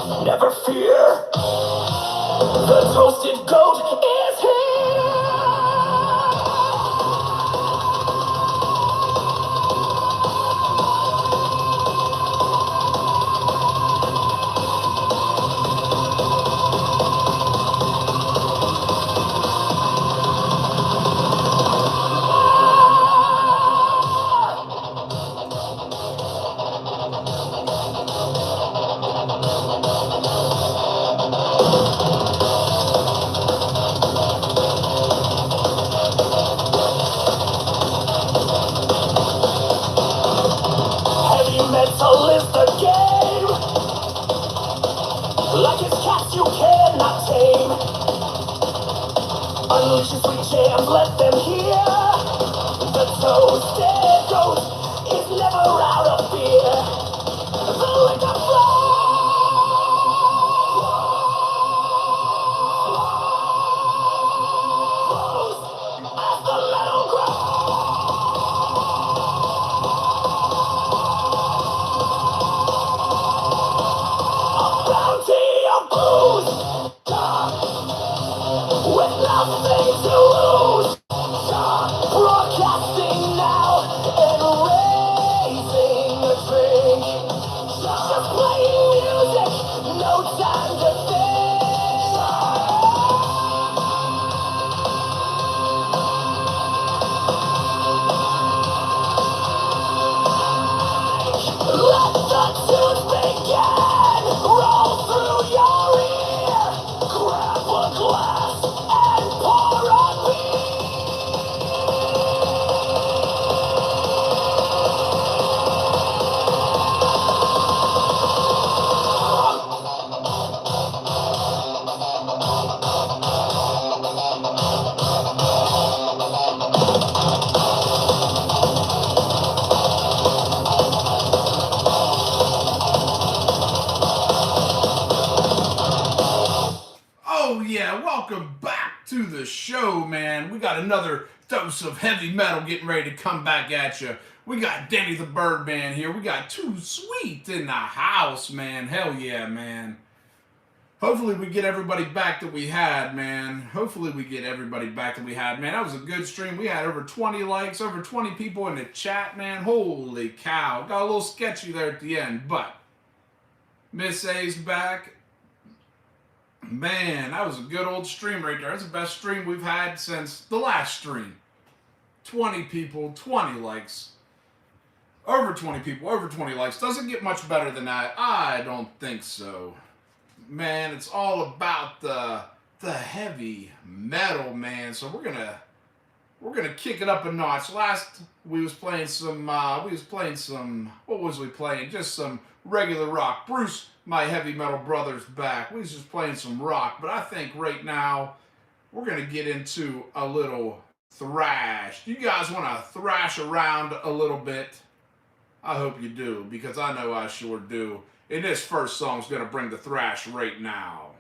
Never fear, the toasted goat is here. Heavy metal is the game, like its cats you cannot tame. Unleash your sweet jams, let them hear. The toasted goat is never out of fear. The liquor flows as the metal grows. Bounty of booze, with nothing to lose. Broadcasting now and raising a drink. Just playing music, no time to think. Let the tunes begin. Roll through your ear. Grab a glass and pour a beer. Oh yeah, welcome back to the show, man. We got another dose of heavy metal getting ready to come back at you. We got Danny the Birdman here. We got Too Sweet in the house, man. Hell yeah, man. Hopefully we get everybody back that we had, man. Hopefully we get everybody back that we had, man. That was a good stream. We had over 20 likes, over 20 people in the chat, man. Holy cow. Got a little sketchy there at the end, but Miss A's back. Man, that was a good old stream right there. That's the best stream we've had since the last stream. 20 people, 20 likes. Over 20 people, over 20 likes. Doesn't get much better than that. I don't think so. Man, it's all about the heavy metal, man. So we're gonna kick it up a notch. Last we was playing some what was we playing? Just some regular rock. Bruce, my heavy metal brother's back. We was just playing some rock, but I think right now we're gonna get into a little thrash. Do you guys want to thrash around a little bit? I hope you do, because I know I sure do. And this first song's gonna bring the thrash right now.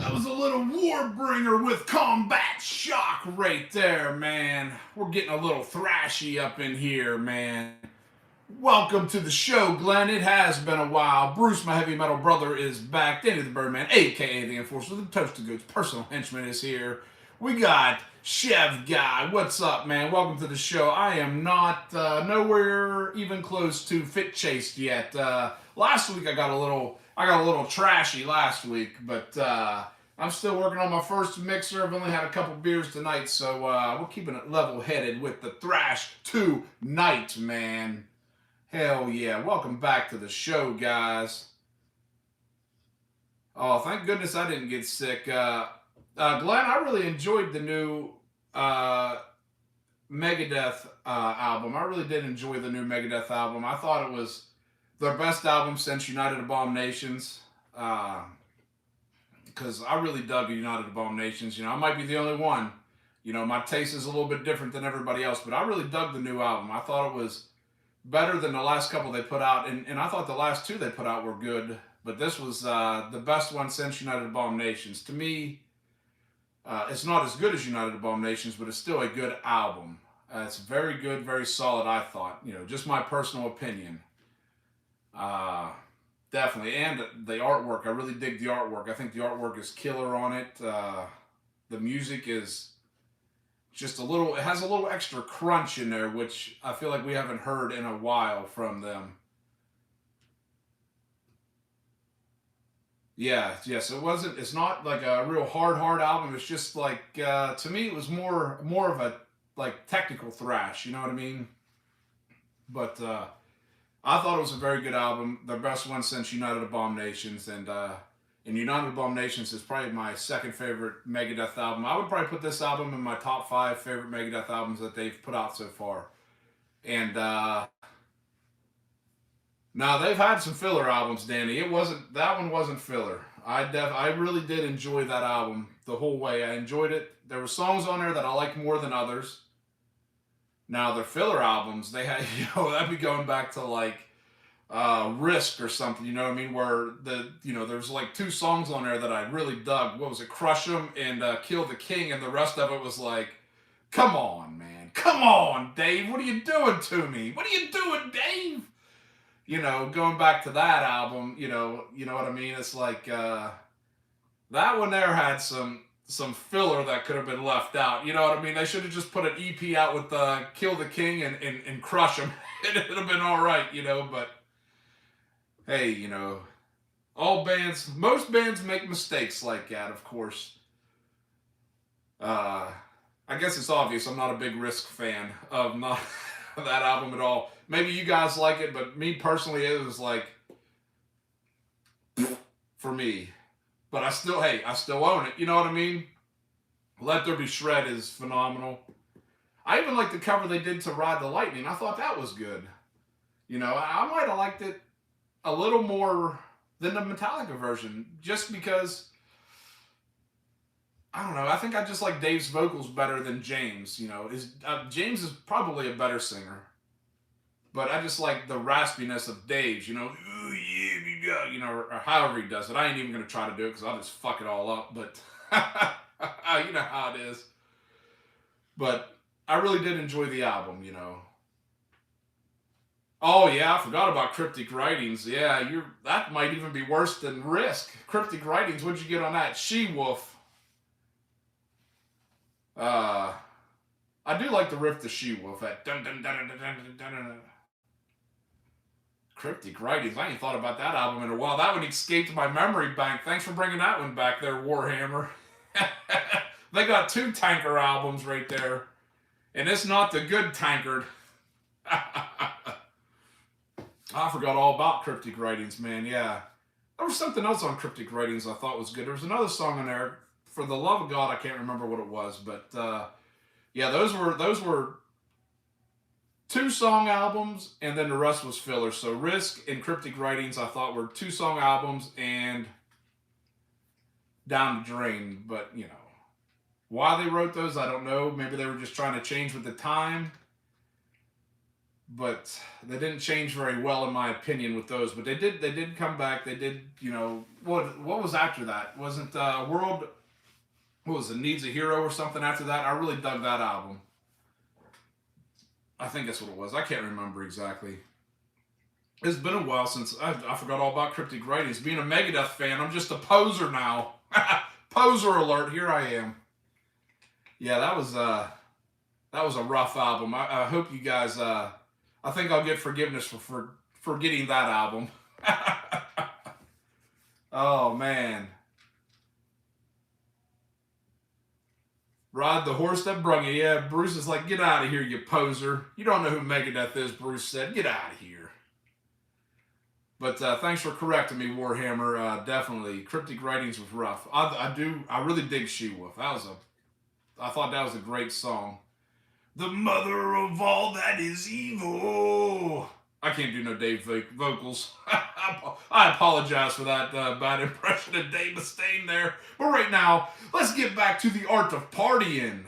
That was a little Warbringer with Combat Shock right there, man. We're getting a little thrashy up in here, man. Welcome to the show, Glenn. It has been a while. Bruce, my heavy metal brother, is back. Danny the Birdman, a.k.a. the Enforcer, the Toasted Goods personal henchman, is here. We got Chev Guy. What's up, man? Welcome to the show. I am not nowhere even close to fit chased yet. Last week I got a little trashy last week, but I'm still working on my first mixer. I've only had a couple beers tonight, so we're keeping it level-headed with the thrash tonight, man. Hell yeah. Welcome back to the show, guys. Oh, thank goodness I didn't get sick. Glenn, I really enjoyed the new Megadeth album. I really did enjoy the new Megadeth album. I thought it was their best album since United Abominations. Because I really dug United Abominations. You know, I might be the only one. You know, my taste is a little bit different than everybody else, but I really dug the new album. I thought it was better than the last couple they put out, and I thought the last two they put out were good, but this was the best one since United Abominations. To me, it's not as good as United Abominations, but it's still a good album. It's very good, very solid, I thought. You know, just my personal opinion. Definitely, and the artwork. I really dig the artwork. I think the artwork is killer on it. The music is just it has a little extra crunch in there, which I feel like we haven't heard in a while from them. Yeah, yes, it's not like a real hard album. It's just like, to me, it was more of a, like, technical thrash, you know what I mean? But, I thought it was a very good album, the best one since United Abominations, and United Abominations is probably my second favorite Megadeth album. I would probably put this album in my top 5 favorite Megadeth albums that they've put out so far. And now they've had some filler albums, Danny. That one wasn't filler. I really did enjoy that album the whole way. I enjoyed it. There were songs on there that I liked more than others. Now their filler albums, they had, you know, that'd be going back to like Risk or something, you know what I mean, where there's like 2 songs on there that I really dug. What was it? Crush 'Em and Kill the King, and the rest of it was like, come on, man, come on, Dave, what are you doing to me? What are you doing, Dave? You know, going back to that album, you know what I mean. It's like that one there had some filler that could have been left out. You know what I mean? They should have just put an EP out with Kill the King and Crush 'Em. It would have been all right, you know, but hey, you know, most bands make mistakes like that, of course. I guess it's obvious I'm not a big Risk fan of not that album at all. Maybe you guys like it, but me personally, it was like, for me. But I still own it. You know what I mean? Let There Be Shred is phenomenal. I even like the cover they did to Ride the Lightning. I thought that was good. You know, I might have liked it a little more than the Metallica version, just because, I don't know, I think I just like Dave's vocals better than James. You know, James is probably a better singer, but I just like the raspiness of Dave's, you know, you know, or however he does it. I ain't even going to try to do it because I'll just fuck it all up, but you know how it is. But I really did enjoy the album, you know. Oh yeah, I forgot about Cryptic Writings. Yeah, that might even be worse than Risk. Cryptic Writings, what'd you get on that? She-Wolf. I do like the riff to She-Wolf. That dun dun dun dun dun dun dun dun. Cryptic Writings. I ain't thought about that album in a while. That one escaped my memory bank. Thanks for bringing that one back there, Warhammer. They got 2 Tankard albums right there. And it's not the good Tankard. I forgot all about Cryptic Writings, man. Yeah. There was something else on Cryptic Writings I thought was good. There was another song in there. For the love of God, I can't remember what it was. But, yeah, those were 2 song albums, and then the rest was filler. So Risk and Cryptic Writings I thought were 2 song albums and down the drain. But, you know, why they wrote those, I don't know. Maybe they were just trying to change with the time. but they didn't change very well in my opinion with those. But they did come back. They did, what was after that? Wasn't World, what was it, Needs a Hero or something after that? I really dug that album. I think that's what it was. I can't remember exactly. It's been a while since I forgot all about Cryptic Writings. Being a Megadeth fan, I'm just a poser now. Poser alert! Here I am. Yeah, that was a rough album. I hope you guys. I think I'll get forgiveness for forgetting that album. Oh man, Ride the horse that brung you. Yeah, Bruce is like, get out of here, you poser. You don't know who Megadeth is. Bruce said, get out of here. But thanks for correcting me, Warhammer. Definitely, Cryptic Writings was rough. I really dig She Wolf. I thought that was a great song. The mother of all that is evil. I can't do no Dave vocals. I apologize for that bad impression of Dave Mustaine there. But right now, let's get back to the art of partying.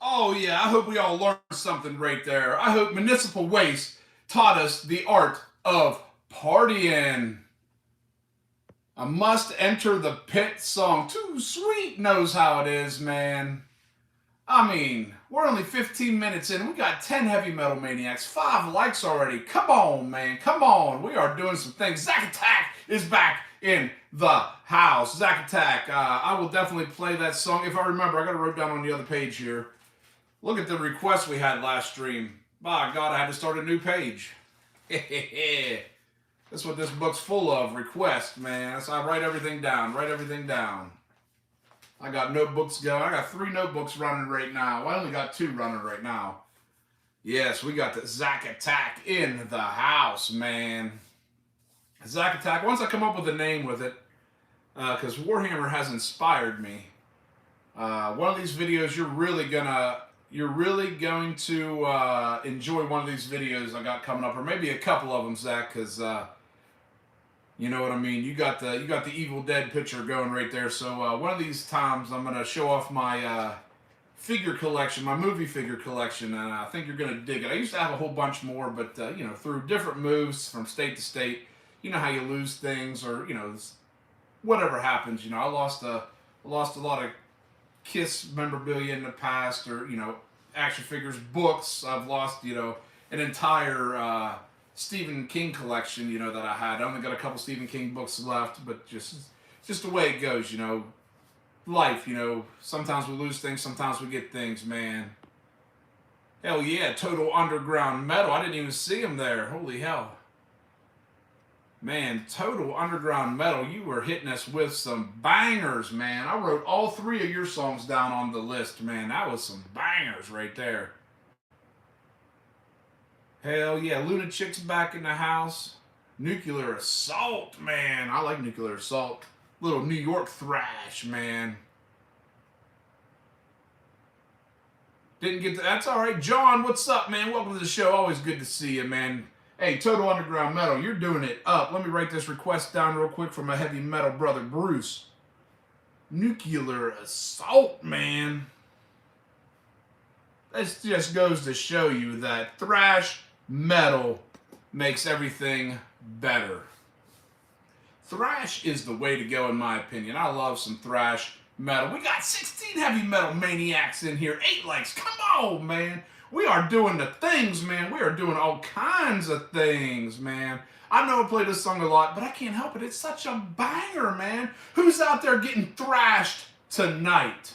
Oh yeah, I hope we all learned something right there. I hope Municipal Waste taught us the art of partying. A must enter the pit song. Too Sweet knows how it is, man. I mean, we're only 15 minutes in. We got 10 heavy metal maniacs, 5 likes already. Come on, man. Come on. We are doing some things. Zack Attack is back in the house. Zack Attack. I will definitely play that song. If I remember, I got it wrote down on the other page here. Look at the requests we had last stream. By God, I had to start a new page. That's what this book's full of, requests, man. So I write everything down. I got notebooks going. I got 3 notebooks running right now. I only got 2 running right now. Yes, we got the Zack Attack in the house, man. Zack Attack. Once I come up with a name with it, because Warhammer has inspired me. One of these videos, you're really going to enjoy one of these videos I got coming up, or maybe a couple of them, Zach, because you know what I mean. You got the Evil Dead picture going right there. So one of these times, I'm gonna show off my figure collection, my movie figure collection, and I think you're gonna dig it. I used to have a whole bunch more, but through different moves from state to state, you know how you lose things, or whatever happens. I lost a lot of Kiss memorabilia in the past, or action figures, books. I've lost an entire Stephen King collection that I had. I only got a couple Stephen King books left, but just the way it goes. Life. Sometimes we lose things, sometimes we get things, man. Hell yeah, Total Underground Metal. I didn't even see him there. Holy hell. Man, Total Underground Metal, you were hitting us with some bangers, man. I wrote all three of your songs down on the list, man. That was some bangers right there. Hell yeah, Lunatic's back in the house. Nuclear Assault, man. I like Nuclear Assault. Little New York thrash, man. Didn't get to, that's all right. John, what's up, man? Welcome to the show. Always good to see you, man. Hey, Total Underground Metal, you're doing it up. Let me write this request down real quick from my heavy metal brother, Bruce. Nuclear Assault, man. This just goes to show you that thrash metal makes everything better. Thrash is the way to go, in my opinion. I love some thrash metal. We got 16 heavy metal maniacs in here. 8 likes. Come on, man. We are doing the things, man. We are doing all kinds of things, man. I know I play this song a lot, but I can't help it. It's such a banger, man. Who's out there getting thrashed tonight?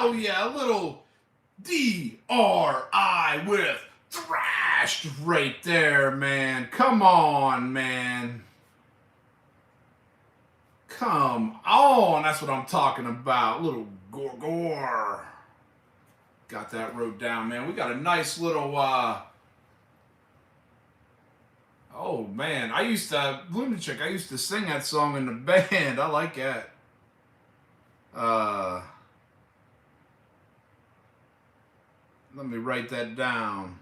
Oh yeah, a little DRI with thrashed right there, man. Come on, man. Come on, that's what I'm talking about. Little gore. Got that wrote down, man. We got a nice little, oh, man. Lunatic, I used to sing that song in the band. I like that. Let me write that down.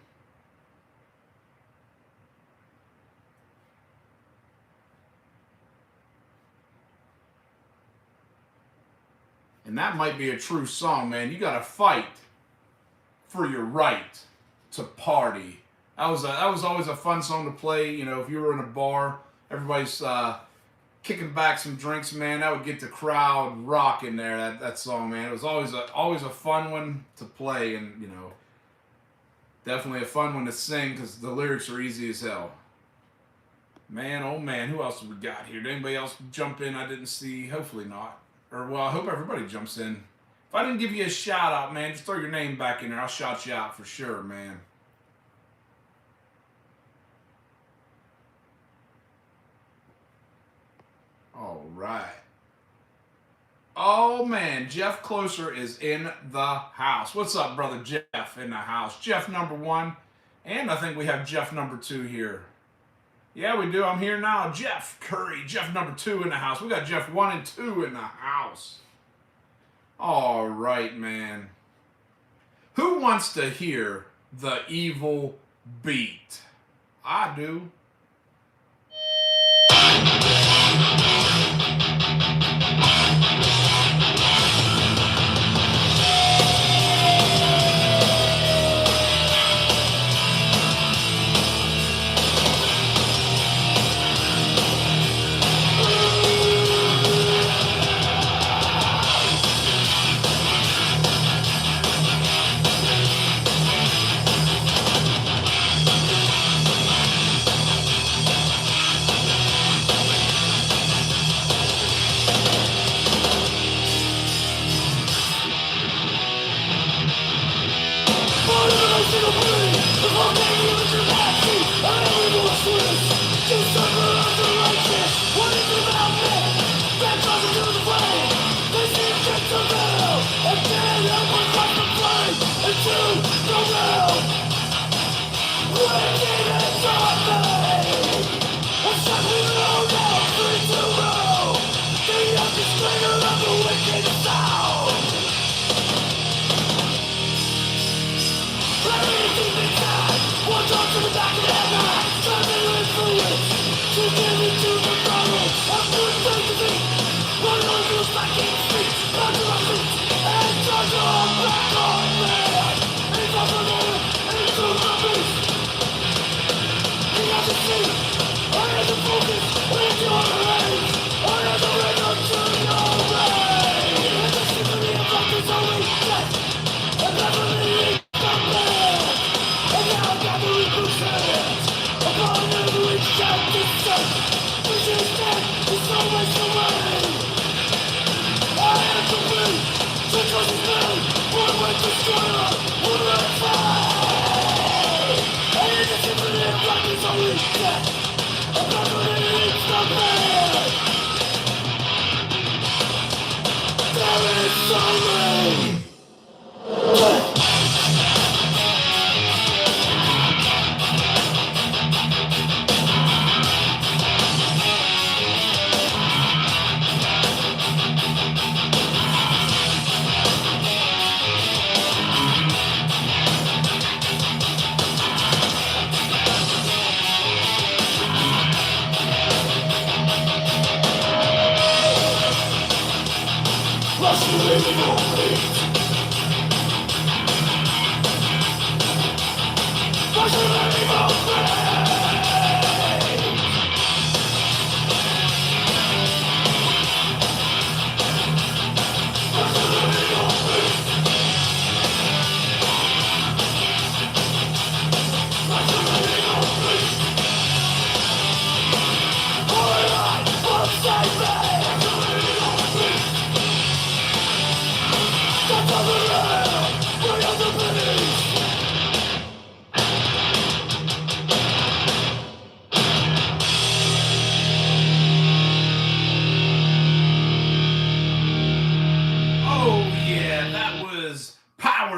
And that might be a true song, man. You gotta fight for your right to party. That was always a fun song to play. You know, if you were in a bar, everybody's kicking back some drinks, man. That would get the crowd rocking there. That song, man. It was always a fun one to play, and you know, definitely a fun one to sing because the lyrics are easy as hell. Man, oh man, who else have we got here? Did anybody else jump in I didn't see? Hopefully not. Or, well, I hope everybody jumps in. If I didn't give you a shout out, man, just throw your name back in there. I'll shout you out for sure, man. All right. Oh, man, Jeff Closer is in the house. What's up, brother Jeff in the house? Jeff number 1, and I think we have Jeff number 2 here. Yeah, we do. I'm here now. Jeff Curry, Jeff number 2 in the house. We got Jeff 1 and 2 in the house. All right, man. Who wants to hear the evil beat? I do.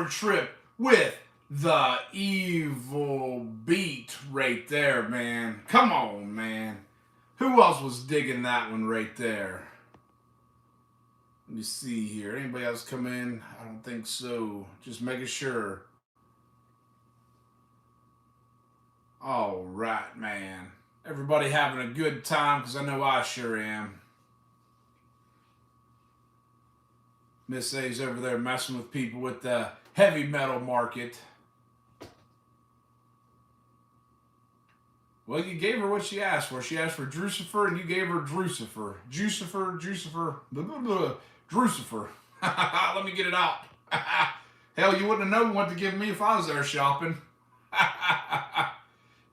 Trip with the evil beat right there, man. Come on, man. Who else was digging that one right there? Let me see here. Anybody else come in? I don't think so. Just making sure. All right, man. Everybody having a good time, because I know I sure am. Miss A's over there messing with people with the heavy metal market. Well, you gave her what she asked for. She asked for Drucifer, and you gave her Drucifer. Jucifer, blah, blah, blah. Drucifer. Let me get it out. Hell, you wouldn't have known what to give me if I was there shopping.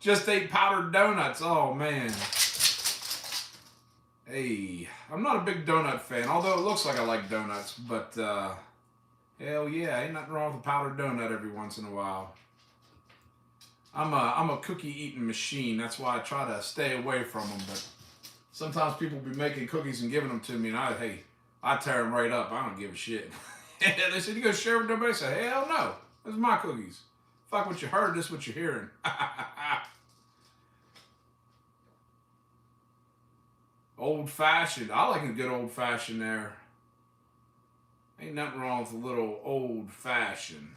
Just ate powdered donuts. Oh, man. Hey, I'm not a big donut fan, although it looks like I like donuts. But, hell yeah, ain't nothing wrong with a powdered donut every once in a while. I'm a cookie-eating machine. That's why I try to stay away from them. But sometimes people be making cookies and giving them to me, and I tear them right up. I don't give a shit. They said, you go share with nobody? I said, hell no. Those are my cookies. Fuck what you heard, this is what you're hearing. Old-fashioned. I like a good old-fashioned there. Ain't nothing wrong with a little old-fashioned.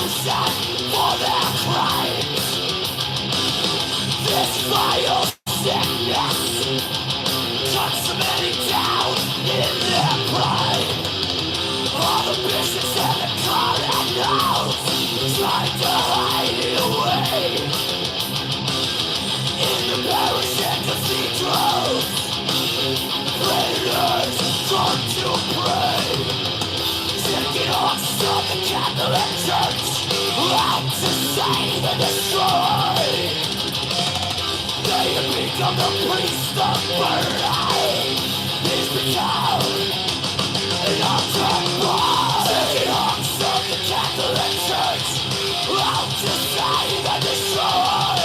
retribution for their crimes. This vile sickness cuts many down in their pride. All the bishops and the cardinals tried to hide it away in the parish and cathedrals. Prayers come to pray, taking off of the Catholic Church out to save and destroy. They have become the priest of burning. He's become an altar boy, taking off of the Catholic Church out to save and destroy.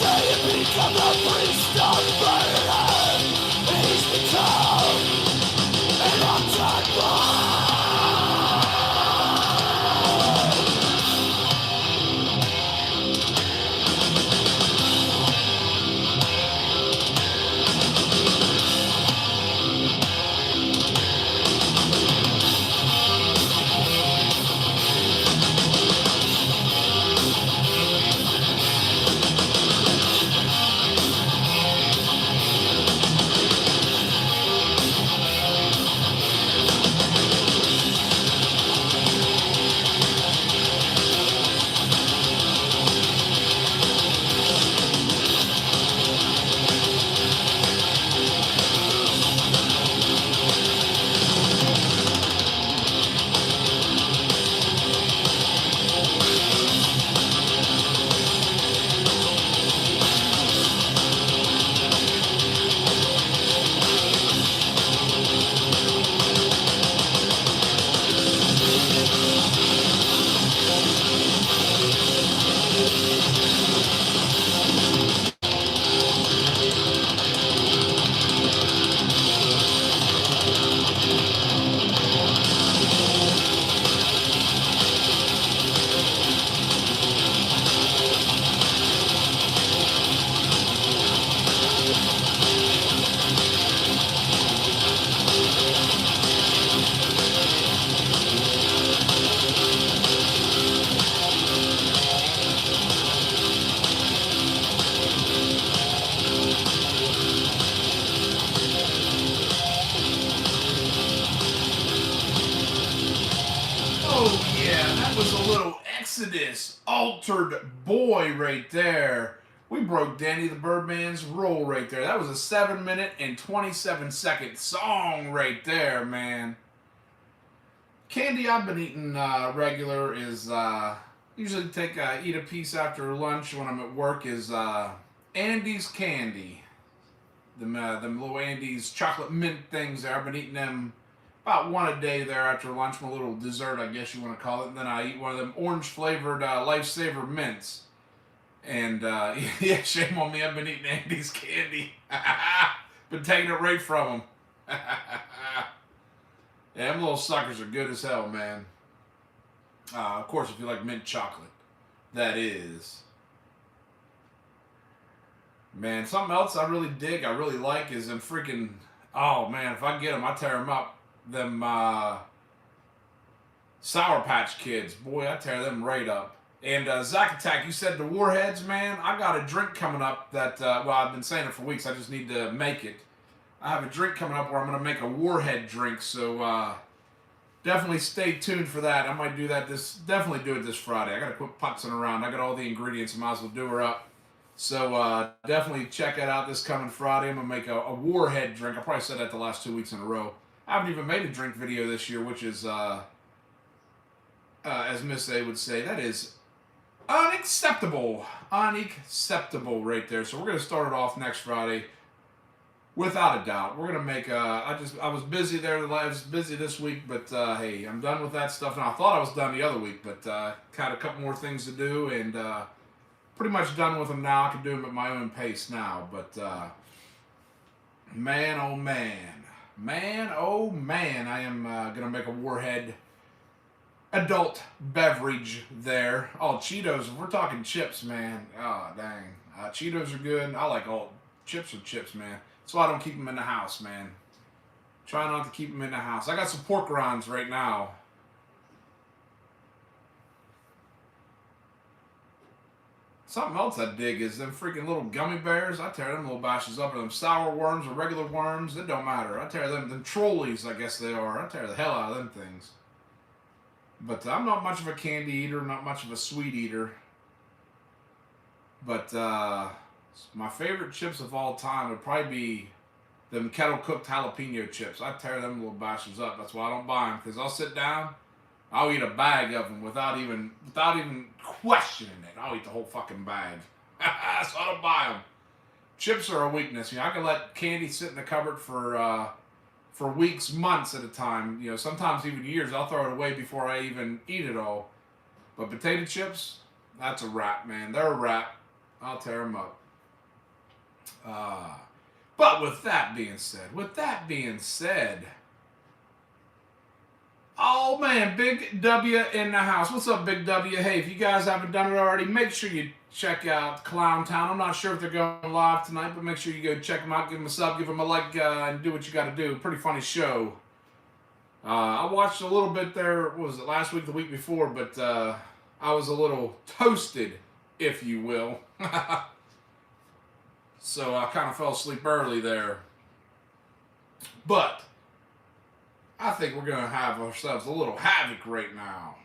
They have become the priest of burning. He's become an altar boy. Oh yeah, that was a little Exodus Altered Boy right there. We broke Danny the Birdman's roll right there. That was a 7-minute and 27-second song right there, man. Candy I've been eating regular is usually eat a piece after lunch when I'm at work is Andes candy. Them little Andes chocolate mint things there. I've been eating them about one a day there after lunch, my little dessert, I guess you want to call it. And then I eat one of them orange flavored Lifesaver mints. And yeah, shame on me, I've been eating Andes candy. Been taking it right from them. Yeah, them little suckers are good as hell, man. Of course, if you like mint chocolate, that is. Man, something else I really dig, I really like is them freaking. Oh man, if I get them, I tear them up. Them Sour Patch Kids, boy, I tear them right up. And Zack Attack, you said the Warheads, man. I got a drink coming up that well, I've been saying it for weeks. I just need to make it. I have a drink coming up where I'm gonna make a Warhead drink, so definitely stay tuned for that. I might do that definitely do it this Friday. I gotta quit putzing around. I got all the ingredients. I might as well do her up. So definitely check it out this coming Friday. I'm gonna make a Warhead drink. I probably said that the last 2 weeks in a row. I haven't even made a drink video this year, which is, as Miss A would say, that is unacceptable. Unacceptable right there. So we're gonna start it off next Friday. Without a doubt, we're gonna make. I was busy there. I was busy this week, but hey, I'm done with that stuff. And I thought I was done the other week, but had a couple more things to do, and pretty much done with them now. I can do them at my own pace now. But man, oh man, I am gonna make a Warhead adult beverage there. Oh, Cheetos. If we're talking chips, man. Oh dang, Cheetos are good. I like all chips are chips, man. That's why I don't keep them in the house, man. Try not to keep them in the house. I got some pork rinds right now. Something else I dig is them freaking little gummy bears. I tear them little bashes up. Or them sour worms or regular worms. It don't matter. I tear them trolleys, I guess they are. I tear the hell out of them things. But I'm not much of a candy eater, not much of a sweet eater. But my favorite chips of all time would probably be them kettle cooked jalapeno chips. I tear them little bastards up. That's why I don't buy them, because I'll sit down, I'll eat a bag of them without even questioning it. I'll eat the whole fucking bag. So I don't buy them. Chips are a weakness. You know, I can let candy sit in the cupboard for weeks, months at a time. You know, sometimes even years. I'll throw it away before I even eat it all. But potato chips, that's a wrap, man. They're a wrap. I'll tear them up. But with that being said, oh man, Big W in the house. What's up, Big W? Hey, if you guys haven't done it already, make sure you check out Clown Town. I'm not sure if they're going live tonight, but make sure you go check them out, give them a sub, give them a like, and do what you got to do. Pretty funny show. I watched a little bit there, what was it, last week, the week before, but I was a little toasted, if you will. So I kind of fell asleep early there. But I think we're going to have ourselves a little havoc right now.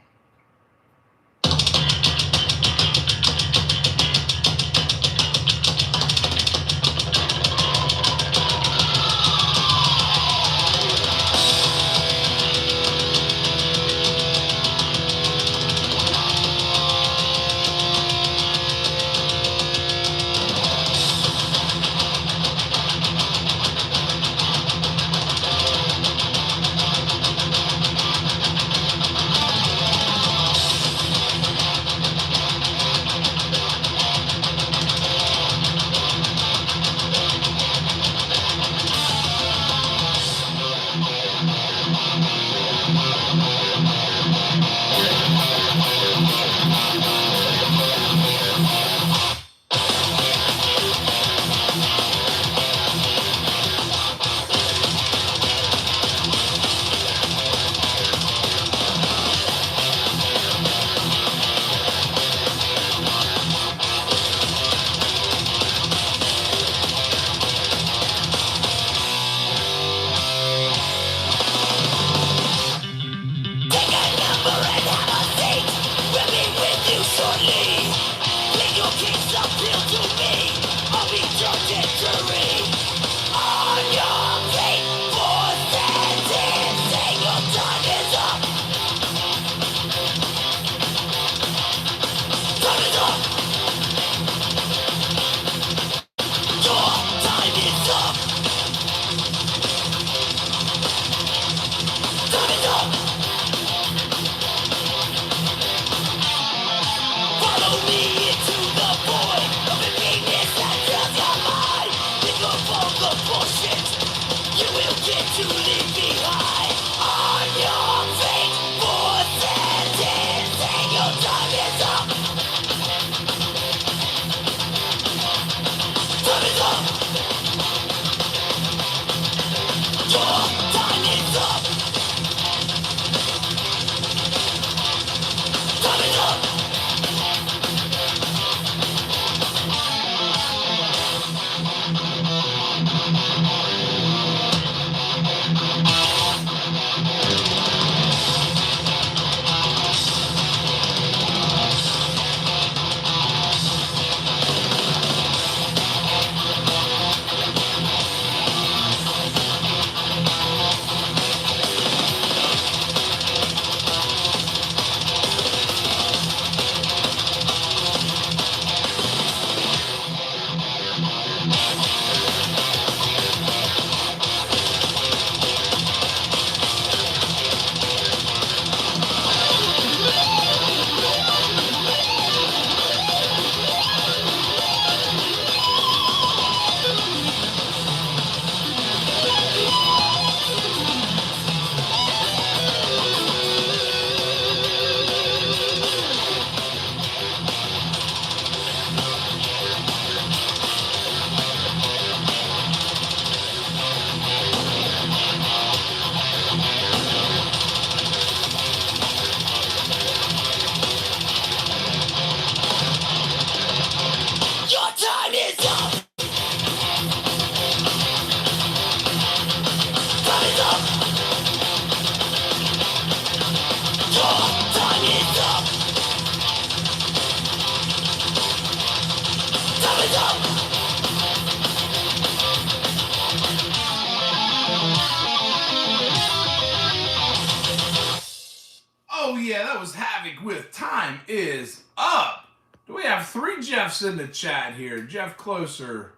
yeah, that was Havoc with Time Is Up. Do we have 3 Jeffs in the chat here? Jeff Closer.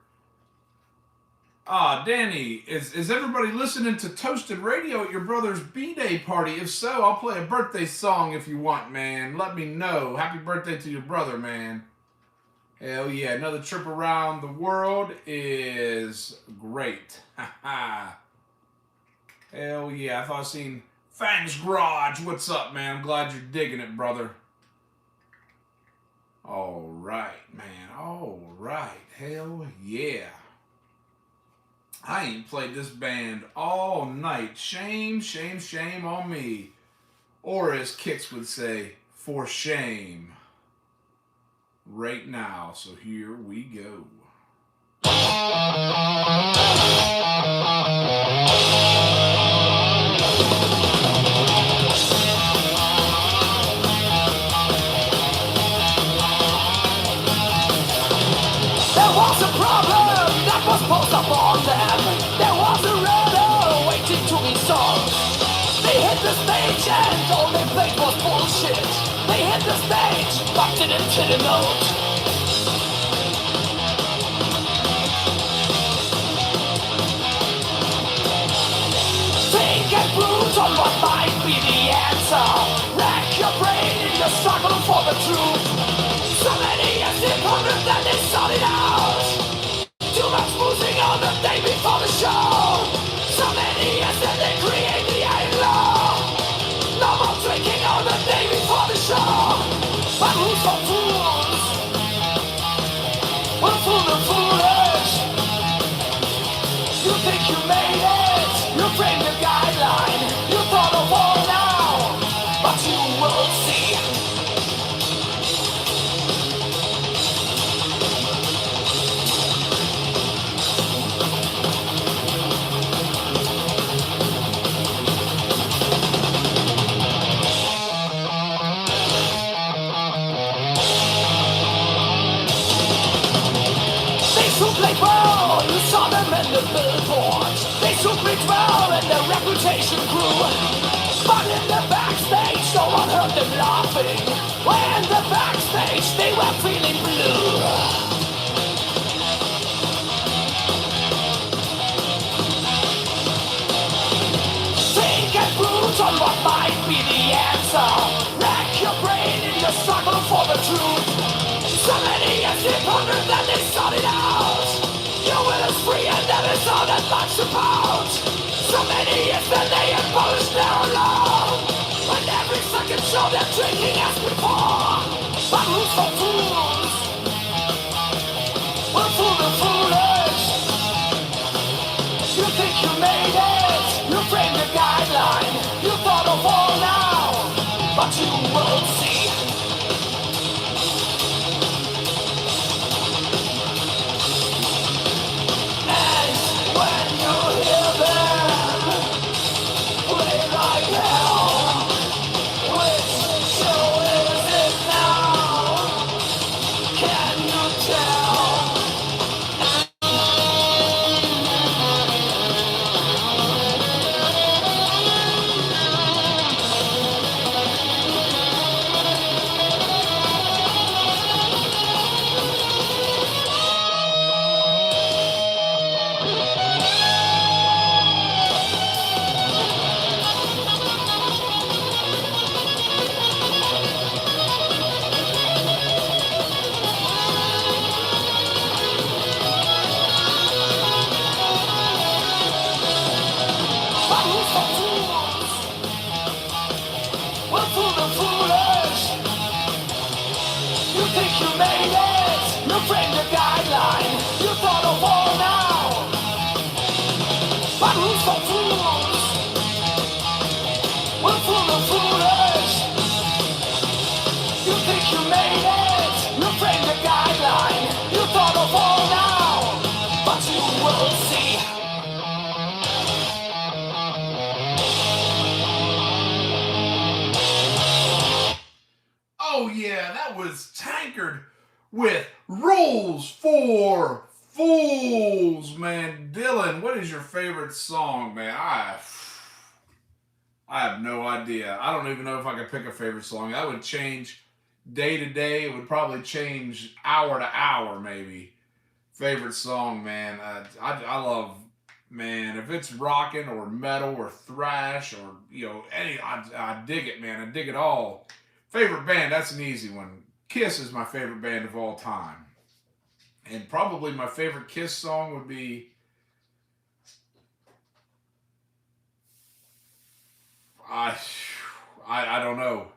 Danny, is everybody listening to Toasted Radio at your brother's B-Day party? If so, I'll play a birthday song if you want, man. Let me know. Happy birthday to your brother, man. Hell yeah, another trip around the world is great. Hell yeah, I thought I seen Fangs Garage. What's up, man? I'm glad you're digging it, brother. All right, man. All right. Hell yeah. I ain't played this band all night. Shame, shame, shame on me. Or as Kix would say, for shame. Right now. So here we go. There was a problem that was posed upon them. There was a riddle waiting to be solved. They hit the stage and all they played was bullshit. They hit the stage but didn't hit a note. Think and brood on what might be the answer. Rack your brain in your struggle for the truth. So many years they pondered that they sorted out. Too much boozing on the day before the show. So many years that they create the iron law. No more drinking on the day before the show. But who's for fools? We'll fool the foolish. You think you made it? You framed the guideline. You thought of all now, but you will see. You saw them in the billboards. They took me well and their reputation grew. But in the backstage, no one heard them laughing. When the backstage, they were feeling blue. Think and brood on what might be the answer. Rack your brain in your struggle for the truth. So many years they pondered that they sorted out. Your will is free and never saw that much about. So many years that they abolished their law. And every second show they're drinking as before. But who's for fools? We'll fool the foolish. You think you made it? You framed the guideline. You thought of all now, but you won't see. Oh yeah, that was Tankard with Rules for Fools, man. Dylan, what is your favorite song, man? I have no idea. I don't even know if I could pick a favorite song. That would change day to day. It would probably change hour to hour, maybe. Favorite song, man. I love, man. If it's rocking or metal or thrash or any, I dig it, man. I dig it all. Favorite band. That's an easy one. Kiss is my favorite band of all time, and probably my favorite Kiss song would be. I I don't know.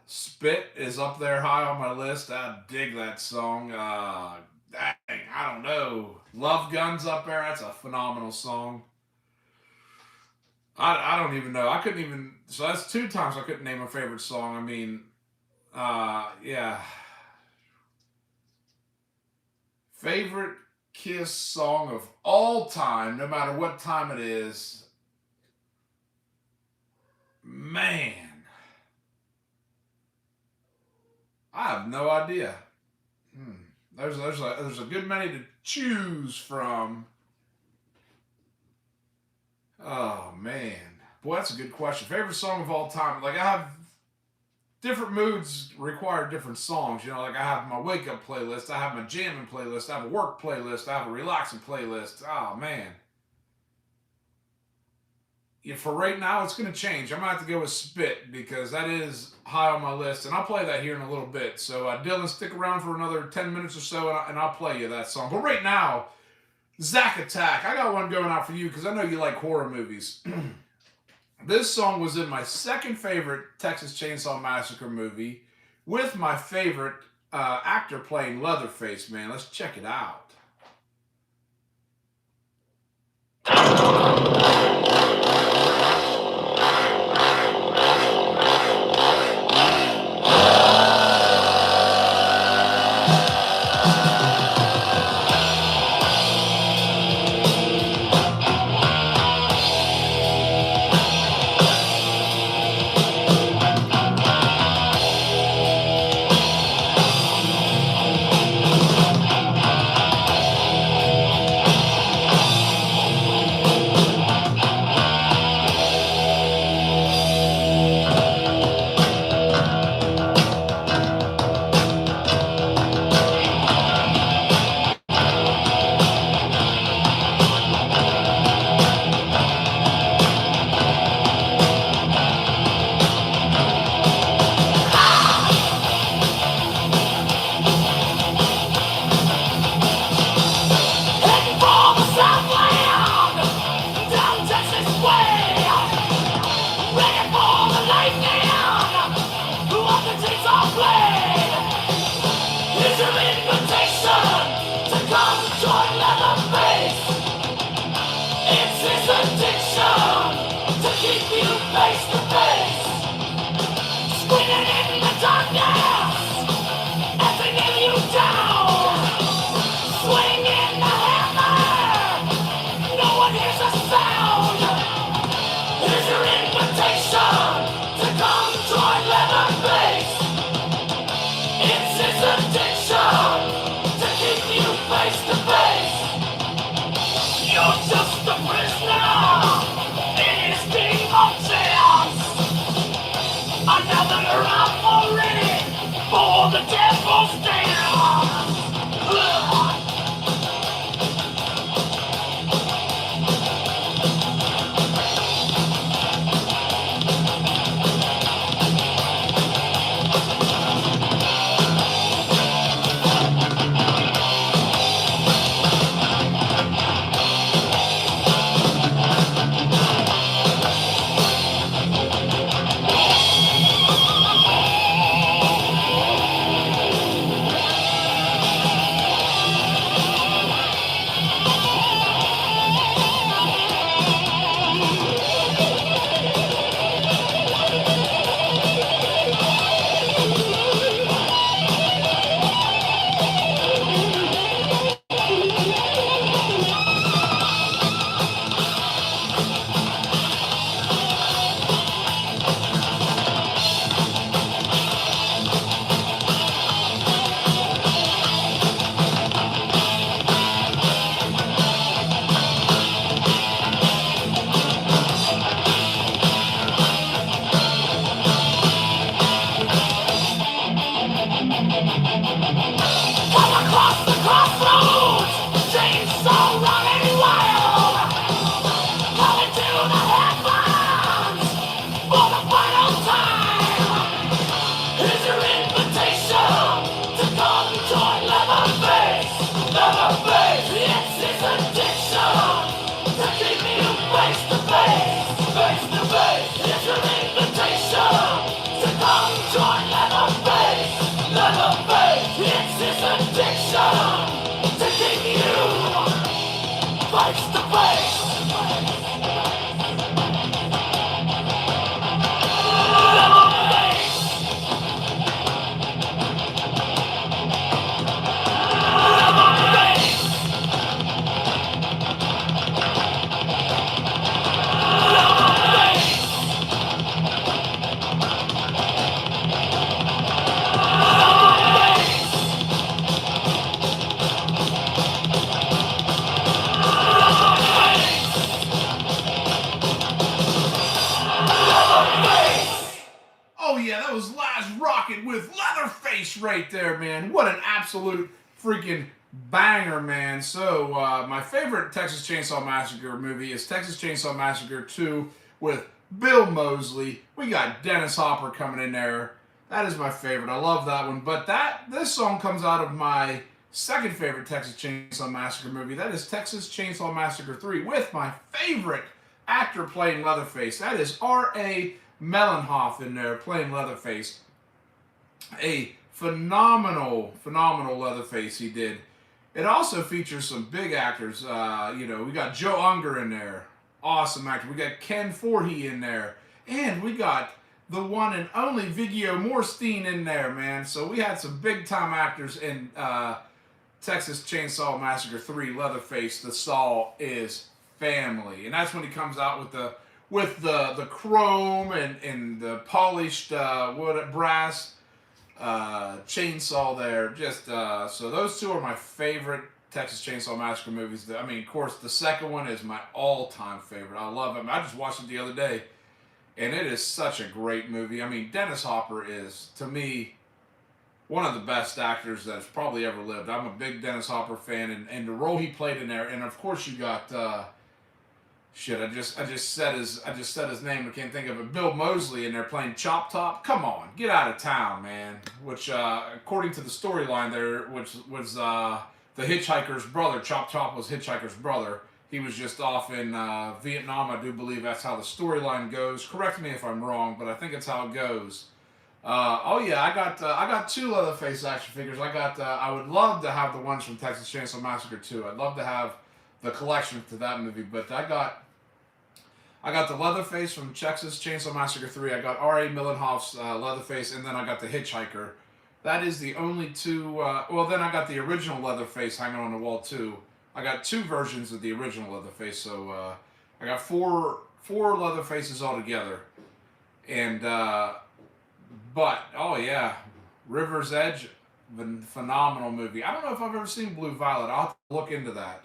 Spit is up there high on my list. I dig that song. Dang, I don't know. Love Guns up there. That's a phenomenal song. I don't even know. I couldn't even. So that's two times I couldn't name a favorite song. I mean, yeah. Favorite Kiss song of all time, no matter what time it is. Man, I have no idea. Hmm. There's a good many to choose from. Oh man, boy, that's a good question. Favorite song of all time? Like I have different moods require different songs. You know, like I have my wake up playlist, I have my jamming playlist, I have a work playlist, I have a relaxing playlist. Oh man. Yeah, for right now, it's going to change. I'm going to have to go with Spit because that is high on my list, and I'll play that here in a little bit. So, Dylan, stick around for another 10 minutes or so, and I'll play you that song. But right now, Zack Attack. I got one going out for you because I know you like horror movies. This song was in my second favorite Texas Chainsaw Massacre movie with my favorite actor playing Leatherface, man. Let's check it out. yeah, that was Last Rocket with Leatherface right there, man. What an absolute freaking banger, man. So, my favorite Texas Chainsaw Massacre movie is Texas Chainsaw Massacre 2 with Bill Moseley. We got Dennis Hopper coming in there. That is my favorite. I love that one. But this song comes out of my second favorite Texas Chainsaw Massacre movie. That is Texas Chainsaw Massacre 3 with my favorite actor playing Leatherface. That is R.A. Mellenhoff in there playing Leatherface. A phenomenal Leatherface he did. It also features some big actors. We got Joe Unger in there. Awesome actor. We got Ken Forhey in there. And we got the one and only Viggo Mortensen in there, man. So we had some big time actors in Texas Chainsaw Massacre 3, Leatherface. The Saw is family. And that's when he comes out with the chrome and the polished wood brass chainsaw there. Just so those two are my favorite Texas Chainsaw Massacre movies. I mean, of course, the second one is my all-time favorite. I love it. I just watched it the other day, and it is such a great movie. I mean, Dennis Hopper is, to me, one of the best actors that's probably ever lived. I'm a big Dennis Hopper fan, and the role he played in there. And of course, you got I just said his name. I can't think of it. Bill Moseley in there playing Chop Top. Come on, get out of town, man. Which, according to the storyline there, which was the Hitchhiker's brother. Chop Top was Hitchhiker's brother. He was just off in Vietnam. I do believe that's how the storyline goes. Correct me if I'm wrong, but I think it's how it goes. I got two Leatherface action figures. I would love to have the ones from Texas Chainsaw Massacre 2. I'd love to have the collection to that movie, but I got the Leatherface from Texas Chainsaw Massacre 3. I got R.A. Mellenhoff's Leatherface, and then I got the Hitchhiker. That is the only two. Then I got the original Leatherface hanging on the wall too. I got two versions of the original Leatherface, so I got four Leatherfaces altogether. And River's Edge, phenomenal movie. I don't know if I've ever seen Blue Violet. I'll have to look into that.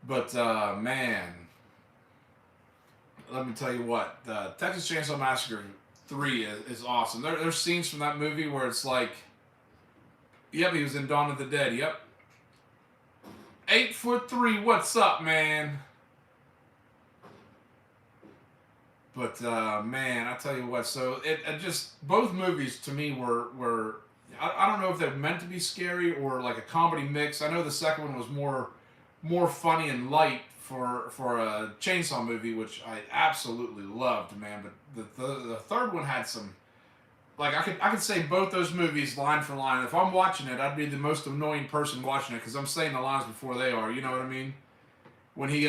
But man, let me tell you what, Texas Chainsaw Massacre 3 is awesome. There's scenes from that movie where it's like, yep, he was in Dawn of the Dead. Yep. 8'3", what's up, man? But man, I tell you what. So it just, both movies to me were I don't know if they're meant to be scary or like a comedy mix. I know the second one was more funny and light for a chainsaw movie, which I absolutely loved, man. But the third one had some, like, I could say both those movies line for line. If I'm watching it, I'd be the most annoying person watching it because I'm saying the lines before they are. You know what I mean? When he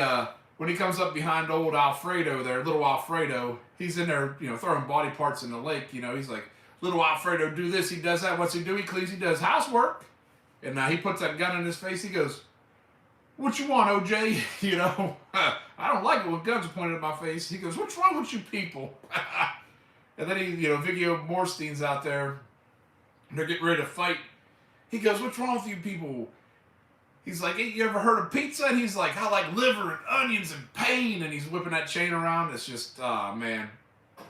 comes up behind old Alfredo there, little Alfredo, he's in there, throwing body parts in the lake. He's like, little Alfredo, do this, he does that. What's he do? He cleans, he does housework. And he puts that gun in his face. He goes, "What you want, OJ?" I don't like it when guns are pointed at my face. He goes, "What's wrong with you people?" And then Viggo Mortensen's out there. They're getting ready to fight. He goes, "What's wrong with you people?" He's like, "Hey, you ever heard of pizza?" And he's like, "I like liver and onions and pain." And he's whipping that chain around. It's just, man.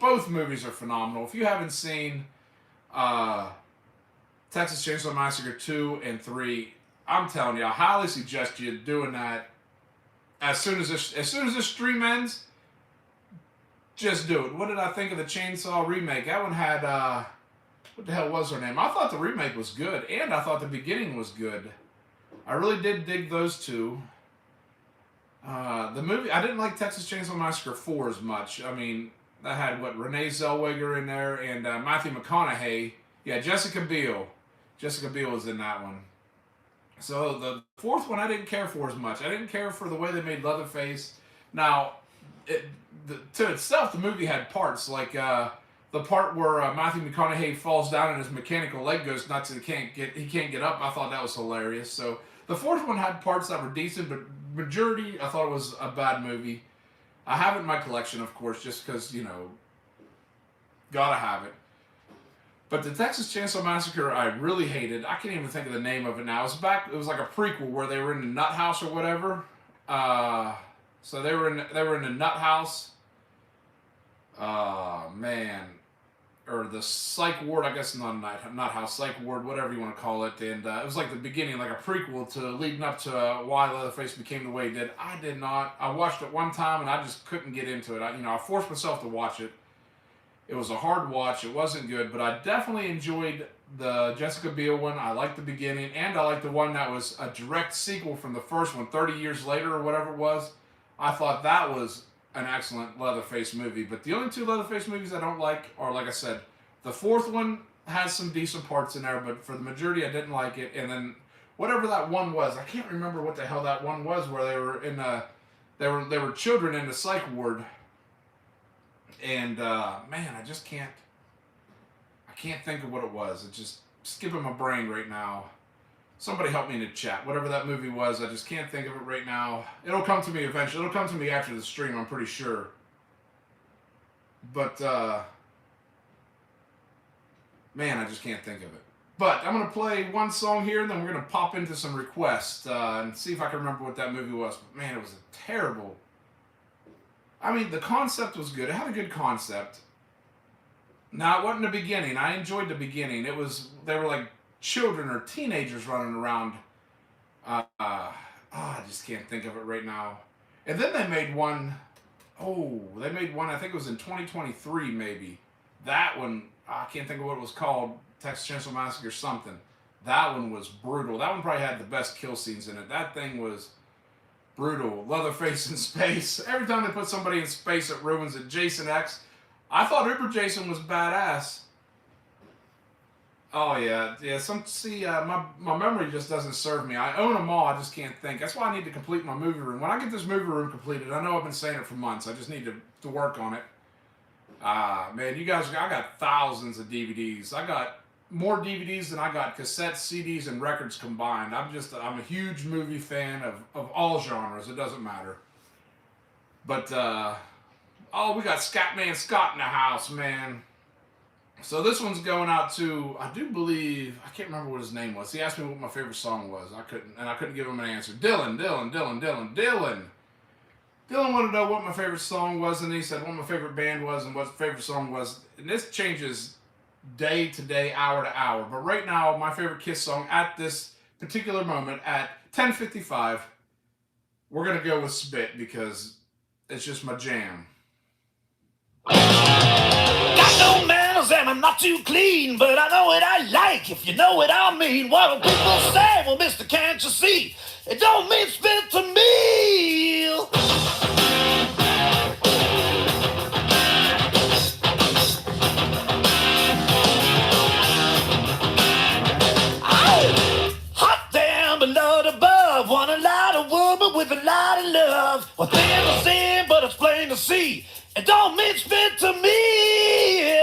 Both movies are phenomenal. If you haven't seen Texas Chainsaw Massacre 2 and 3, I'm telling you, I highly suggest you doing that as soon as this stream ends. Just do it. What did I think of the Chainsaw remake? That one had what the hell was her name? I thought the remake was good, and I thought the beginning was good. I really did dig those two. The movie, I didn't like Texas Chainsaw Massacre 4 as much. I mean, that had Renee Zellweger in there and Matthew McConaughey. Yeah, Jessica Biel. Jessica Biel was in that one. So the fourth one I didn't care for as much. I didn't care for the way they made Leatherface. Now, to itself, the movie had parts like the part where Matthew McConaughey falls down and his mechanical leg goes nuts and he can't get up. I thought that was hilarious. So the fourth one had parts that were decent, but majority I thought it was a bad movie. I have it in my collection, of course, just because gotta have it. But the Texas Chainsaw Massacre, I really hated. I can't even think of the name of it now. It was like a prequel where they were in the nut house or whatever. So they were in the nut house. Man, or the psych ward, I guess not house, psych ward, whatever you want to call it. And it was like the beginning, like a prequel to leading up to why Leatherface became the way he did. I did not. I watched it one time and I just couldn't get into it. I forced myself to watch it. It was a hard watch. It wasn't good, but I definitely enjoyed the Jessica Biel one. I liked the beginning, and I liked the one that was a direct sequel from the first one, 30 years later or whatever it was. I thought that was an excellent Leatherface movie. But the only two Leatherface movies I don't like are, like I said, the fourth one has some decent parts in there, but for the majority I didn't like it. And then whatever that one was, I can't remember what the hell that one was, where they were in they were children in the psych ward. And man, I can't think of what it was. It's just skipping my brain right now. Somebody help me in the chat. Whatever that movie was, I just can't think of it right now. It'll come to me eventually. It'll come to me after the stream, I'm pretty sure. But man, I just can't think of it. But I'm going to play one song here, and then we're going to pop into some requests and see if I can remember what that movie was. But man, it was a terrible... I mean, the concept was good. It had a good concept. Now, it wasn't the beginning. I enjoyed the beginning. They were like children or teenagers running around. I just can't think of it right now. And then they made one. I think it was in 2023 maybe. That one, I can't think of what it was called. Texas Chainsaw Massacre something. That one was brutal. That one probably had the best kill scenes in it. That thing was brutal. Leatherface in space. Every time they put somebody in space, it ruins it. Jason X. I thought Uber Jason was badass. Oh yeah. My memory just doesn't serve me. I own them all. I just can't think. That's why I need to complete my movie room. When I get this movie room completed, I know I've been saying it for months. I just need to work on it. Man, you guys, I got thousands of DVDs. I got more DVDs than I got cassettes, CDs, and records combined. I'm a huge movie fan of all genres. It doesn't matter. But, we got Scatman Scott in the house, man. So this one's going out to, I do believe, I can't remember what his name was. He asked me what my favorite song was. I couldn't give him an answer. Dylan wanted to know what my favorite song was, and he said what my favorite band was and what my favorite song was. And this changes day to day, hour to hour. But right now, my favorite Kiss song at this particular moment at 10:55, we're going to go with Spit because it's just my jam. Got no manners and I'm not too clean, but I know what I like, if you know what I mean. What do people say? Well, mister, can't you see? It don't mean spit to me. Hot damn, below above, want a lot of woman with a lot of love. Well, thin to see, but it's plain to see. It don't mean spit to me.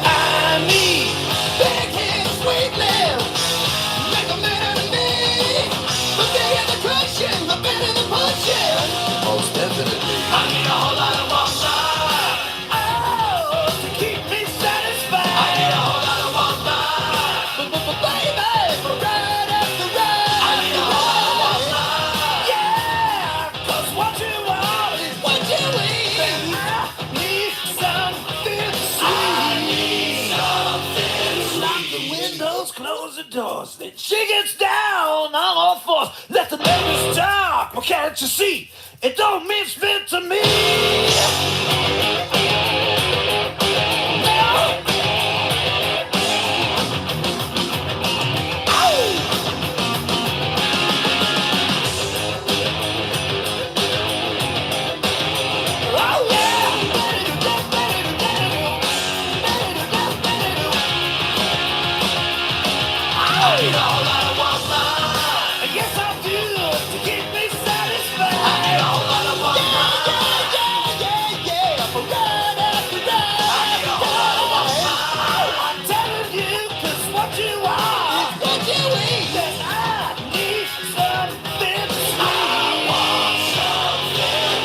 I need big head, sweet lips, make a man of me. The bigger the crushing, the better the punching. Most definitely. I need a whole lot of water. Oh, to keep me satisfied. I need a whole lot of water. Baby, for right after right. I need a whole lot of water. Yeah, 'cause what you want is what you eat. And I need something sweet. Lock the windows, close the doors. Then she gets down on all fours. Let the neighbors talk. Well, can't you see? It don't mean spit to me. Yes, I do, to keep me satisfied. Yeah, for right after right. I'm telling you, 'cause what you are is what you eat. Yes, I need something sweet. I want something.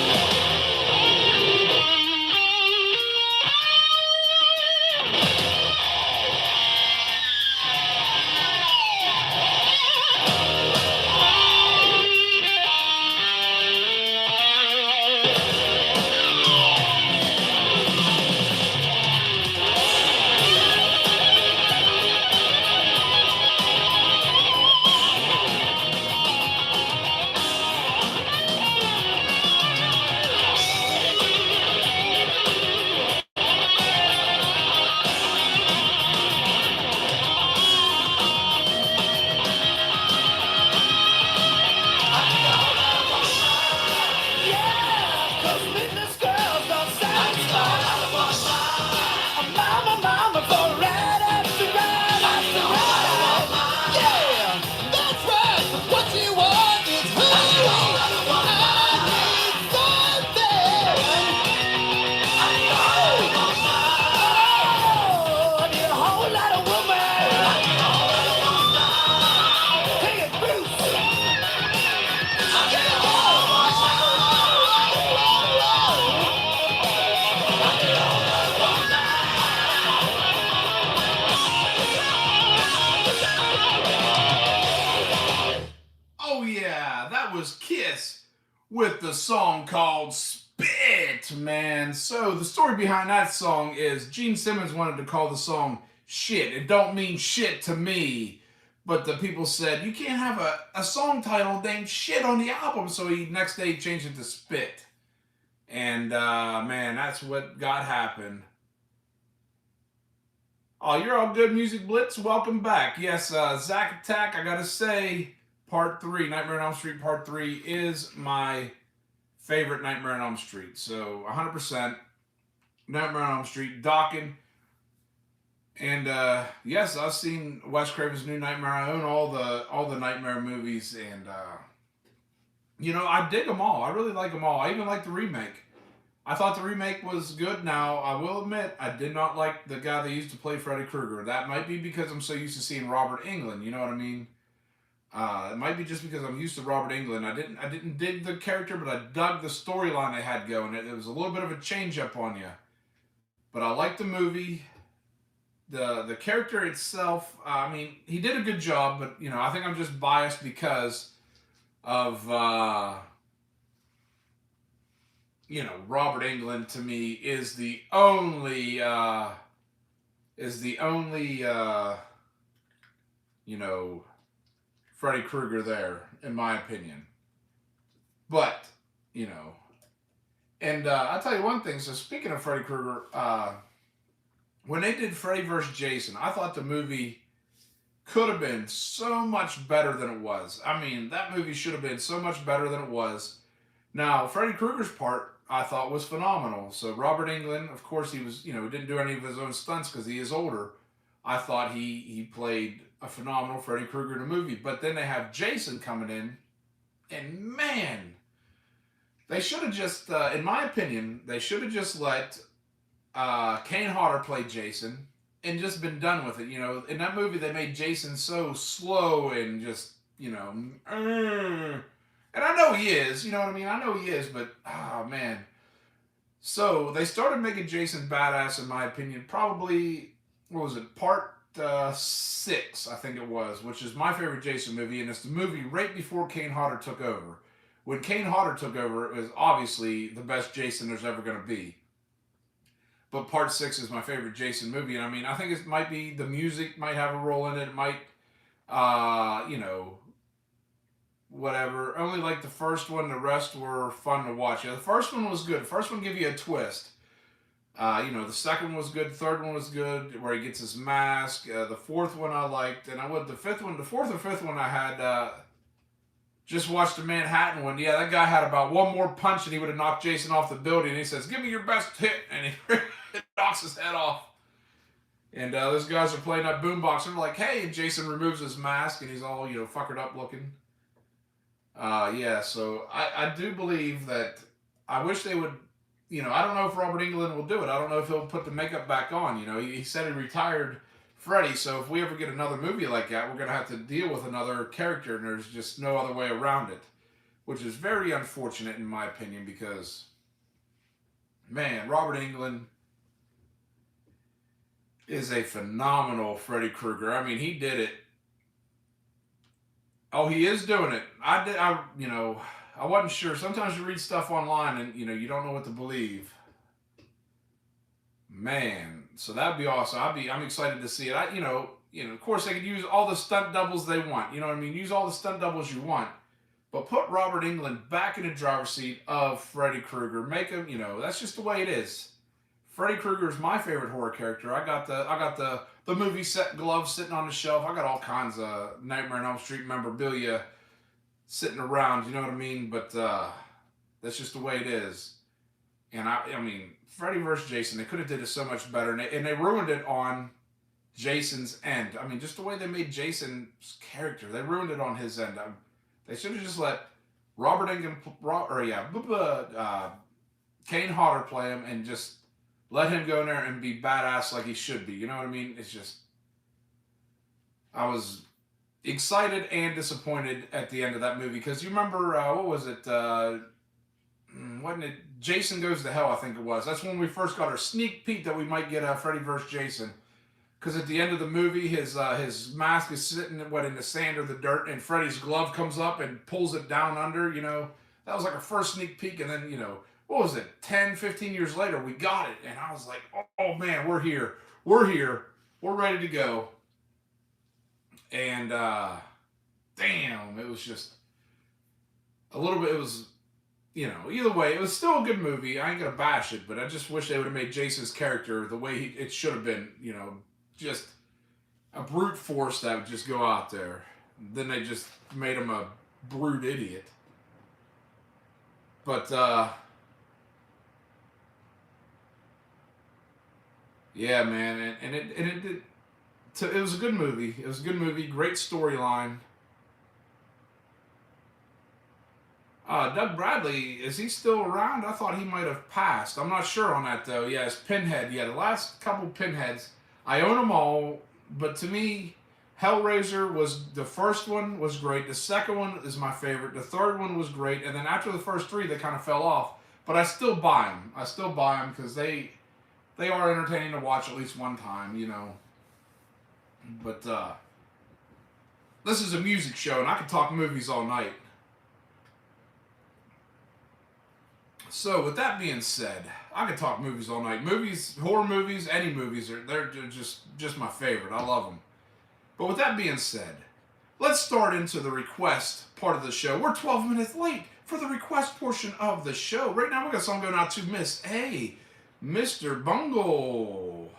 yeah, that was Kiss with the song called Spit, man. So the story behind that song is Gene Simmons wanted to call the song Shit. It don't mean shit to me. But the people said, you can't have a song title named Shit on the album. So he next day changed it to Spit. And man, that's what got happened. Oh, you're all good, Music Blitz. Welcome back. Yes, Zack Attack, I gotta say, Part 3, Nightmare on Elm Street Part 3 is my favorite Nightmare on Elm Street. So 100% Nightmare on Elm Street, Dokken. And yes, I've seen Wes Craven's New Nightmare. I own all the Nightmare movies, and you know, I dig them all. I really like them all. I even like the remake. I thought the remake was good. Now, I will admit, I did not like the guy that used to play Freddy Krueger. That might be because I'm so used to seeing Robert Englund. You know what I mean? It might be just because I'm used to Robert Englund. I didn't dig the character, but I dug the storyline they had going. It was a little bit of a change up on you. But I liked the movie. The character itself, I mean, he did a good job, but you know, I think I'm just biased because of you know, Robert Englund to me is the only you know, Freddy Krueger there, in my opinion. But, you know, and I'll tell you one thing. So speaking of Freddy Krueger, when they did Freddy vs. Jason, I thought the movie could have been so much better than it was. I mean, that movie should have been so much better than it was. Now, Freddy Krueger's part, I thought, was phenomenal. So Robert Englund, of course, he was, you know, didn't do any of his own stunts because he is older. I thought he played a phenomenal Freddy Krueger in the movie. But then they have Jason coming in, and man, they should have just, in my opinion, they should have just let Kane Hodder play Jason and just been done with it. You know, in that movie, they made Jason so slow and just, you know, and I know he is, you know what I mean? I know he is, but, oh, man. So, they started making Jason badass, in my opinion, probably, what was it, part 6, I think it was, which is my favorite Jason movie, and it's the movie right before Kane Hodder took over. When Kane Hodder took over, it was obviously the best Jason there's ever going to be. But part 6 is my favorite Jason movie, and I mean, I think it might be, the music might have a role in it, it might, you know, whatever. Only like the first one, the rest were fun to watch. Yeah, the first one was good. The first one gave you a twist. You know, the second one was good. The third one was good, where he gets his mask. The fourth one I liked, and I would the fourth or fifth one I had just watched the Manhattan one. Yeah, that guy had about one more punch, and he would have knocked Jason off the building. And he says, "Give me your best hit," and he knocks his head off. And those guys are playing that boombox, and they're like, "Hey!" And Jason removes his mask, and he's all, you know, fuckered up looking. Yeah, so I do believe that, I wish they would, you know, I don't know if Robert Englund will do it. I don't know if he'll put the makeup back on. You know, he said he retired Freddy, so if we ever get another movie like that, we're going to have to deal with another character, and there's just no other way around it, which is very unfortunate in my opinion, because, man, Robert Englund is a phenomenal Freddy Krueger. I mean, he did it. Oh, he is doing it. You know, I wasn't sure. Sometimes you read stuff online and, you know, you don't know what to believe. Man, so that'd be awesome. I'm excited to see it. You know, of course they could use all the stunt doubles they want. You know what I mean? Use all the stunt doubles you want. But put Robert Englund back in the driver's seat of Freddy Krueger. Make him, you know, that's just the way it is. Freddy Krueger is my favorite horror character. I got the movie set gloves sitting on the shelf. I got all kinds of Nightmare on Elm Street memorabilia sitting around, you know what I mean? But that's just the way it is. And I mean, Freddy vs. Jason, they could have did it so much better. And they ruined it on Jason's end. I mean, just the way they made Jason's character, they ruined it on his end. They should have just let Robert Englund, Kane Hodder play him and just let him go in there and be badass like he should be. You know what I mean? It's just, I was excited and disappointed at the end of that movie. Because you remember, what was it? Wasn't it Jason Goes to Hell, I think it was. That's when we first got our sneak peek that we might get Freddy vs. Jason. because at the end of the movie, his mask is sitting in the sand or the dirt, and Freddy's glove comes up and pulls it down under. That was like a first sneak peek, and then what was it? 10, 15 years later, we got it, and I was like, oh man, we're here, we're ready to go, and damn, it was just a little bit. It was either way, it was still a good movie. I ain't gonna bash it, but I just wish they would have made Jason's character the way it should have been. Just a brute force that would just go out there. Then they just made him a brute idiot. But yeah, man, and it was a good movie. It was a good movie. Great storyline. Doug Bradley, is he still around? I thought he might have passed. I'm not sure on that, though. Yeah, it's Pinhead. Yeah, the last couple Pinheads, I own them all, but to me, Hellraiser was the first one was great. The second one is my favorite. The third one was great, and then after the first three, they kind of fell off. But I still buy them. I still buy them because they are entertaining to watch at least one time, But this is a music show, and I can talk movies all night. So with that being said, I could talk movies all night. Movies, horror movies, any movies, they're just my favorite. I love them. But with that being said, let's start into the request part of the show. We're 12 minutes late for the request portion of the show. Right now we got a song going out to Miss A, Mr. Bungle.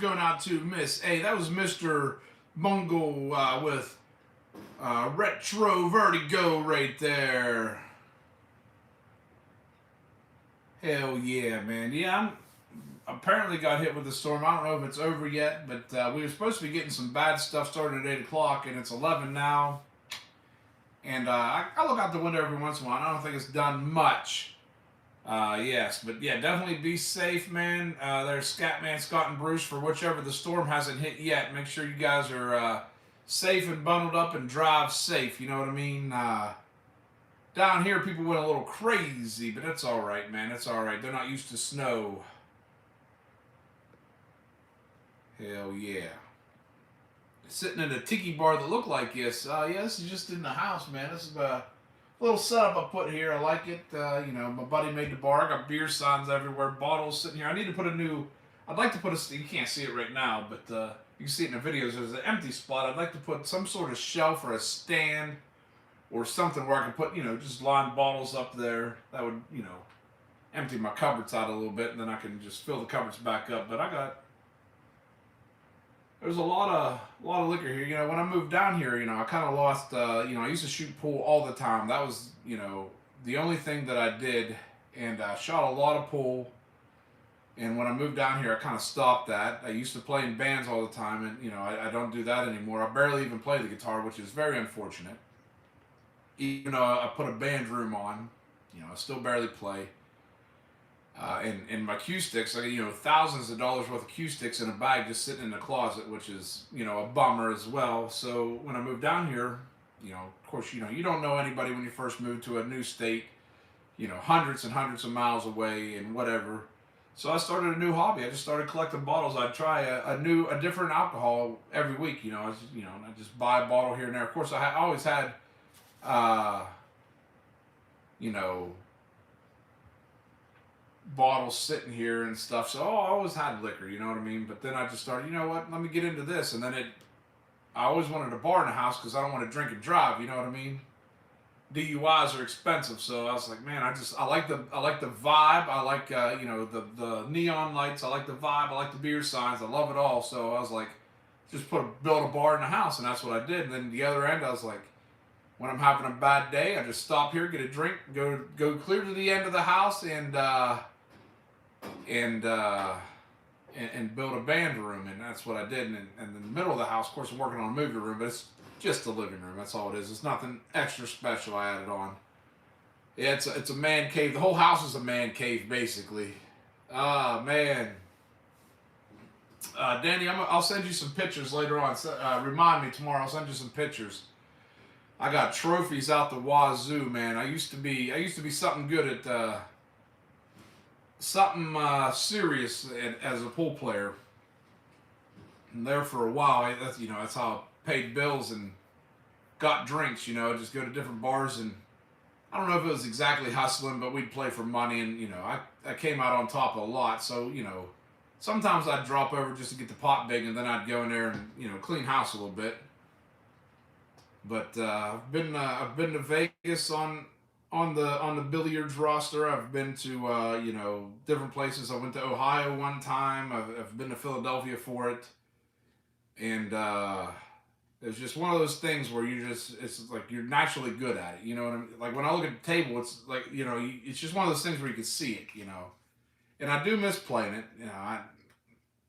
going out to Miss A. That was Mr. Bungle with Retro Vertigo right there. Hell yeah, man. Yeah, I'm apparently got hit with the storm. I don't know if it's over yet, but we were supposed to be getting some bad stuff starting at 8 o'clock, and it's 11 now. And I look out the window every once in a while. I don't think it's done much. Yes, but yeah, definitely be safe, man. There's Scatman, Scott, and Bruce for whichever the storm hasn't hit yet. Make sure you guys are safe and bundled up and drive safe. You know what I mean? Down here, people went a little crazy, but it's all right, man. It's all right. They're not used to snow. Hell yeah. Sitting in a tiki bar that looked like this. Yeah, this is just in the house, man. This is a little setup I put here. I like it. You know, my buddy made the bar. I got beer signs everywhere, bottles sitting here. I need to put a new. I'd like to put a. You can't see it right now, but you can see it in the videos. There's an empty spot. I'd like to put some sort of shelf or a stand or something where I can put, you know, just line bottles up there. That would, you know, empty my cupboards out a little bit, and then I can just fill the cupboards back up. But there's a lot of liquor here. You know, when I moved down here, you know, I kind of lost. You know, I used to shoot pool all the time. That was, you know, the only thing that I did, and I shot a lot of pool. And when I moved down here, I kind of stopped that. I used to play in bands all the time, and you know, I don't do that anymore. I barely even play the guitar, which is very unfortunate. Even though I put a band room on, you know, I still barely play. And my cue sticks, you know, thousands of dollars worth of cue sticks in a bag just sitting in the closet, which is, you know, a bummer as well. So when I moved down here, you know, of course, you know, you don't know anybody when you first move to a new state, you know, hundreds and hundreds of miles away and whatever. So I started a new hobby. I just started collecting bottles. I'd try a different alcohol every week. You know, I just buy a bottle here and there. Of course, I always had, you know, bottles sitting here and stuff. So I always had liquor, you know what I mean? But then I just started, you know what? Let me get into this. And then I always wanted a bar in the house because I don't want to drink and drive. You know what I mean? DUIs are expensive, so I was like, man, I like the vibe. I like you know, the neon lights. I like the vibe. I like the beer signs. I love it all. So I was like, just build a bar in the house, and that's what I did. And then the other end, I was like, when I'm having a bad day, I just stop here, get a drink, go clear to the end of the house, and build a band room, and that's what I did. And in the middle of the house, of course, I'm working on a movie room, but it's just a living room. That's all it is. It's nothing extra special I added on. Yeah, it's a man cave. The whole house is a man cave, basically. Man. Danny, I'll send you some pictures later on. Remind me tomorrow. I'll send you some pictures. I got trophies out the wazoo, man. I used to be something good at something serious as a pool player. And there for a while, that's how I paid bills and got drinks. You know, just go to different bars, and I don't know if it was exactly hustling, but we'd play for money, and you know, I came out on top a lot. So you know, sometimes I'd drop over just to get the pot big, and then I'd go in there and, you know, clean house a little bit. But I've been to Vegas on the billiards roster. I've been to you know, different places. I went to Ohio one time. I've been to Philadelphia for it, and it's just one of those things where it's like you're naturally good at it. You know what I mean? Like when I look at the table, it's like, you know, it's just one of those things where you can see it. You know, and I do miss playing it. You know,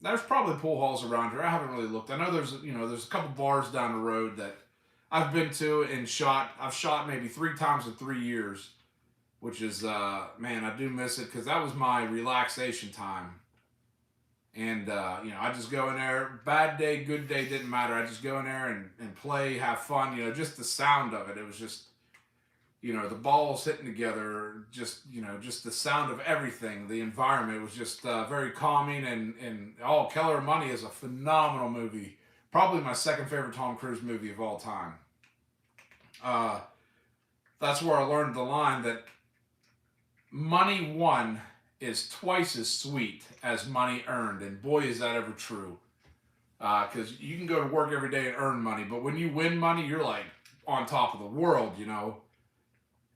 there's probably pool halls around here. I haven't really looked. I know there's a couple bars down the road that I've been to and shot. I've shot maybe 3 times in 3 years, which is, man, I do miss it because that was my relaxation time. And, you know, I just go in there, bad day, good day, didn't matter. I just go in there and play, have fun, you know, just the sound of it. It was just, you know, the balls hitting together, just, you know, just the sound of everything, the environment was just very calming. And Keller Money is a phenomenal movie. Probably my second favorite Tom Cruise movie of all time. That's where I learned the line that money won is twice as sweet as money earned. And boy, is that ever true. Because you can go to work every day and earn money, but when you win money, you're like on top of the world, you know.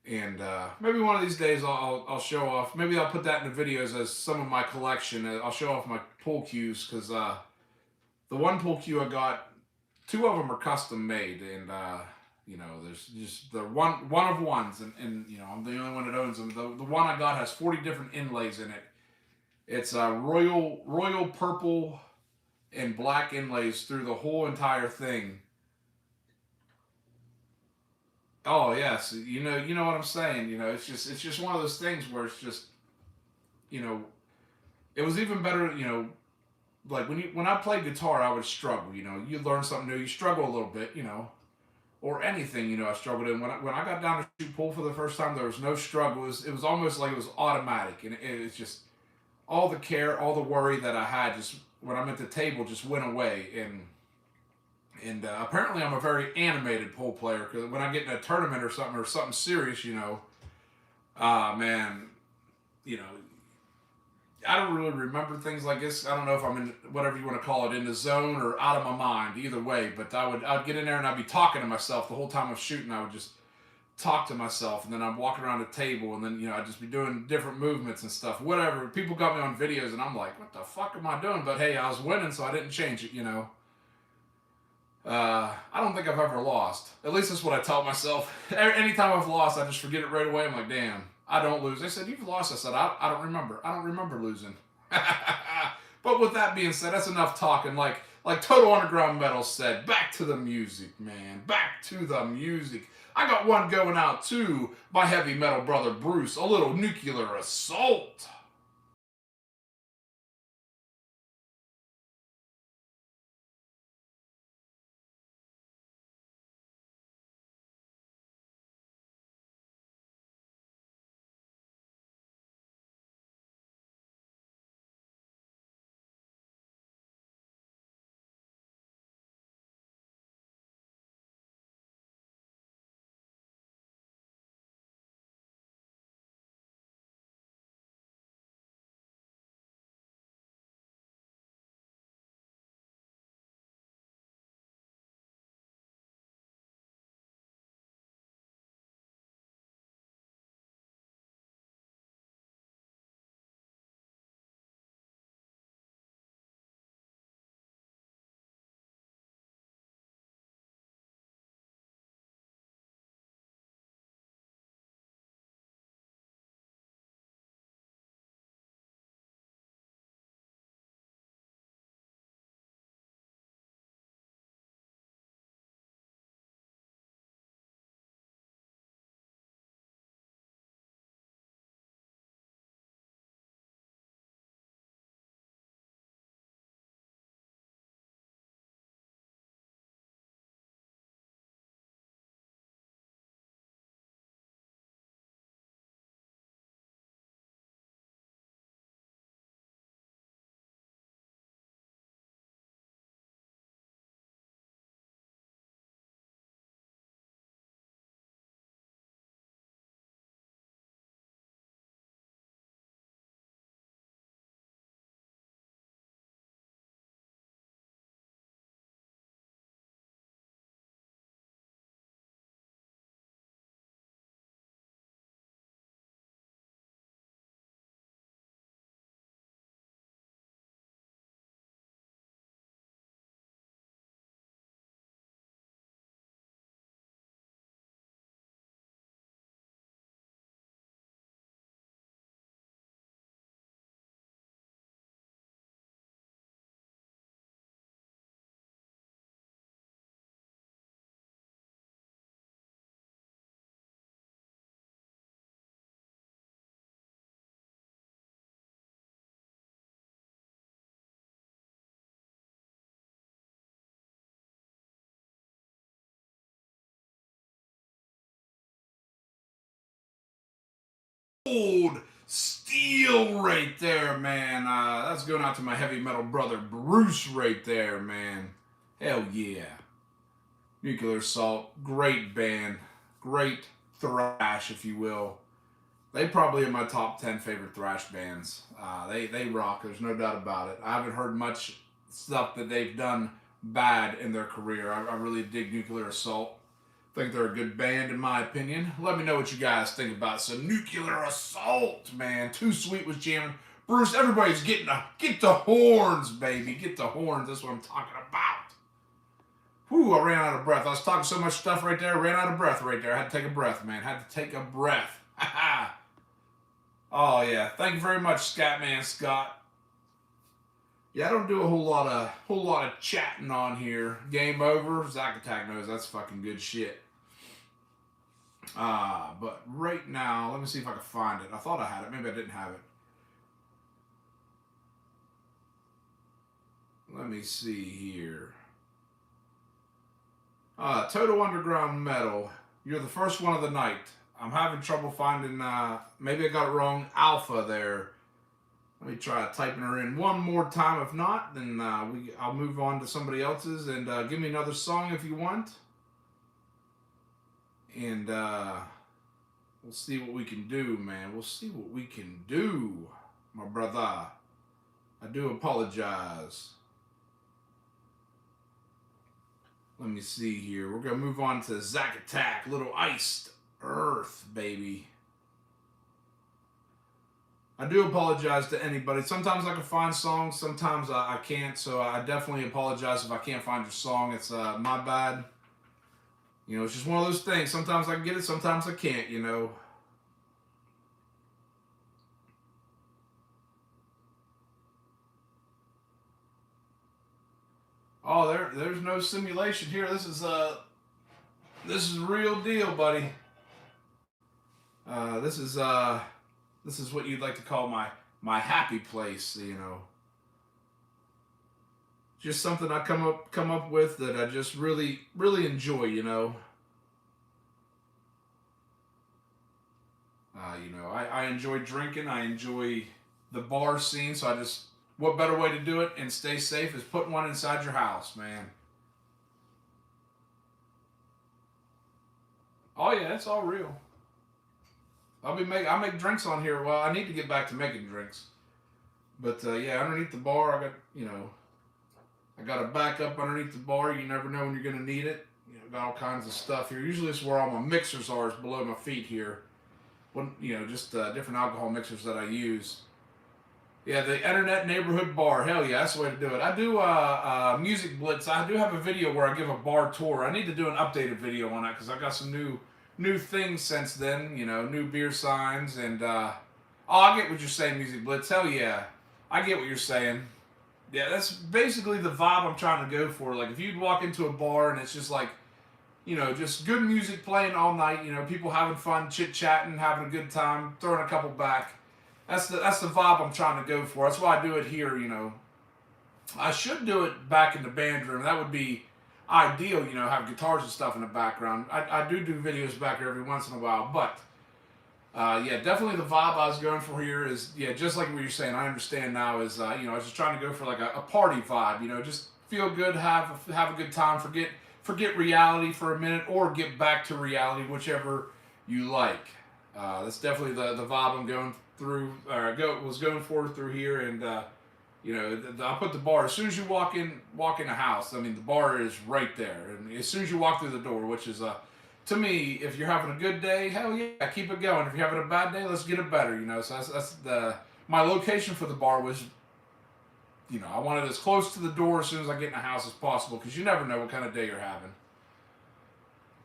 And maybe one of these days I'll show off. Maybe I'll put that in the videos as some of my collection. I'll show off my pool cues because The one pool cue I got, two of them are custom made, and there's just the one of ones, and I'm the only one that owns them. The one I got has 40 different inlays in it. It's royal purple and black inlays through the whole entire thing. Oh yes, you know what I'm saying. It's just one of those things where it's just you know it was even better. Like when I played guitar, I would struggle. You learn something new, you struggle a little bit. Or anything. I struggled in when I got down to shoot pool for the first time. There was no struggle. It was almost like it was automatic, and it was just all the care, all the worry that I had just when I'm at the table just went away. And apparently I'm a very animated pool player because when I get in a tournament or something serious, man, you know, I don't really remember things like this. I don't know if I'm in whatever you want to call it, in the zone or out of my mind. Either way, but I'd get in there and I'd be talking to myself the whole time I'm shooting. I would just talk to myself, and then I'm walking around the table, and then I'd just be doing different movements and stuff. Whatever. People got me on videos, and I'm like, what the fuck am I doing? But hey, I was winning, so I didn't change it. I don't think I've ever lost. At least that's what I tell myself. Anytime I've lost, I just forget it right away. I'm like, damn, I don't lose. They said, you've lost. I said, I don't remember. I don't remember losing. But with that being said, that's enough talking. Like Total Underground Metal said, back to the music, man. Back to the music. I got one going out to my heavy metal brother Bruce, a little Nuclear Assault. Old steel right there, man. That's going out to my heavy metal brother Bruce right there, man. Hell yeah. Nuclear Assault, great band, great thrash, if you will. They probably are my top 10 favorite thrash bands. They rock. There's no doubt about it. I haven't heard much stuff that they've done bad in their career. I really dig Nuclear Assault. Think they're a good band in my opinion. Let me know what you guys think about some Nuclear Assault, man. Too Sweet was jamming. Bruce, everybody's get the horns, baby. Get the horns. That's what I'm talking about. Whew, I ran out of breath. I was talking so much stuff right there. I ran out of breath right there. I had to take a breath, man. Had to take a breath. Oh, yeah. Thank you very much, Scatman Scott. Yeah, I don't do a whole lot of chatting on here. Game over. Zack Attack knows that's fucking good shit. But right now, let me see if I can find it. I thought I had it. Maybe I didn't have it. Let me see here. Total Underground Metal. You're the first one of the night. I'm having trouble finding, maybe I got it wrong, Alpha there. Let me try typing her in one more time. If not, then I'll move on to somebody else's, and give me another song if you want. And we'll see what we can do, man. We'll see what we can do, my brother. I do apologize. Let me see here. We're going to move on to Zack Attack. Little Iced Earth, baby. I do apologize to anybody. Sometimes I can find songs. Sometimes I can't. So I definitely apologize if I can't find your song. It's my bad. You know, it's just one of those things. Sometimes I can get it. Sometimes I can't, you know. Oh, there's no simulation here. This is real deal, buddy. This is what you'd like to call my happy place, you know. Just something I come up with that I just really enjoy, you know. You know, I enjoy drinking. I enjoy the bar scene. So what better way to do it and stay safe is putting one inside your house, man. Oh yeah, it's all real. I make drinks on here. Well, I need to get back to making drinks. But yeah, underneath the bar, I got a backup underneath the bar. You never know when you're gonna need it. You know, got all kinds of stuff here. Usually it's where all my mixers are, is below my feet here. You know, just different alcohol mixers that I use. Yeah, the Internet Neighborhood Bar. Hell yeah, that's the way to do it. I do Music Blitz. I do have a video where I give a bar tour. I need to do an updated video on that because I got some new things since then. You know, new beer signs and I get what you're saying, Music Blitz. Hell yeah, I get what you're saying. Yeah, that's basically the vibe I'm trying to go for. Like if you'd walk into a bar and it's just like, you know, just good music playing all night. You know, people having fun, chit-chatting, having a good time, throwing a couple back. That's the vibe I'm trying to go for. That's why I do it here, you know. I should do it back in the band room. That would be ideal, you know, have guitars and stuff in the background. I do videos back here every once in a while. But, yeah, definitely the vibe I was going for here is, yeah, just like what you're saying, I understand now is, you know, I was just trying to go for like a party vibe, you know, just feel good, have a good time, forget reality for a minute, or get back to reality, whichever you like. That's definitely the vibe I'm going through, was going for through here, and you know, I put the bar as soon as you walk in a house. I mean, the bar is right there, and as soon as you walk through the door, which is to me, if you're having a good day, hell yeah, keep it going. If you're having a bad day, let's get it better. You know, so that's my location for the bar was, you know, I wanted as close to the door as soon as I get in the house as possible, because you never know what kind of day you're having.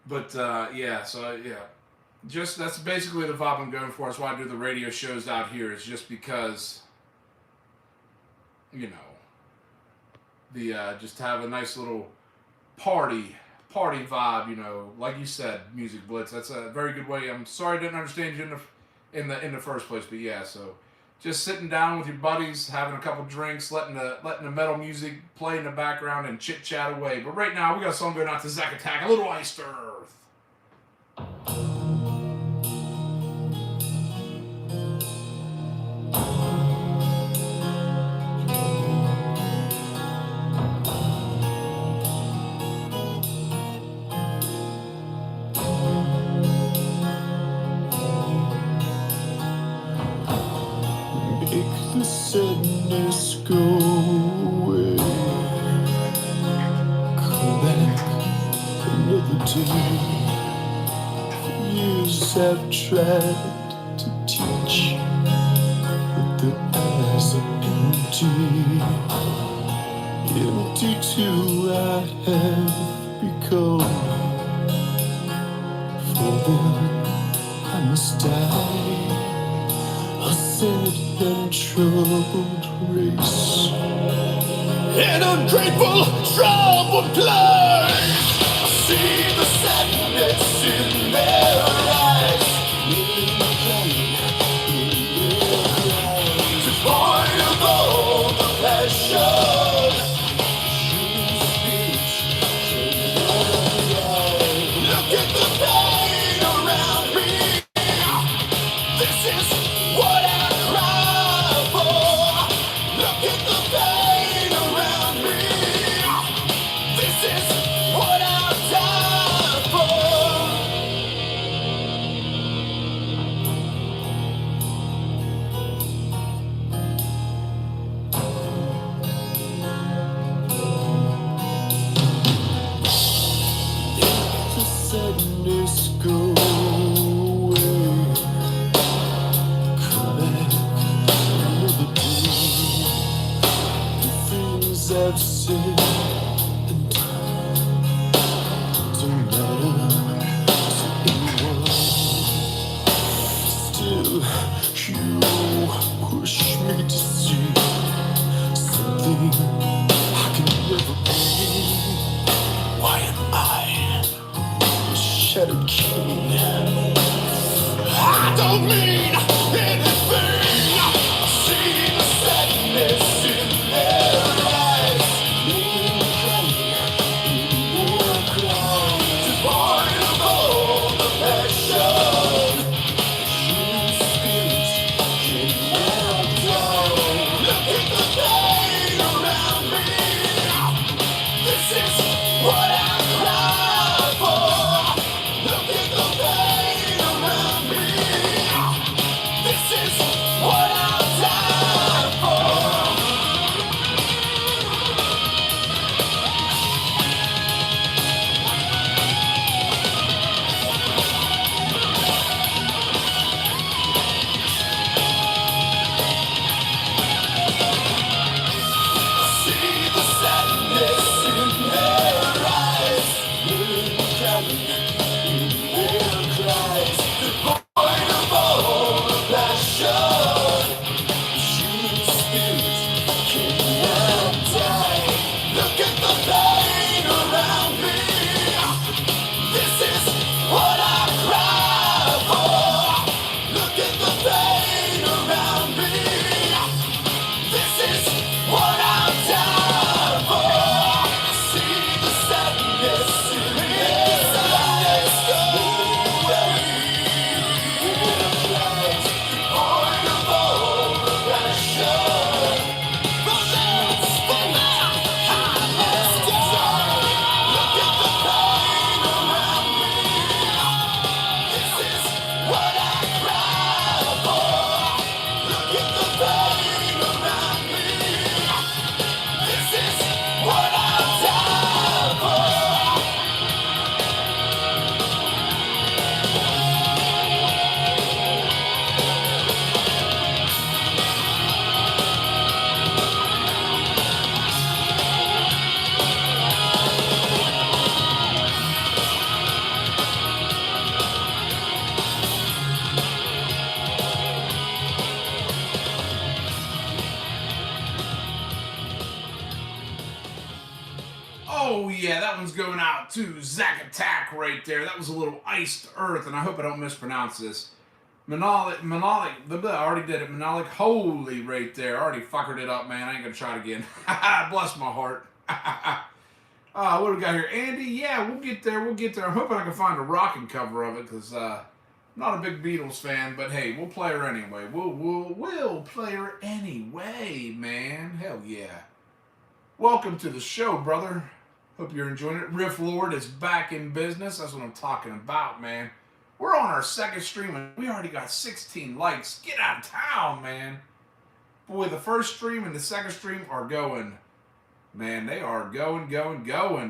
But yeah, so yeah. Just that's basically the vibe I'm going for. That's why I do the radio shows out here. It's just because, you know, the just have a nice little party vibe. You know, like you said, Music Blitz. That's a very good way. I'm sorry I didn't understand you in the first place, but yeah. So just sitting down with your buddies, having a couple drinks, letting the metal music play in the background, and chit chat away. But right now we got a song going out to Zack Attack, A Little Iced Earth. The sadness go away. Come back another day. For years I've tried to teach, but the empty, empty too I have become. For them I must die, a sad and troubled race, an ungrateful, troubled place. I see the sadness in their eyes, in their cries, devoid of all the passion. Look at the pain around me. This is what I cry for. Look at the pain around me. This is what I die for. Let the sadness go away. Come back another day. The things I've said and done don't matter to anyone. Still, you push me to see something I can never be. Why am I a shattered king? I don't mean anything. I see the sadness in their eyes, in their cries, devoid of all the passion. Human spirit cannot die. Look at the pain around me. This is what I cry for. Look at the pain around me. This is what I die for. See the sadness in their eyes, in their cries, devoid of all the passion. Human spirit cannot die. Look at the pain around me. This is what I cry for. Look at the pain around me. This is what I die for. See the sadness in their eyes, devoid of all the passion. For them I must die. Look at the pain around me. This is what I cry for. Look at the pain around me. This is what I die for. Oh yeah, that one's going out to Zack Attack right there. That was a little iced earth, and I hope I don't mispronounce this. Manalik, I already did it. Manalik Holy right there. I already fuckered it up, man. I ain't gonna try it again. Bless my heart. What do we got here? Andy, yeah, we'll get there. I'm hoping I can find a rocking cover of it, because I'm not a big Beatles fan, but hey, we'll play her anyway. We'll play her anyway, man. Hell yeah. Welcome to the show, brother. Hope you're enjoying it. Riff Lord is back in business. That's what I'm talking about, man. We're on our second stream, and we already got 16 likes. Get out of town, man. Boy, the first stream and the second stream are going. Man, they are going,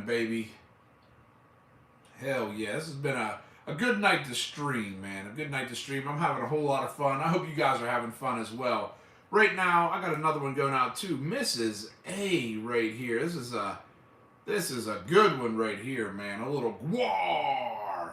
baby. Hell yeah. This has been a good night to stream, man. A good night to stream. I'm having a whole lot of fun. I hope you guys are having fun as well. Right now, I got another one going out to Mrs. A right here. This is a good one right here, man. A little guar.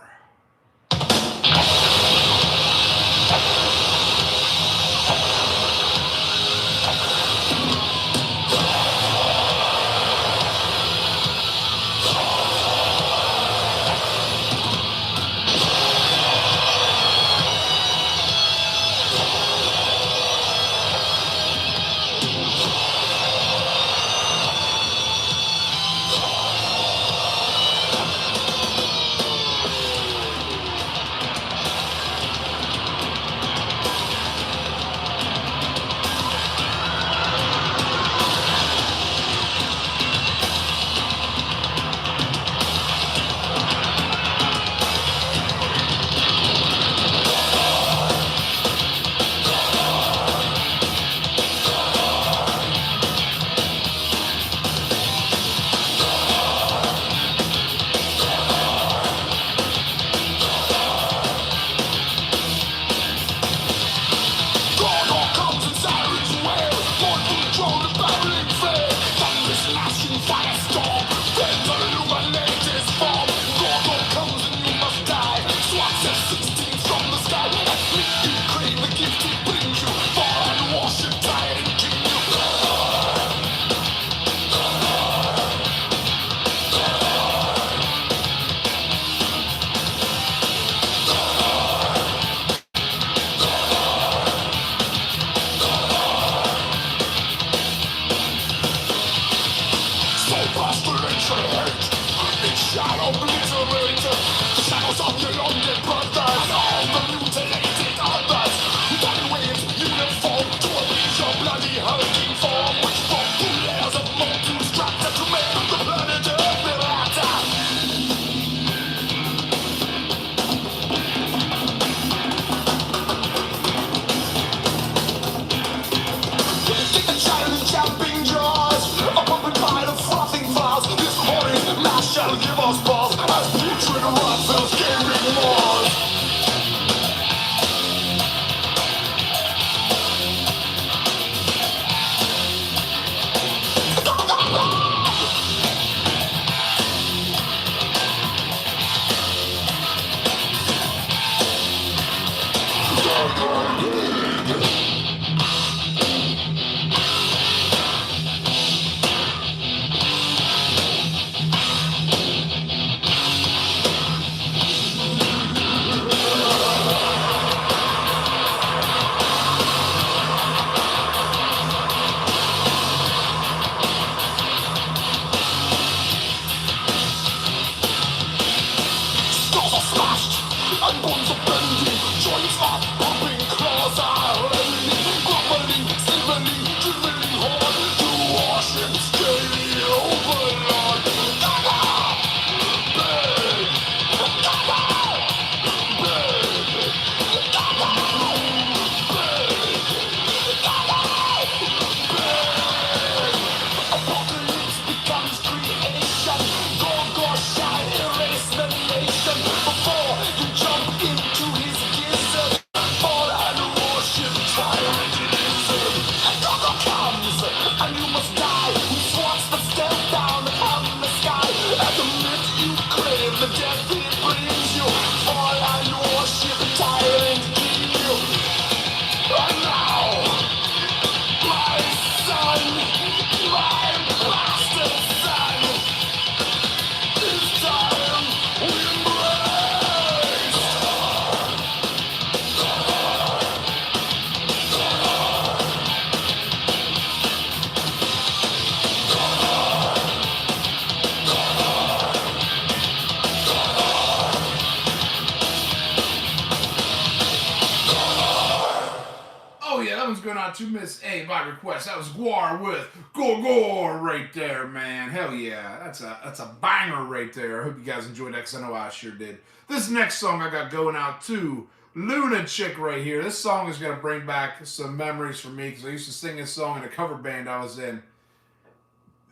Oh yeah, that one's going out to Miss A by request. That was Guar with Gorgor right there, man. Hell yeah, that's a banger right there. I hope you guys enjoyed that, because I know I sure did. This next song I got going out to Lunachick right here. This song is gonna bring back some memories for me, because I used to sing this song in a cover band I was in,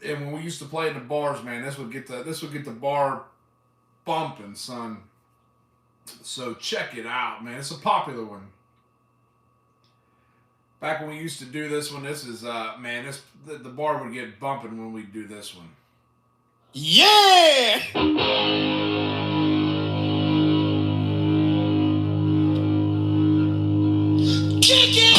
and when we used to play in the bars, man, this would get the bar bumping, son. So check it out, man. It's a popular one. Back when we used to do this one, this is man, the bar would get bumping when we do this one. Yeah! Kick it!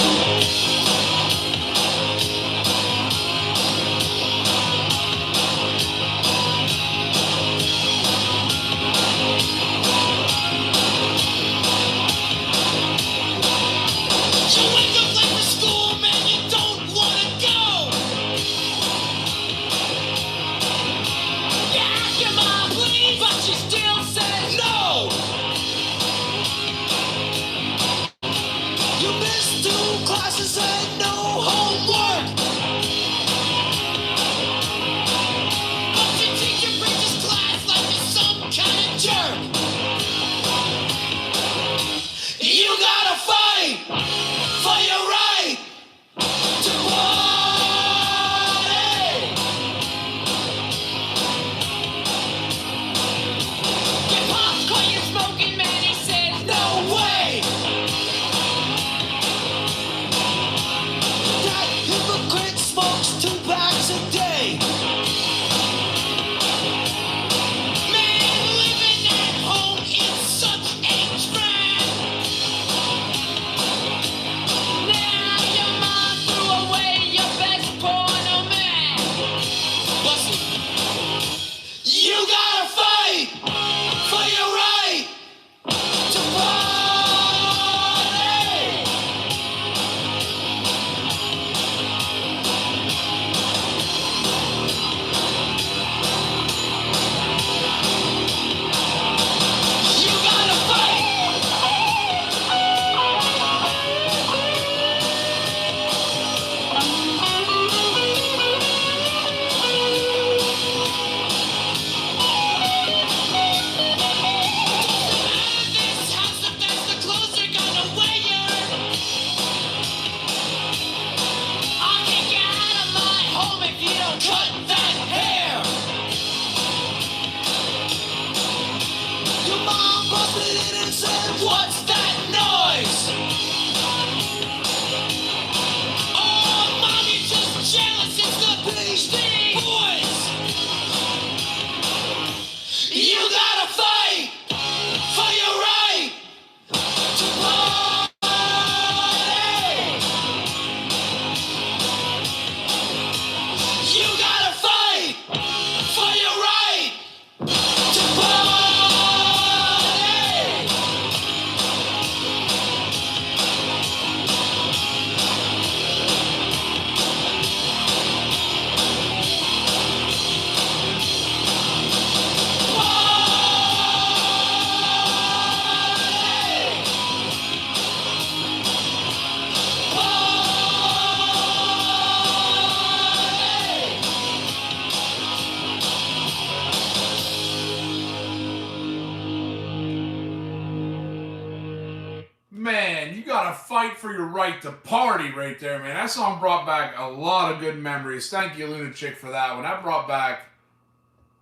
Man, you gotta fight for your right to party right there, man. That song brought back a lot of good memories. Thank you, Lunatic, for that one. That brought back,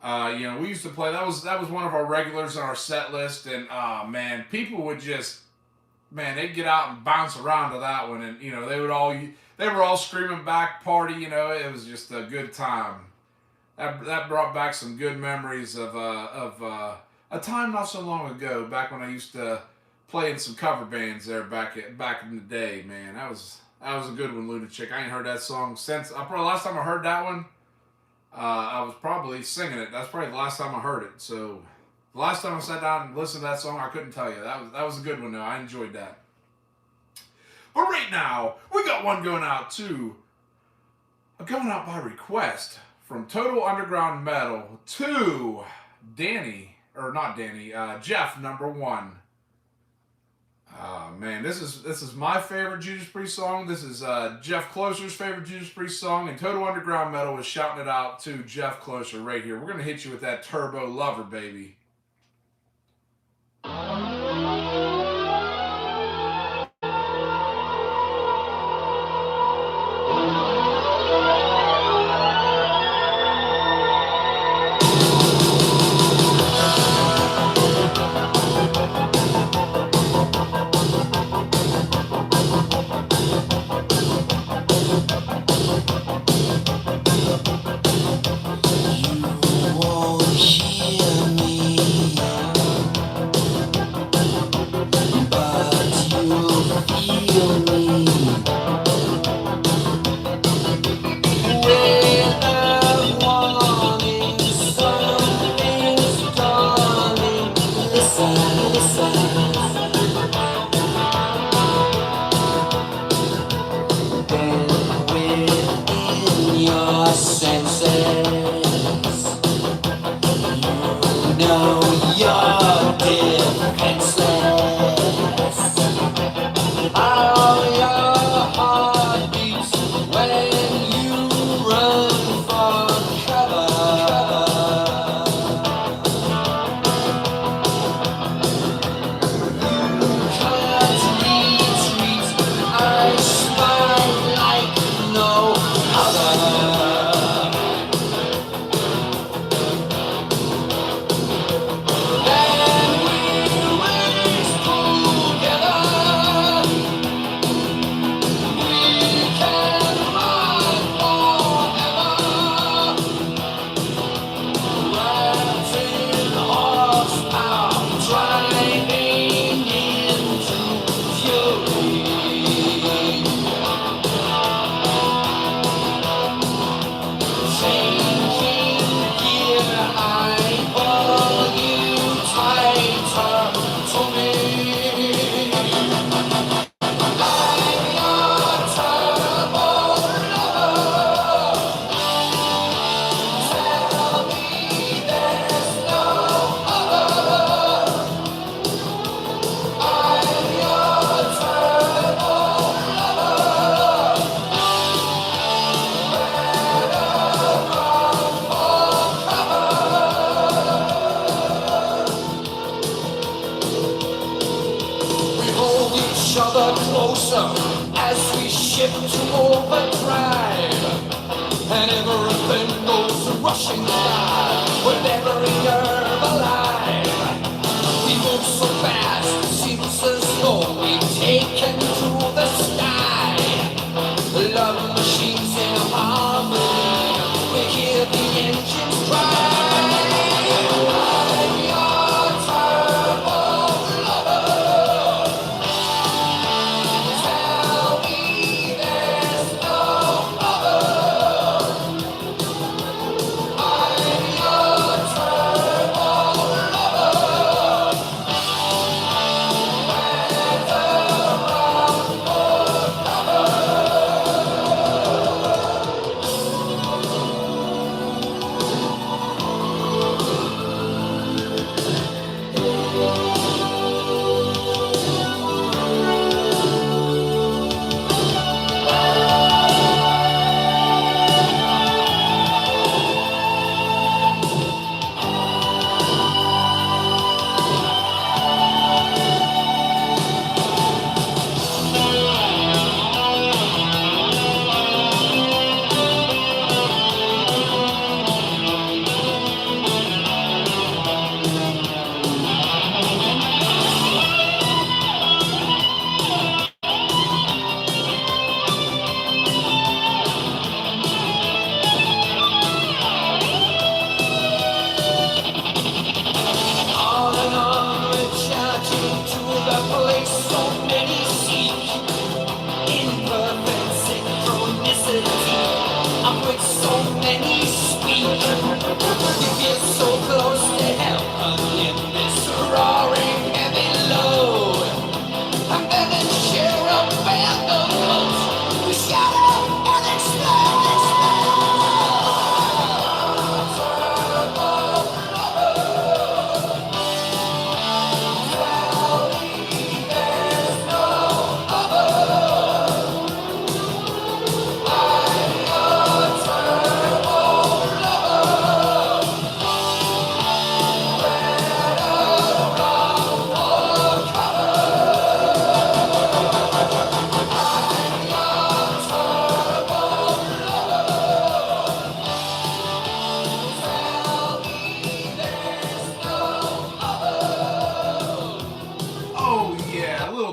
we used to play. That was one of our regulars on our set list, and man, people would just, man, they'd get out and bounce around to that one, and they were all screaming back party. It was just a good time. That brought back some good memories of a time not so long ago, back when I used to play in some cover bands there back in the day. Man, that was a good one, Lunatic. I ain't heard that song since. Probably last time I heard that one, I was probably singing it. That's probably the last time I heard it. So the last time I sat down and listened to that song, I couldn't tell you. That was a good one though. I enjoyed that. But right now, we got one going out by request from Total Underground Metal to Jeff number 1. Man, this is my favorite Judas Priest song. This is Jeff Closer's favorite Judas Priest song, and Total Underground Metal is shouting it out to Jeff Closer right here. We're gonna hit you with that Turbo Lover, baby. know you're defenseless. How your heart beats when you run for cover. You can't retreat. I smile like no other. Each other closer as we shift to overdrive, and everything goes rushing by with every nerve alive. We move so fast, it seems as though we've taken to the sky. Love machines in harmony, we hear the engines cry.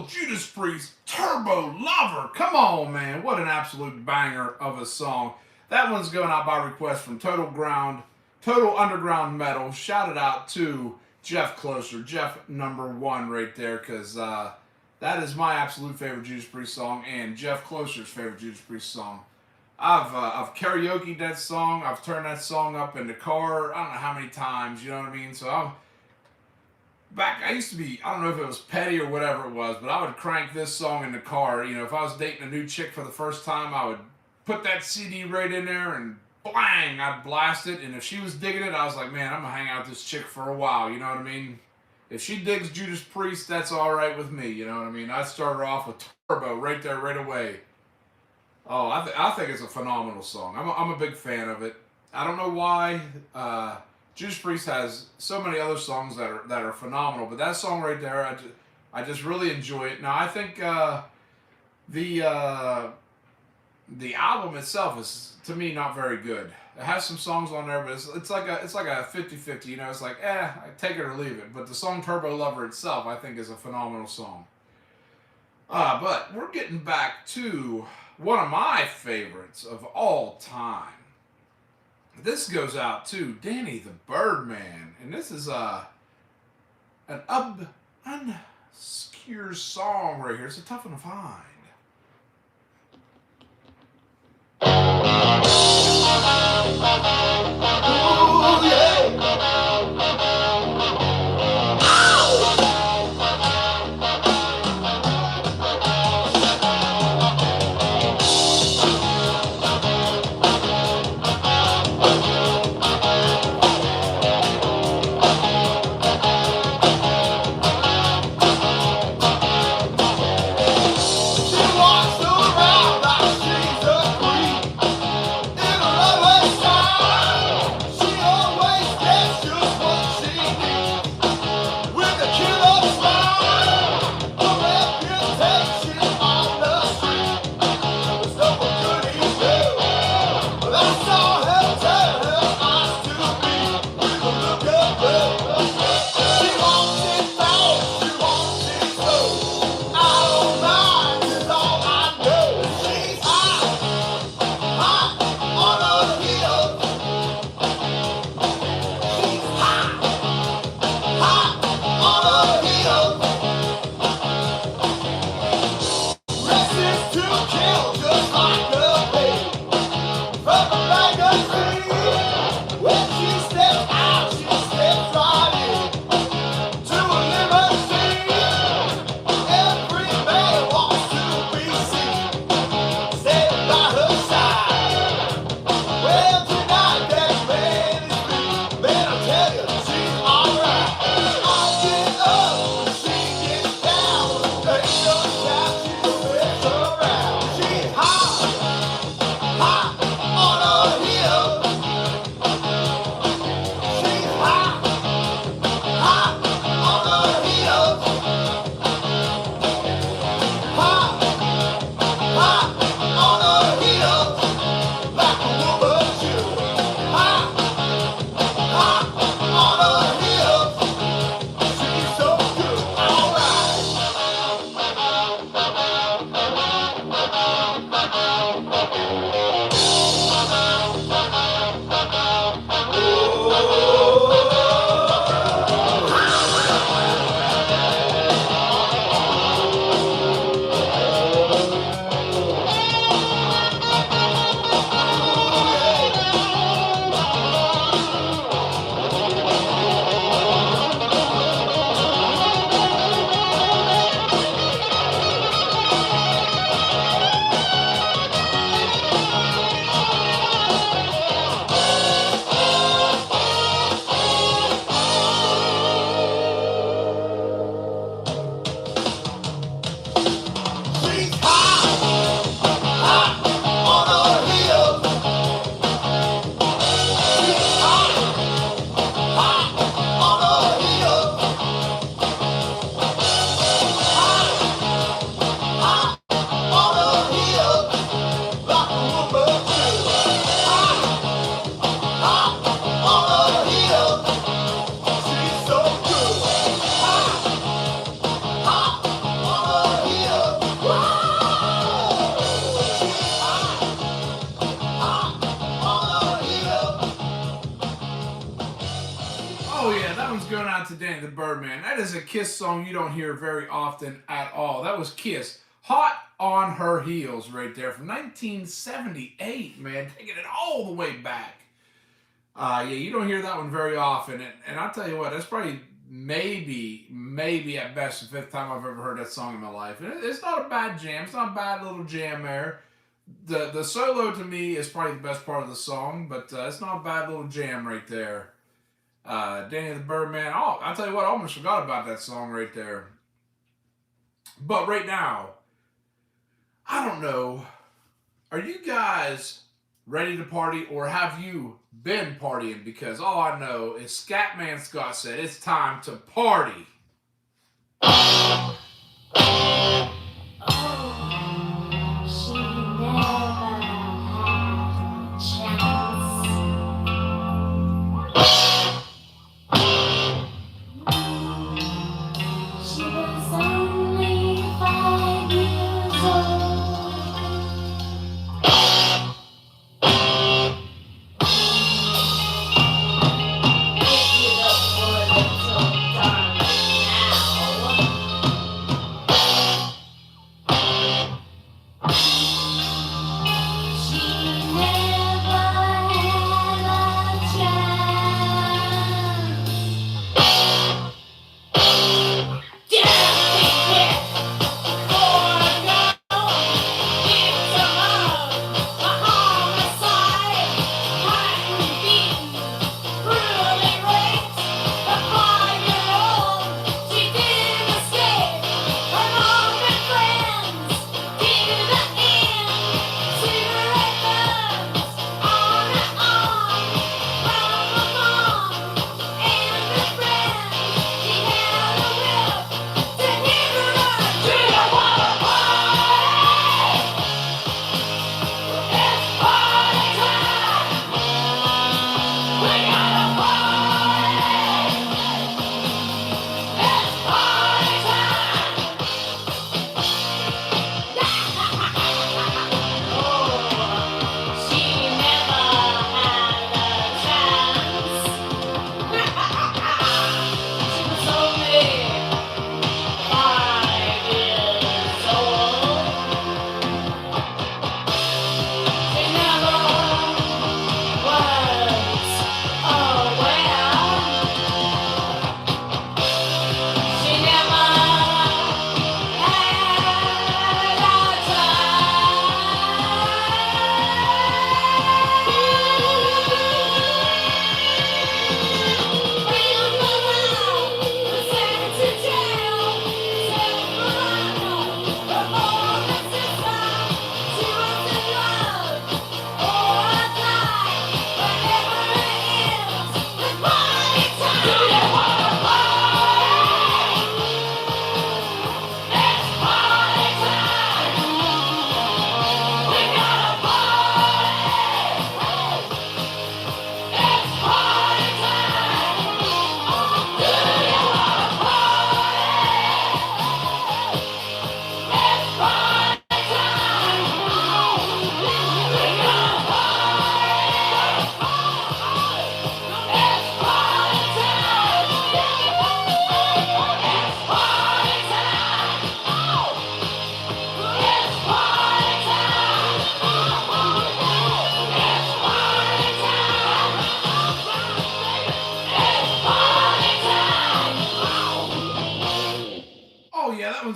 Judas Priest, Turbo Lover. Come on, man. What an absolute banger of a song. That one's going out by request from Total Underground Metal. Shout it out to Jeff Closer. Jeff #1 right there, because that is my absolute favorite Judas Priest song and Jeff Closer's favorite Judas Priest song. I've karaoke'd that song. I've turned that song up in the car. I don't know how many times. You know what I mean? So I used to be, I don't know if it was petty or whatever it was, but I would crank this song in the car. You know, if I was dating a new chick for the first time, I would put that CD right in there and blang, I'd blast it. And if she was digging it, I was like, man, I'm gonna hang out with this chick for a while. You know what I mean? If she digs Judas Priest, that's all right with me. You know what I mean? I'd start her off with Turbo right there, right away. Oh, I think it's a phenomenal song. I'm a big fan of it. I don't know why. Judas Priest has so many other songs that are phenomenal, but that song right there, I just really enjoy it. Now I think the the album itself is to me not very good. It has some songs on there, but it's like a 50-50. You know, it's like I take it or leave it. But the song Turbo Lover itself, I think, is a phenomenal song. But we're getting back to one of my favorites of all time. This goes out to Danny the Birdman, and this is an obscure song right here. It's a tough one to find. Oh, yeah. She walks around like she's a queen in a runway style. She always gets just what she needs with a killer smile. Her reputation on the street was no good either. But I saw her turn her eyes to me with a look of love. She wants it fast, she wants it slow. I don't mind, 'cause all I know is she's hot, hot on her heels. She's hot, hot on her heels. Races to kill just like a babe from a magazine. When she steps out, she steps right in to a limousine. Every man wants to be seen, standing by her side. Well, tonight that man is free. Man, I tell you, she's alright. I get up, she gets down. There ain't no doubt she'll mess around. She's hot, hot on her heels. She's hot, hot on her heels. Hot, hot on her heels, like a woman should. Hot, hot on her heels. She's so good, alright. She's hot, hot on her heels. She's hot, hot on her heels. Hot, hot on her heels, like a woman should. Hot, hot on her heels. She's so good. Hot, hot on her heels. She's hot, hot on her heels. Oh yeah, that one's going out to Danny the Birdman. That is a Kiss song you don't hear very often at all. That was Kiss, "Hot on Her Heels" right there from 1978. Man, taking it all the way back. Yeah, you don't hear that one very often, and I'll tell you what, that's probably maybe at best the fifth time I've ever heard that song in my life. And it's not a bad jam. It's not a bad little jam there. The solo to me is probably the best part of the song, but it's not a bad little jam right there. Danny the Birdman. Oh, I'll tell you what, I almost forgot about that song right there. But right now, I don't know. Are you guys ready to party, or have you been partying? Because all I know is Scatman Scott said it's time to party.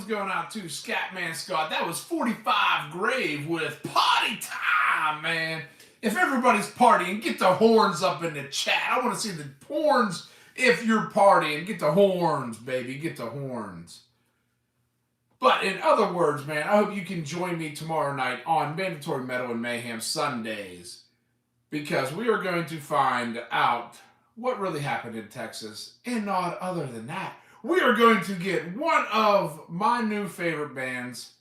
Going out to Scatman Scott. That was 45 Grave with Party Time, man. If everybody's partying, get the horns up in the chat. I want to see the horns if you're partying. Get the horns, baby. Get the horns. But in other words, man, I hope you can join me tomorrow night on Mandatory Metal and Mayhem Sundays, because we are going to find out what really happened in Texas, and not other than that, we are going to get one of my new favorite bands.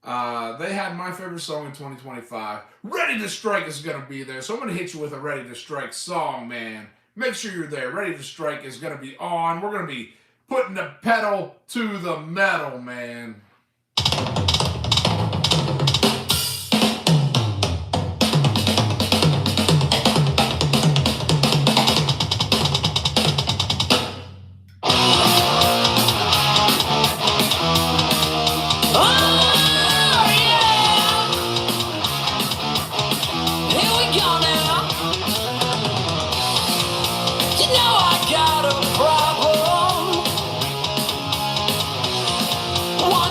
They had my favorite song in 2025. Ready to Strike is going to be there. So I'm going to hit you with a Ready to Strike song, man. Make sure you're there. Ready to Strike is going to be on. We're going to be putting the pedal to the metal, man. One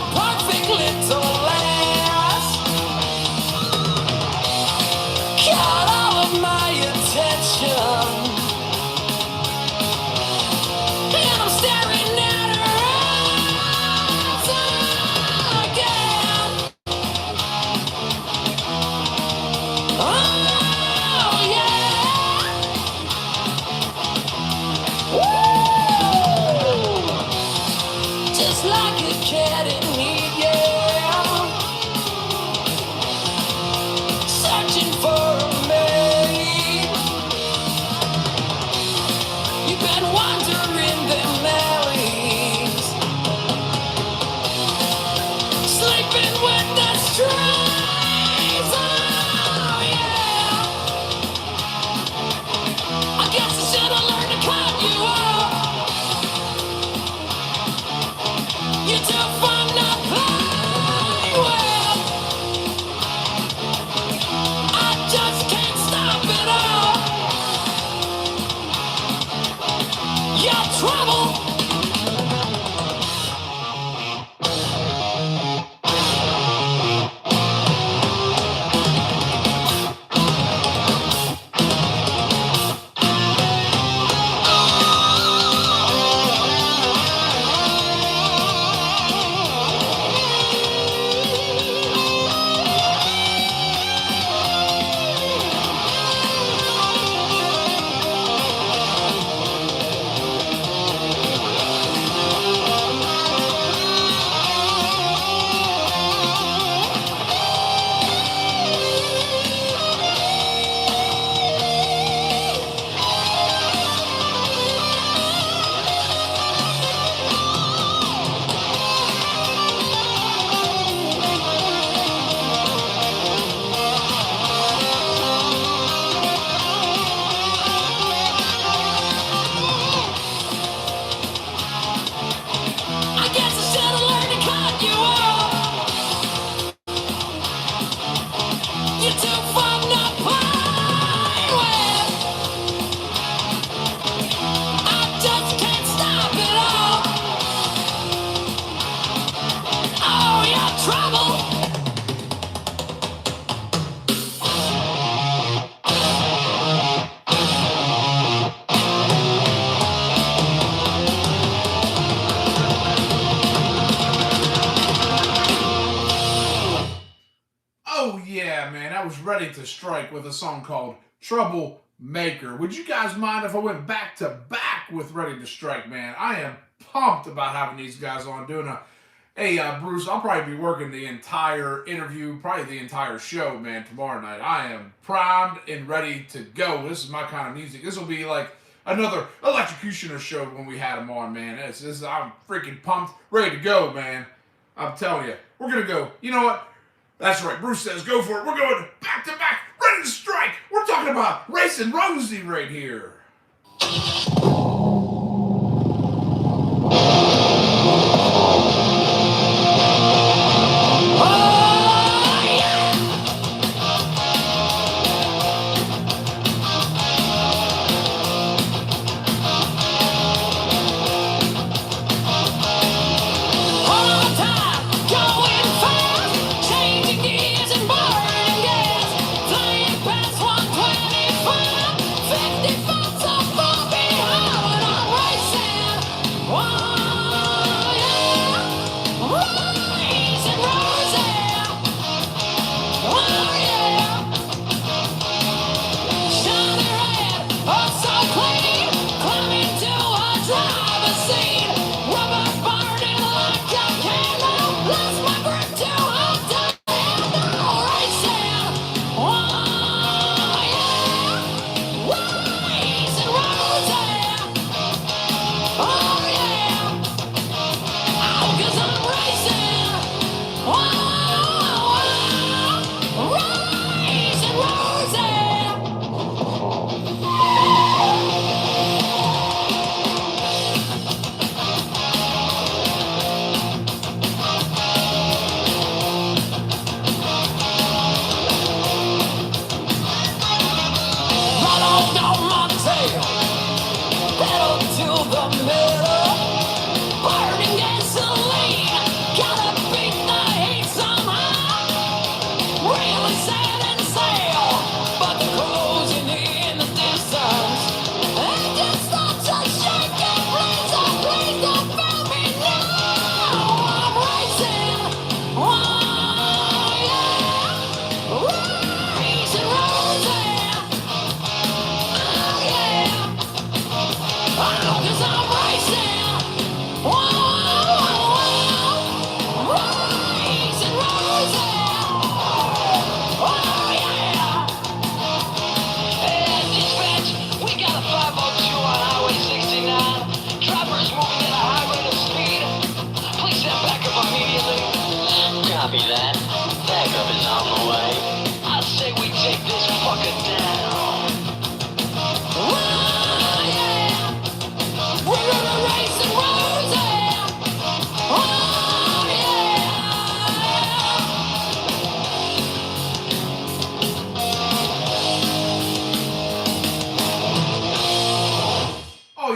wandering their merries, sleeping with the strays. Oh yeah, I guess I should have learned to cut you off. You're too fun to play with. I just can't stop it all. Your trouble. I guess I should have learned to cut you off. You're too fun to play with. I just can't stop it all. Oh, your trouble. Oh yeah, man, I was ready to strike with a song called Troublemaker. Would you guys mind if I went back to back with Ready to Strike, man? I am pumped about having these guys on doing a. Hey, Bruce, I'll probably be working the entire interview, probably the entire show, man, tomorrow night. I am primed and ready to go. This is my kind of music. This will be like another Electrocutioner show when we had them on, man. I'm freaking pumped, ready to go, man. I'm telling you, we're going to go. You know what? That's right. Bruce says go for it. We're going back to back, ready to strike. We're talking about Racing Rosie right here.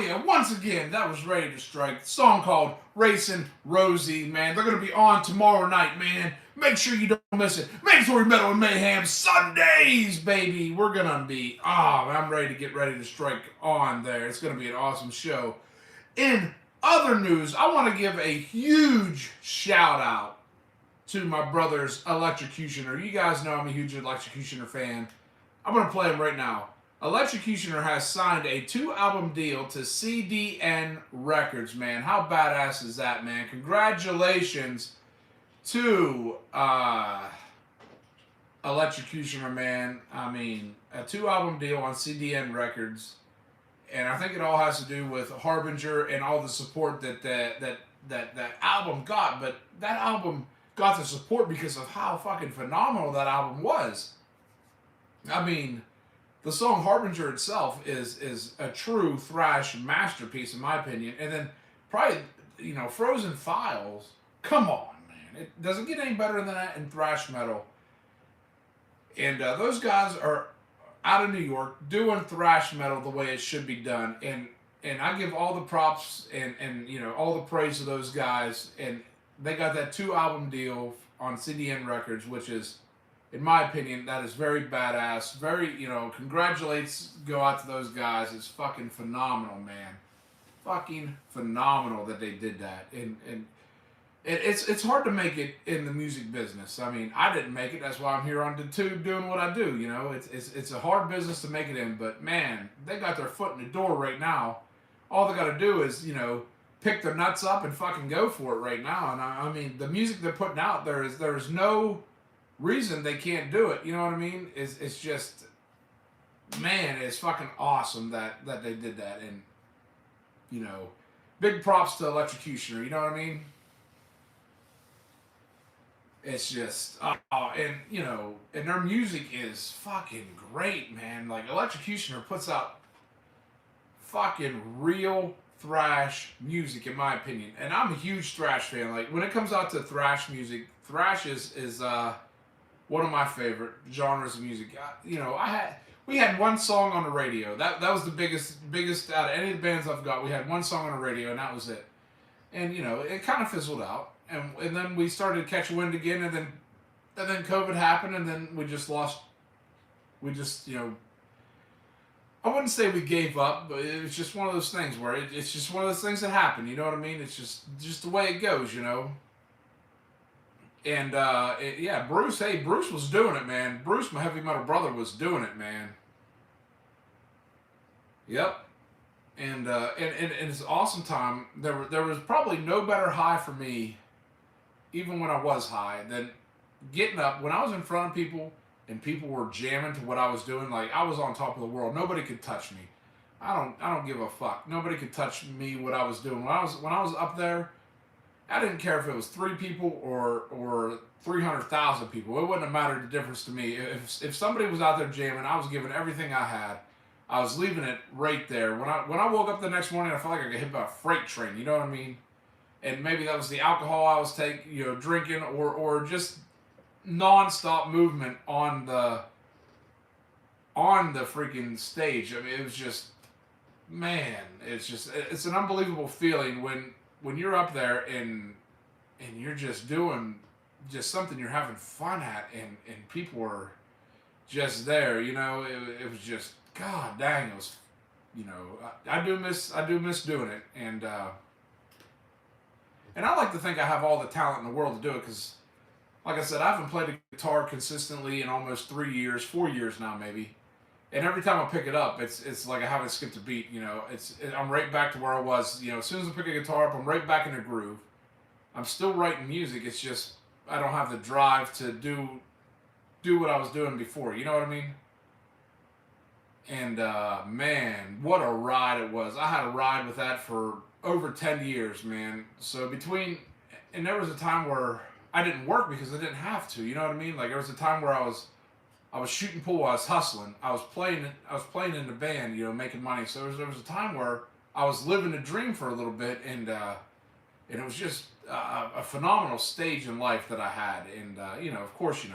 yeah, once again, that was Ready to Strike. The song called Racing Rosie, man. They're going to be on tomorrow night, man. Make sure you don't miss it. Mandatory Metal and Mayhem Sundays, baby. We're going to be, I'm ready to get Ready to Strike on there. It's going to be an awesome show. In other news, I want to give a huge shout out to my brother's Electrocutioner. You guys know I'm a huge Electrocutioner fan. I'm going to play him right now. Electrocutioner has signed a 2-album deal to CDN Records, man. How badass is that, man? Congratulations to Electrocutioner, man. I mean, a 2-album deal on CDN Records. And I think it all has to do with Harbinger and all the support that album got. But that album got the support because of how fucking phenomenal that album was. I mean, the song Harbinger itself is a true thrash masterpiece, in my opinion. And then probably, Frozen Files. Come on, man. It doesn't get any better than that in thrash metal. And those guys are out of New York doing thrash metal the way it should be done. And I give all the props and all the praise to those guys. And they got that 2-album deal on CDN Records, which is, in my opinion, that is very badass. Very, congratulates go out to those guys. It's fucking phenomenal, man. Fucking phenomenal that they did that. And it's hard to make it in the music business. I mean, I didn't make it. That's why I'm here on the tube doing what I do. It's a hard business to make it in. But man, they got their foot in the door right now. All they got to do is, pick their nuts up and fucking go for it right now. And I mean, the music they're putting out there is no reason they can't do it. You know what I mean? It's just, man, it's fucking awesome that they did that. And big props to Electrocutioner. You know what I mean? It's just, and their music is fucking great, man. Like, Electrocutioner puts out fucking real thrash music, in my opinion. And I'm a huge thrash fan. Like, when it comes out to thrash music, thrash is one of my favorite genres of music. We had one song on the radio. That was the biggest out of any of the bands I've got. We had one song on the radio, and that was it. And it kind of fizzled out. And then we started to catch wind again, and then COVID happened, and then we just lost. We just I wouldn't say we gave up, but it was just one of those things where it's just one of those things that happen. You know what I mean? It's just the way it goes, And Bruce was doing it, man. Bruce, my heavy metal brother, was doing it, man. Yep. And it's an awesome time. There was probably no better high for me, even when I was high, than getting up when I was in front of people and people were jamming to what I was doing. Like, I was on top of the world. Nobody could touch me. I don't give a fuck. Nobody could touch me what I was doing. When I was up there, I didn't care if it was 3 people or 300,000 people. It wouldn't have mattered the difference to me. If somebody was out there jamming, I was giving everything I had. I was leaving it right there. When I woke up the next morning, I felt like I got hit by a freight train. You know what I mean? And maybe that was the alcohol I was drinking, or just non-stop movement on the freaking stage. I mean, it was just, man, it's an unbelievable feeling when you're up there and you're just doing just something you're having fun at, and people are just there. It was just, god dang, it was, I do miss doing it. And I like to think I have all the talent in the world to do it, because, like I said, I haven't played the guitar consistently in almost 4 years now, maybe. And every time I pick it up, it's like I haven't skipped a beat. I'm right back to where I was. As soon as I pick a guitar up, I'm right back in the groove. I'm still writing music. It's just I don't have the drive to do what I was doing before. You know what I mean? And man, what a ride it was. I had a ride with that for over 10 years, man. So and there was a time where I didn't work because I didn't have to. You know what I mean? Like, there was a time where I was shooting pool, I was hustling, I was playing in the band, making money. So there was a time where I was living a dream for a little bit, and it was just a phenomenal stage in life that I had. And of course,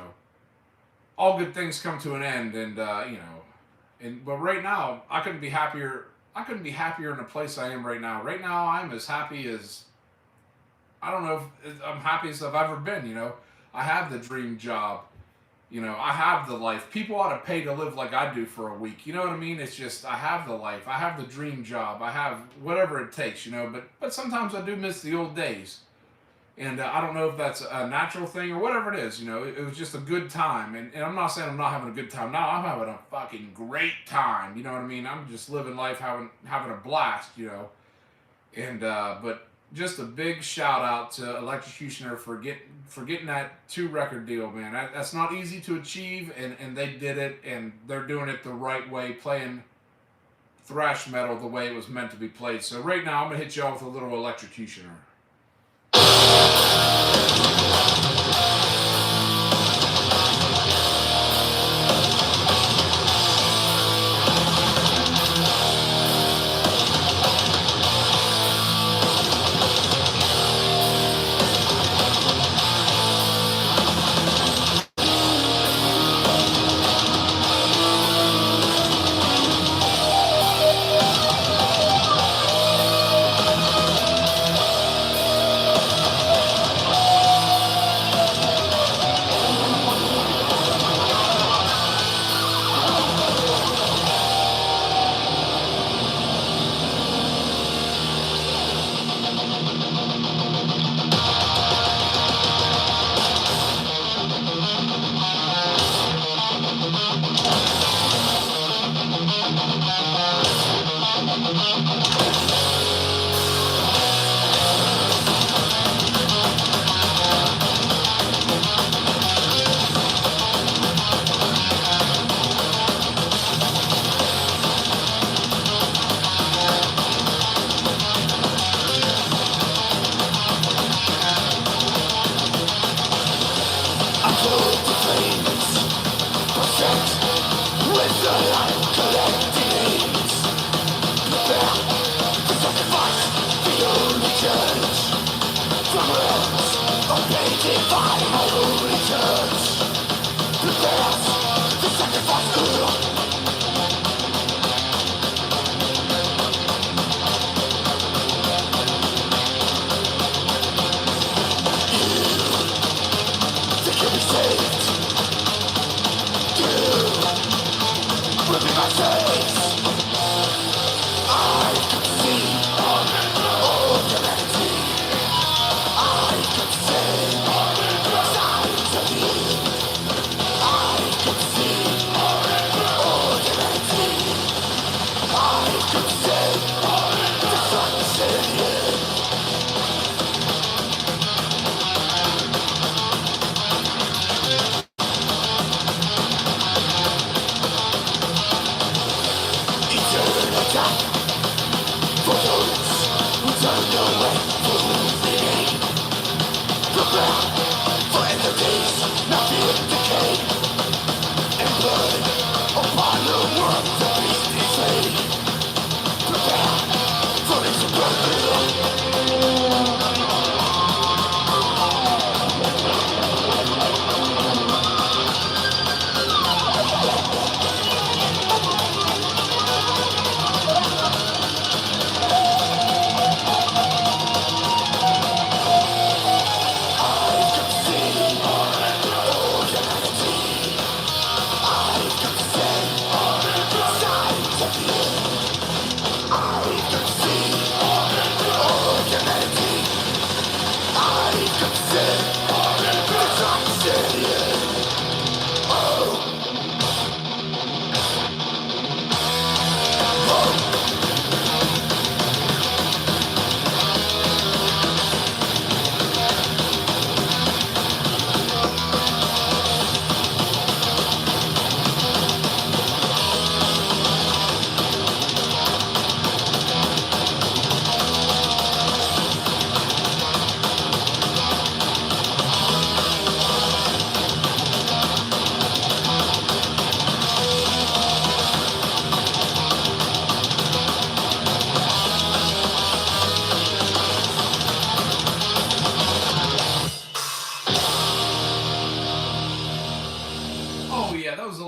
all good things come to an end, and but right now I couldn't be happier. I couldn't be happier in the place I am right now. Right now, I'm as happy as I don't know if I'm happiest I've ever been. I have the dream job. I have the life. People ought to pay to live like I do for a week. You know what I mean? It's just I have the life. I have the dream job. I have whatever it takes. But sometimes I do miss the old days. And I don't know if that's a natural thing or whatever it is. It was just a good time. And I'm not saying I'm not having a good time now. I'm having a fucking great time. You know what I mean? I'm just living life, having a blast. And but just a big shout out to Electrocutioner for getting that 2 record deal, man. That's not easy to achieve, and they did it, and they're doing it the right way, playing thrash metal the way it was meant to be played. So right now, I'm gonna hit y'all with a little Electrocutioner.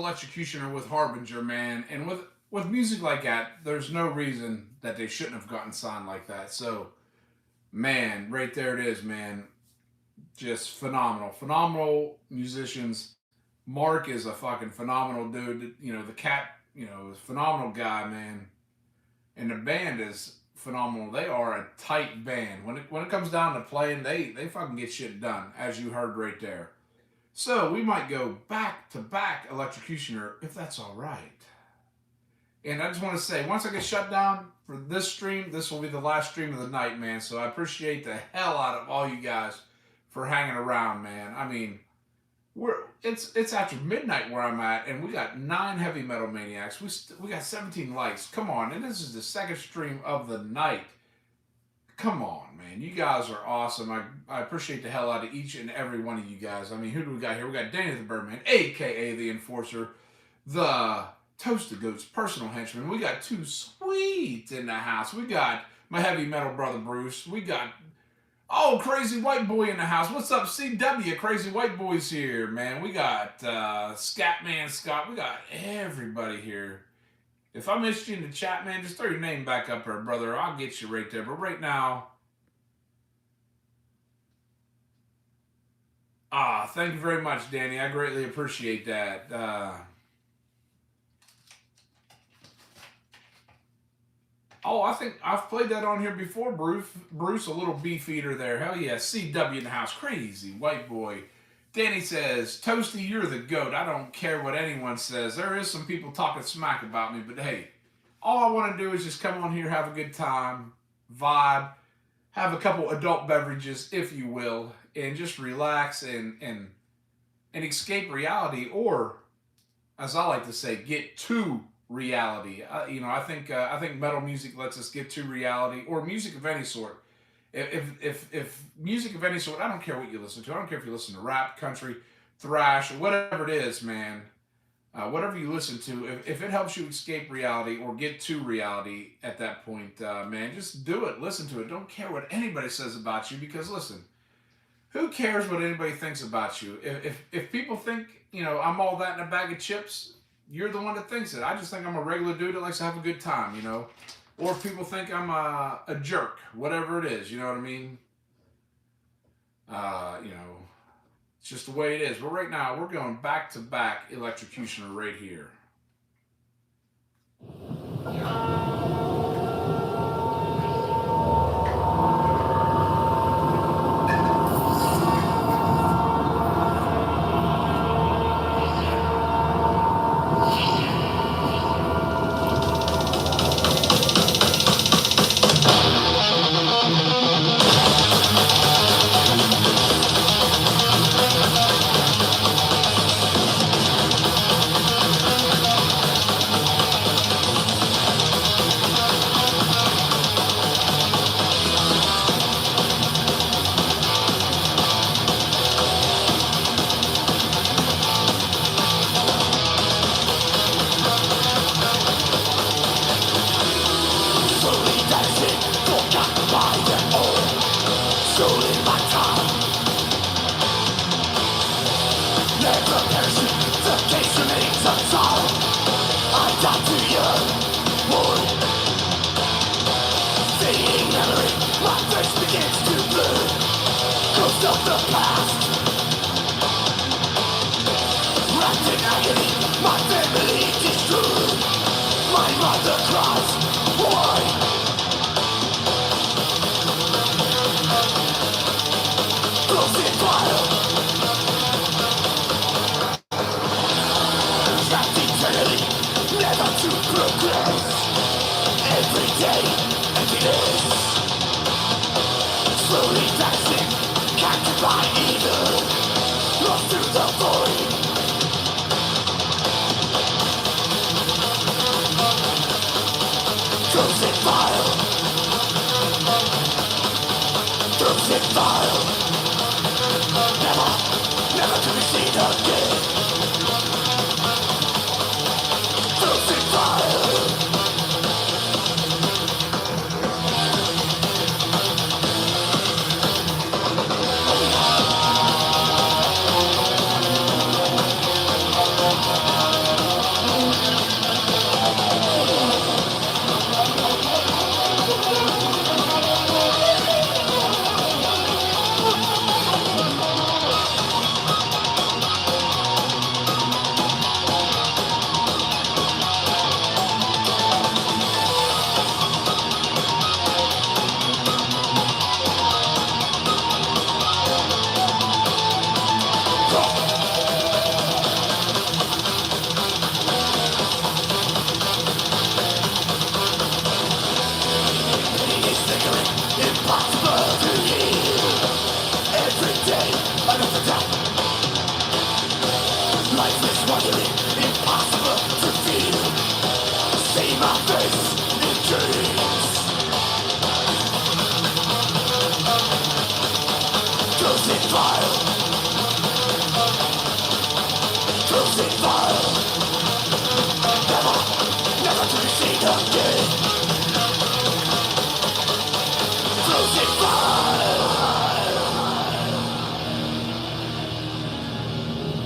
Electrocutioner with Harbinger, man. And with with music like that, there's no reason that they shouldn't have gotten signed like that. So, man, right there it is, man. Just phenomenal, phenomenal musicians. Mark is a fucking phenomenal dude. You know, the cat, you know, is a phenomenal guy, man. And the band is phenomenal. They are a tight band. When it comes down to playing, they fucking get shit done, as you heard right there. So we might go back to back Electrocutioner if that's all right. And I just want to say, once I get shut down for this stream, this will be the last stream of the night, man. So I appreciate the hell out of all you guys for hanging around, man. I mean, it's after midnight where I'm at, and we got 9 heavy metal maniacs. We got 17 likes. Come on, and this is the second stream of the night. Come on, man. You guys are awesome. I appreciate the hell out of each and every one of you guys. I mean, who do we got here? We got Danny the Birdman, a.k.a. the Enforcer, the Toasted Goats personal henchman. We got 2 sweet in the house. We got my heavy metal brother Bruce. We got Crazy White Boy in the house. What's up, CW? Crazy White Boy's here, man. We got Scatman Scott. We got everybody here. If I missed you in the chat, man, just throw your name back up there, brother. I'll get you right there. But right now, thank you very much, Danny. I greatly appreciate that. I think I've played that on here before, Bruce. Bruce, a little beef eater there. Hell yeah. CW in the house. Crazy White Boy. Danny says, Toasty, you're the GOAT. I don't care what anyone says. There is some people talking smack about me, but hey, all I want to do is just come on here, have a good time, vibe, have a couple adult beverages, if you will, and just relax and escape reality, or, as I like to say, get to reality. I think metal music lets us get to reality, or music of any sort. If music of any sort, I don't care what you listen to. I don't care if you listen to rap, country, thrash, or whatever it is, man. Whatever you listen to, if it helps you escape reality or get to reality at that point, man, just do it. Listen to it. Don't care what anybody says about you, because listen, who cares what anybody thinks about you? If people think, I'm all that in a bag of chips, you're the one that thinks it. I just think I'm a regular dude that likes to have a good time, Or if people think I'm a jerk, whatever it is, you know what I mean? It's just the way it is. But right now, we're going back to back Electrocutioner right here.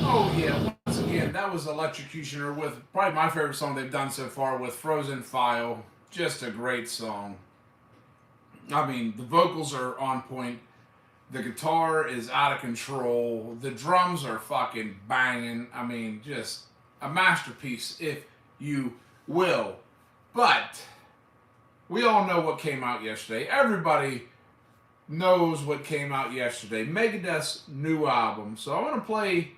Oh yeah, once again, that was Electrocutioner with probably my favorite song they've done so far with Frozen File. Just a great song. I mean, the vocals are on point. The guitar is out of control. The drums are fucking banging. I mean, just a masterpiece, if you will. But we all know what came out yesterday. Everybody knows what came out yesterday. Megadeth's new album. So I want to play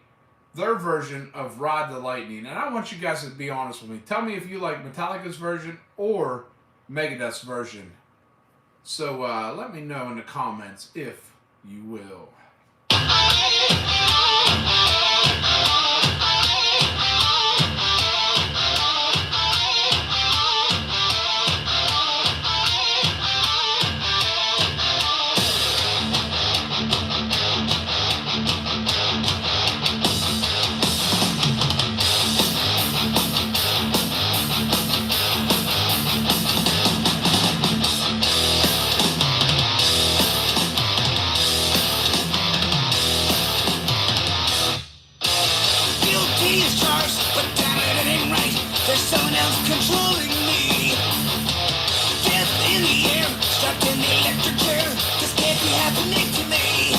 their version of Ride the Lightning. And I want you guys to be honest with me. Tell me if you like Metallica's version or Megadeth's version. So let me know in the comments if you will. There's someone else controlling me. Death in the air, stuck in the electric chair. This can't be happening to me.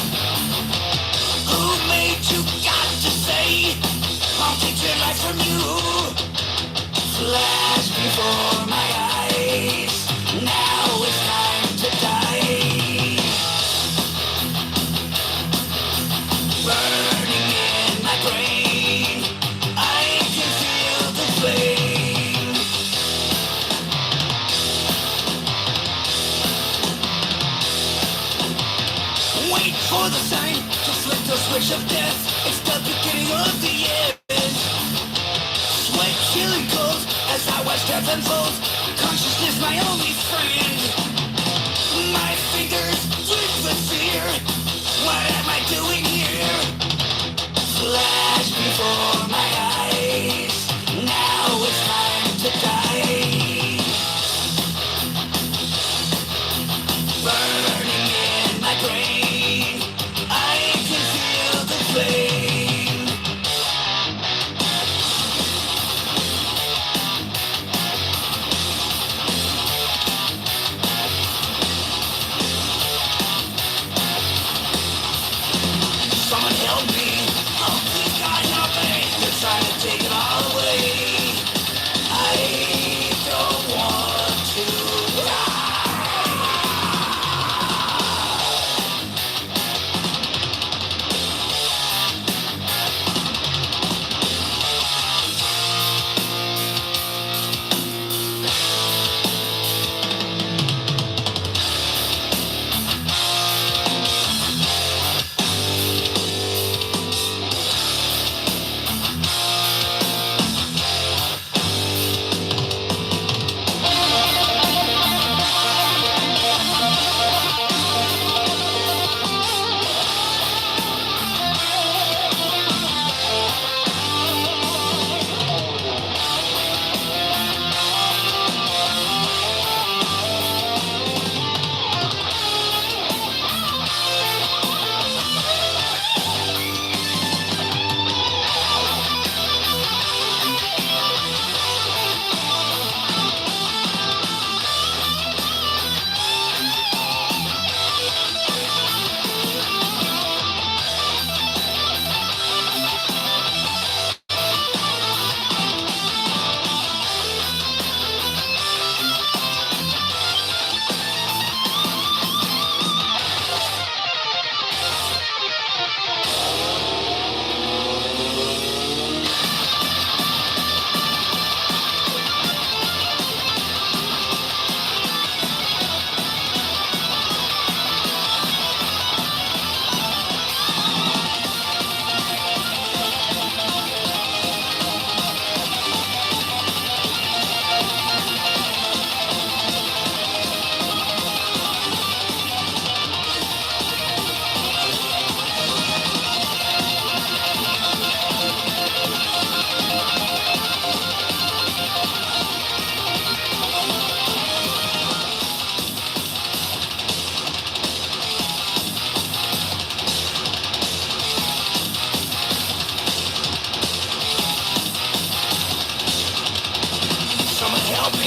Who made you got to say I'll take your life from you? Flash before my eyes. Now it's time to die. Burning in my brain, I can feel the flame. Wait for the sign to flip the switch of death. It's the beginning of the end. Sweat chilling cold as I watch death unfold. Consciousness my only friend. My fingers twitch with fear. What am I doing here? Flash before my eyes. Now it's time to die. Burning in my brain, I can feel the flame.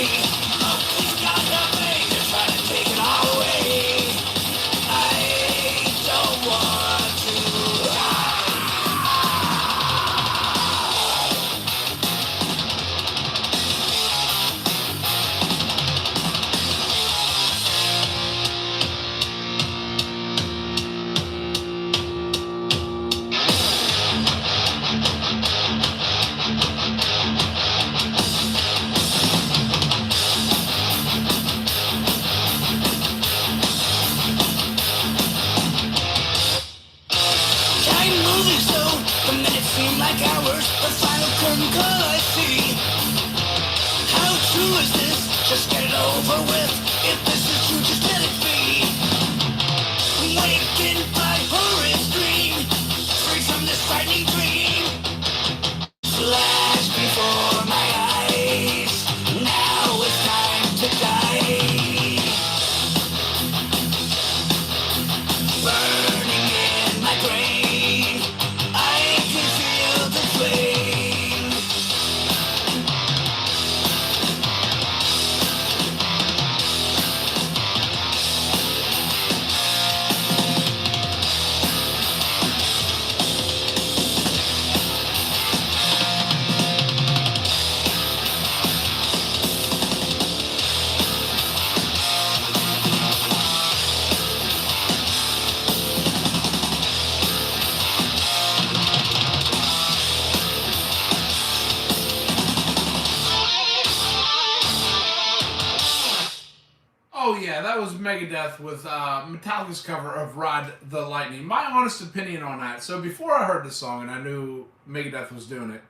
Oh, please God help me, they're trying to take it all away. I don't want to. Time moving slow, the minutes seem like hours. The final curtain call I see. How true is this? Just get it over with. If this is true, just let it be. Wakened by horrid dream, free from this frightening dream. Flash before my eyes. Now it's time to die. Burning in my brain, I can feel the flame. Oh yeah, that was Megadeth with Metallica's cover of Ride the Lightning. My honest opinion on that. So before I heard the song and I knew Megadeth was doing it,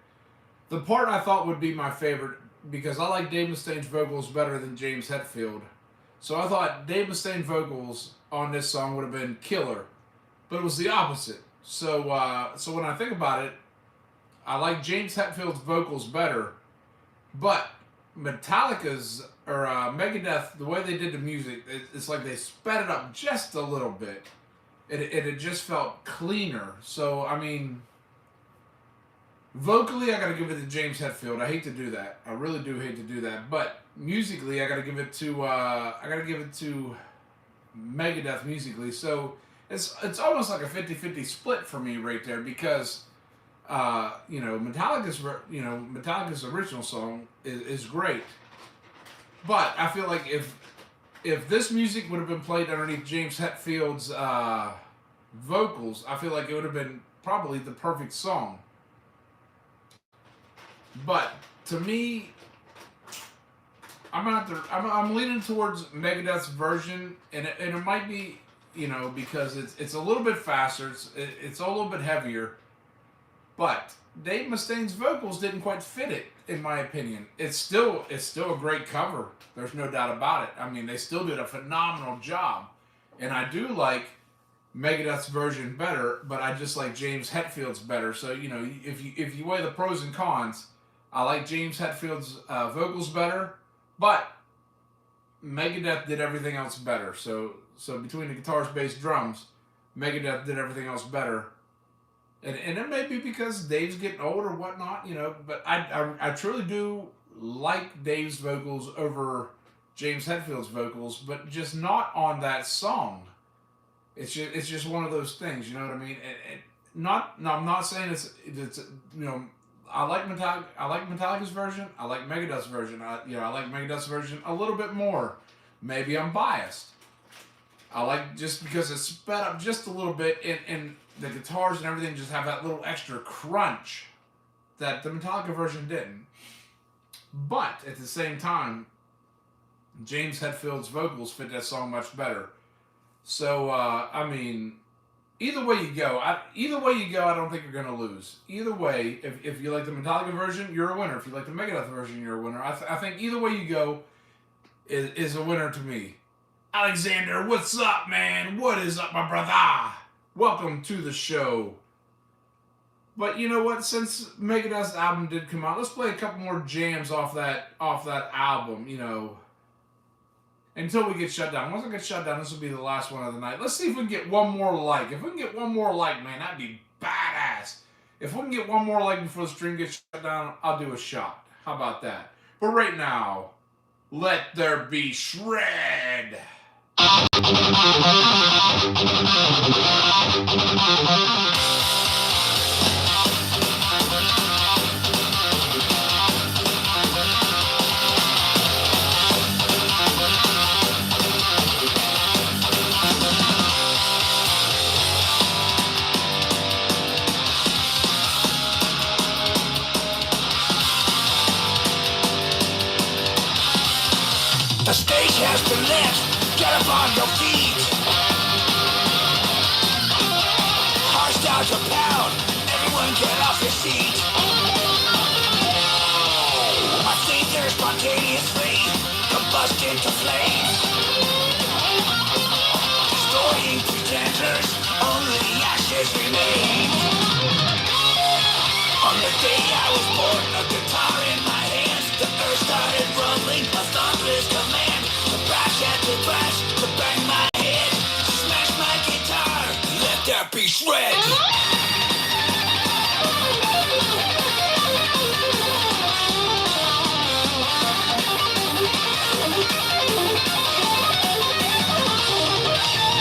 the part I thought would be my favorite, because I like Dave Mustaine's vocals better than James Hetfield. So I thought Dave Mustaine's vocals on this song would have been killer, but it was the opposite. So when I think about it, I like James Hetfield's vocals better, but Metallica's or Megadeth, the way they did the music, it's like they sped it up just a little bit. It just felt cleaner. So I mean, vocally, I gotta give it to James Hetfield. I hate to do that. I really do hate to do that. But musically, I gotta give it to Megadeth musically. So it's almost like a 50-50 split for me right there, because Metallica's original song is great, but I feel like if this music would have been played underneath James Hetfield's vocals, I feel like it would have been probably the perfect song. But to me, I'm leaning towards Megadeth's version, and it might be, because it's a little bit faster, it's a little bit heavier. But Dave Mustaine's vocals didn't quite fit it, in my opinion. It's still a great cover. There's no doubt about it. I mean, they still did a phenomenal job, and I do like Megadeth's version better, but I just like James Hetfield's better. So if you weigh the pros and cons, I like James Hetfield's vocals better, but Megadeth did everything else better. So between the guitars, bass, drums, Megadeth did everything else better. And it may be because Dave's getting old or whatnot, but I truly do like Dave's vocals over James Hetfield's vocals, but just not on that song. It's just one of those things, you know what I mean? I'm not saying it's I like Metallica's version. I like Megadeth's version. I like Megadeth's version a little bit more. Maybe I'm biased. I like just because it's sped up just a little bit, and the guitars and everything just have that little extra crunch that the Metallica version didn't. But at the same time, James Hetfield's vocals fit that song much better. So I mean, either way you go, I don't think you're gonna lose. Either way, if you like the Metallica version, you're a winner. If you like the Megadeth version, you're a winner. I think either way you go is a winner to me. Alexander, what's up, man? What is up, my brother? Welcome to the show. But you know what? Since Megadeth's album did come out, let's play a couple more jams off that album. Until we get shut down. Once I get shut down, this will be the last one of the night. Let's see if we can get one more like. If we can get one more like, man, that'd be badass. If we can get one more like before the stream gets shut down, I'll do a shot. How about that? But right now, Let There Be Shred. The stage has been lit. Get up on your feet. Hearts start to pound. Everyone get off your seat. I think they're spontaneously combust into flames. Destroying pretenders, only ashes remain. On the day I was born, a guitar in my hands, the earth started rumbling, a thunderous command. To crash and to crash, to bang my head, to smash my guitar, let there be shred.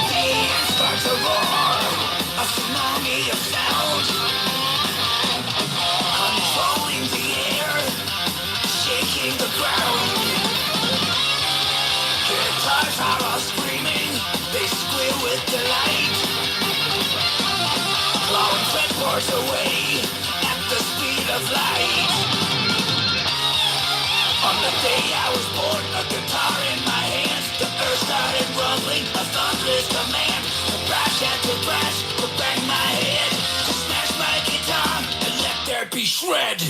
The air starts to roar, a tsunami of sound. Controlling the air, shaking the ground. Guitars are all screaming, they squeal with delight. Clawing fretboards away at the speed of light. On the day I was born, a guitar in my hands, the earth started rumbling, a thunderous command. To crash and to crash, to bang my head, to smash my guitar, and let there be shred.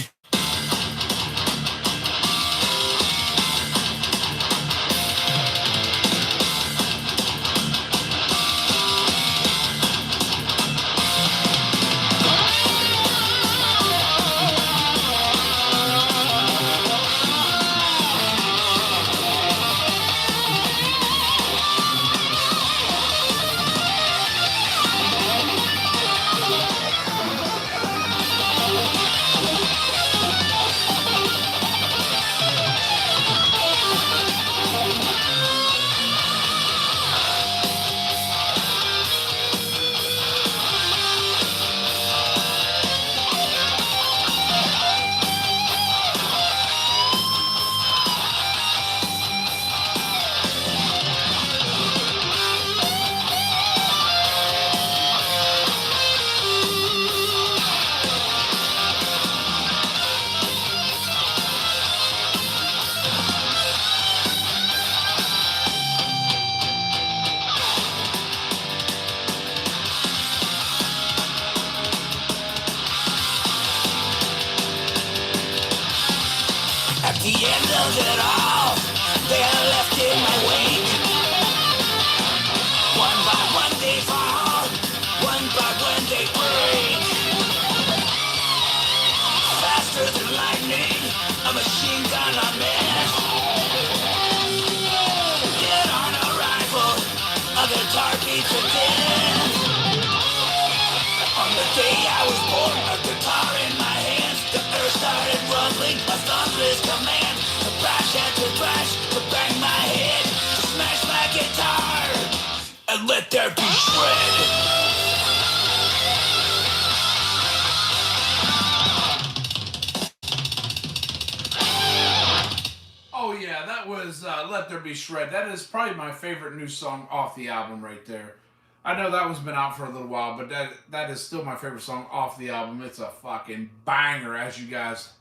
At the end of it all, they are left in my wake. One by one they fall, one by one they break. Faster than lightning, a machine gun on mess. Get on a rifle, a guitar beats a death. On the day I was born, a guitar in my hands, the earth started rumbling, a thunderous command. To crash and to crash, to bang my head, to smash my guitar, and let there be shred. Oh yeah, that was Let There Be Shred. That is probably my favorite new song off the album right there. I know that one's been out for a little while, but that is still my favorite song off the album. It's a fucking banger, as you guys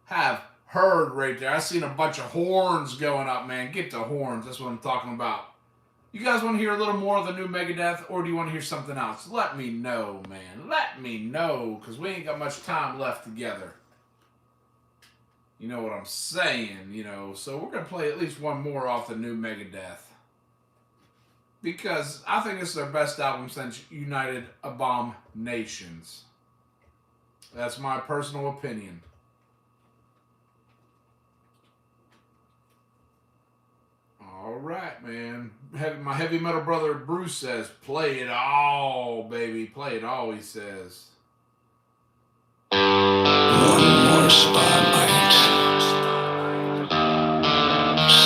have heard right there. I seen a bunch of horns going up, man. Get the horns. That's what I'm talking about. You guys want to hear a little more of the new Megadeth, or do you want to hear something else? Let me know, man. Let me know, because we ain't got much time left together. You know what I'm saying, So we're going to play at least one more off the new Megadeth. Because I think it's their best album since United Abominations. That's my personal opinion. All right, man. My heavy metal brother Bruce says, play it all, baby. Play it all, he says. One more spotlight.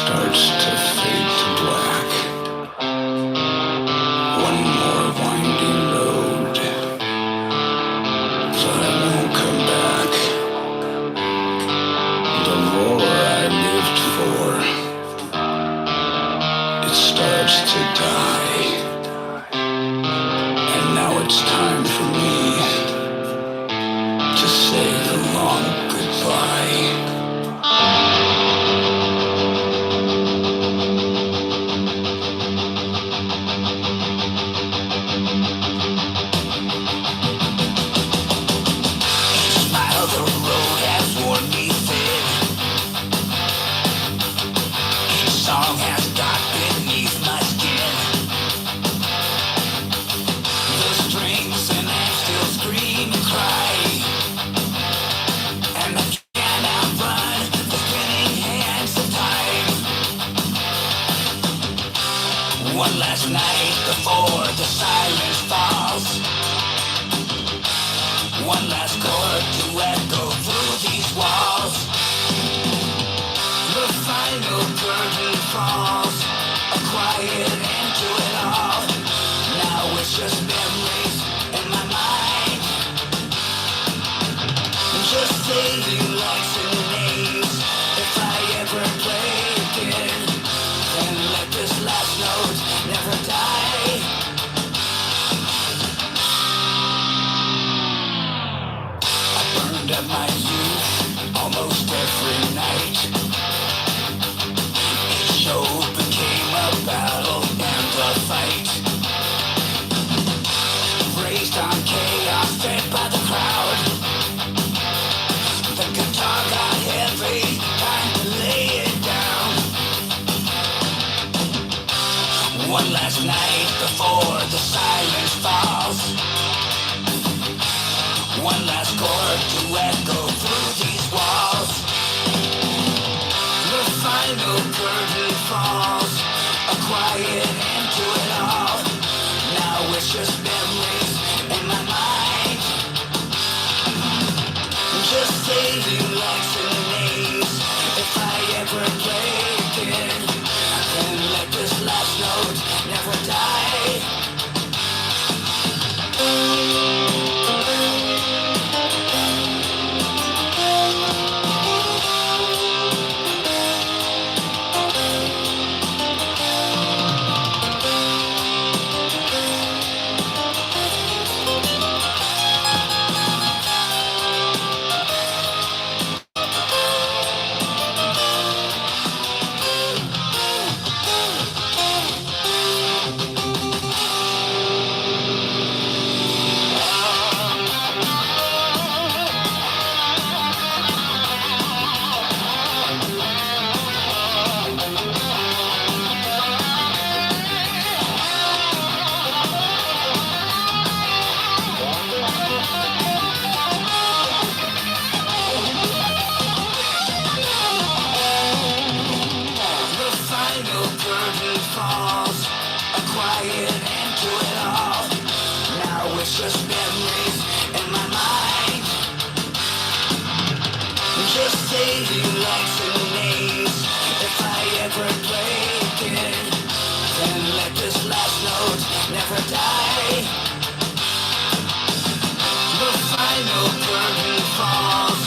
starts to fade to black. One more winding road that I won't come back. The roar I lived for, it starts to die. And now it's time for me to say the long goodbye. One last night before the silence falls. One last chord to echo through these walls. The final curtain falls, a quiet end to it all. Now it's just memories in my mind, just fading lights and names. If I ever play again, then let this last note never die. I burned up my youth almost every night. Each show became a battle and a fight. Raised on chaos, fed by the crowd. The guitar got heavy, time to lay it down. One last night before the silence falls. One last chord to echo through these walls. The final curtain falls, a quiet end to it all. Now it's just memories in my mind, just fading lights and names. If I ever play again, then let this last note never die. Just memories in my mind, just fading lights and names. If I ever play again, then let this last note never die. The final curtain falls,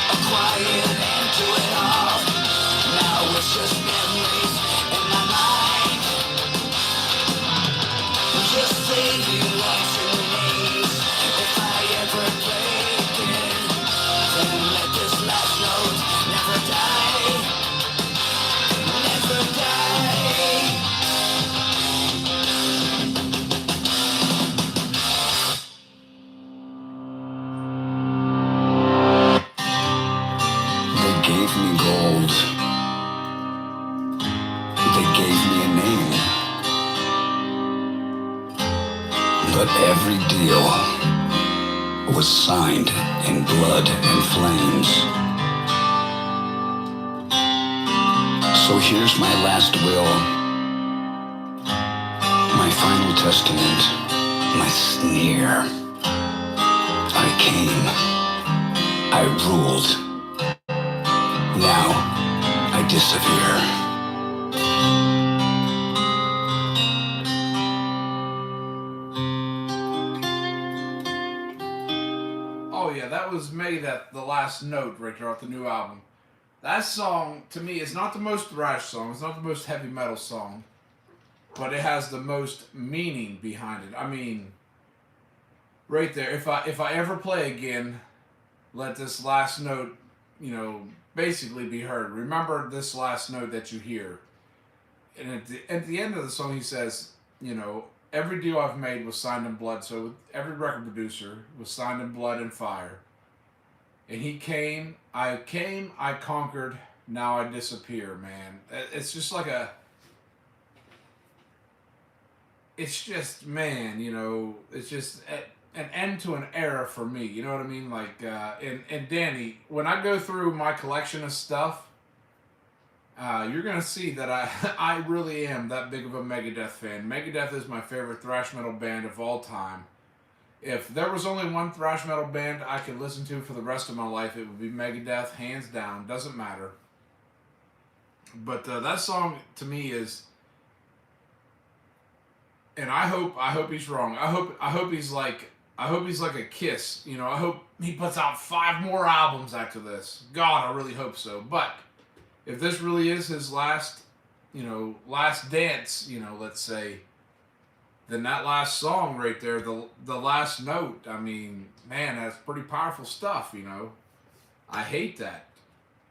a quiet end to it all. Now it's just memories in my mind, just fading lights and names. If I ever play again, then let this last note never die, never die. They gave me gold. They gave me a name. But every deal was signed in blood and flames. So here's my last will, my final testament, my sneer. I came, I ruled, now I disappear. you, that was Megadeth, The Last Note, right there off the new album. That song, to me, is not the most thrash song. It's not the most heavy metal song. But it has the most meaning behind it. I mean, right there, if I ever play again, let this last note, basically be heard. Remember this last note that you hear. And at the end of the song, he says, every deal I've made was signed in blood. So every record producer was signed in blood and fire. And he came, I conquered, now I disappear, man. It's just like it's just, man, it's just an end to an era for me. You know what I mean? Like, and Danny, when I go through my collection of stuff, you're going to see that I really am that big of a Megadeth fan. Megadeth is my favorite thrash metal band of all time. If there was only one thrash metal band I could listen to for the rest of my life, it would be Megadeth, hands down. Doesn't matter. But that song, to me, is... And I hope he's wrong. I hope he's like a Kiss. I hope he puts out 5 more albums after this. God, I really hope so. But if this really is his last dance, let's say, then that last song right there, the last note, I mean, man, that's pretty powerful stuff, I hate that.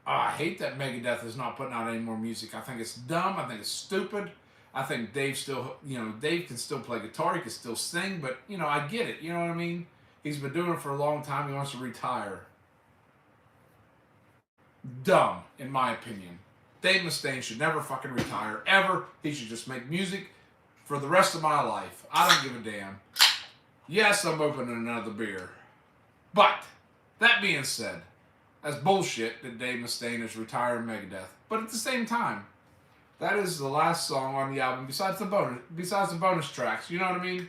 I hate that Megadeth is not putting out any more music. I think it's dumb. I think it's stupid. I think Dave can still play guitar. He can still sing, but, I get it. You know what I mean? He's been doing it for a long time. He wants to retire. Dumb, in my opinion. Dave Mustaine should never fucking retire, ever. He should just make music for the rest of my life. I don't give a damn. Yes, I'm opening another beer. But, that being said, that's bullshit that Dave Mustaine is retiring Megadeth. But at the same time, that is the last song on the album besides the bonus tracks. You know what I mean?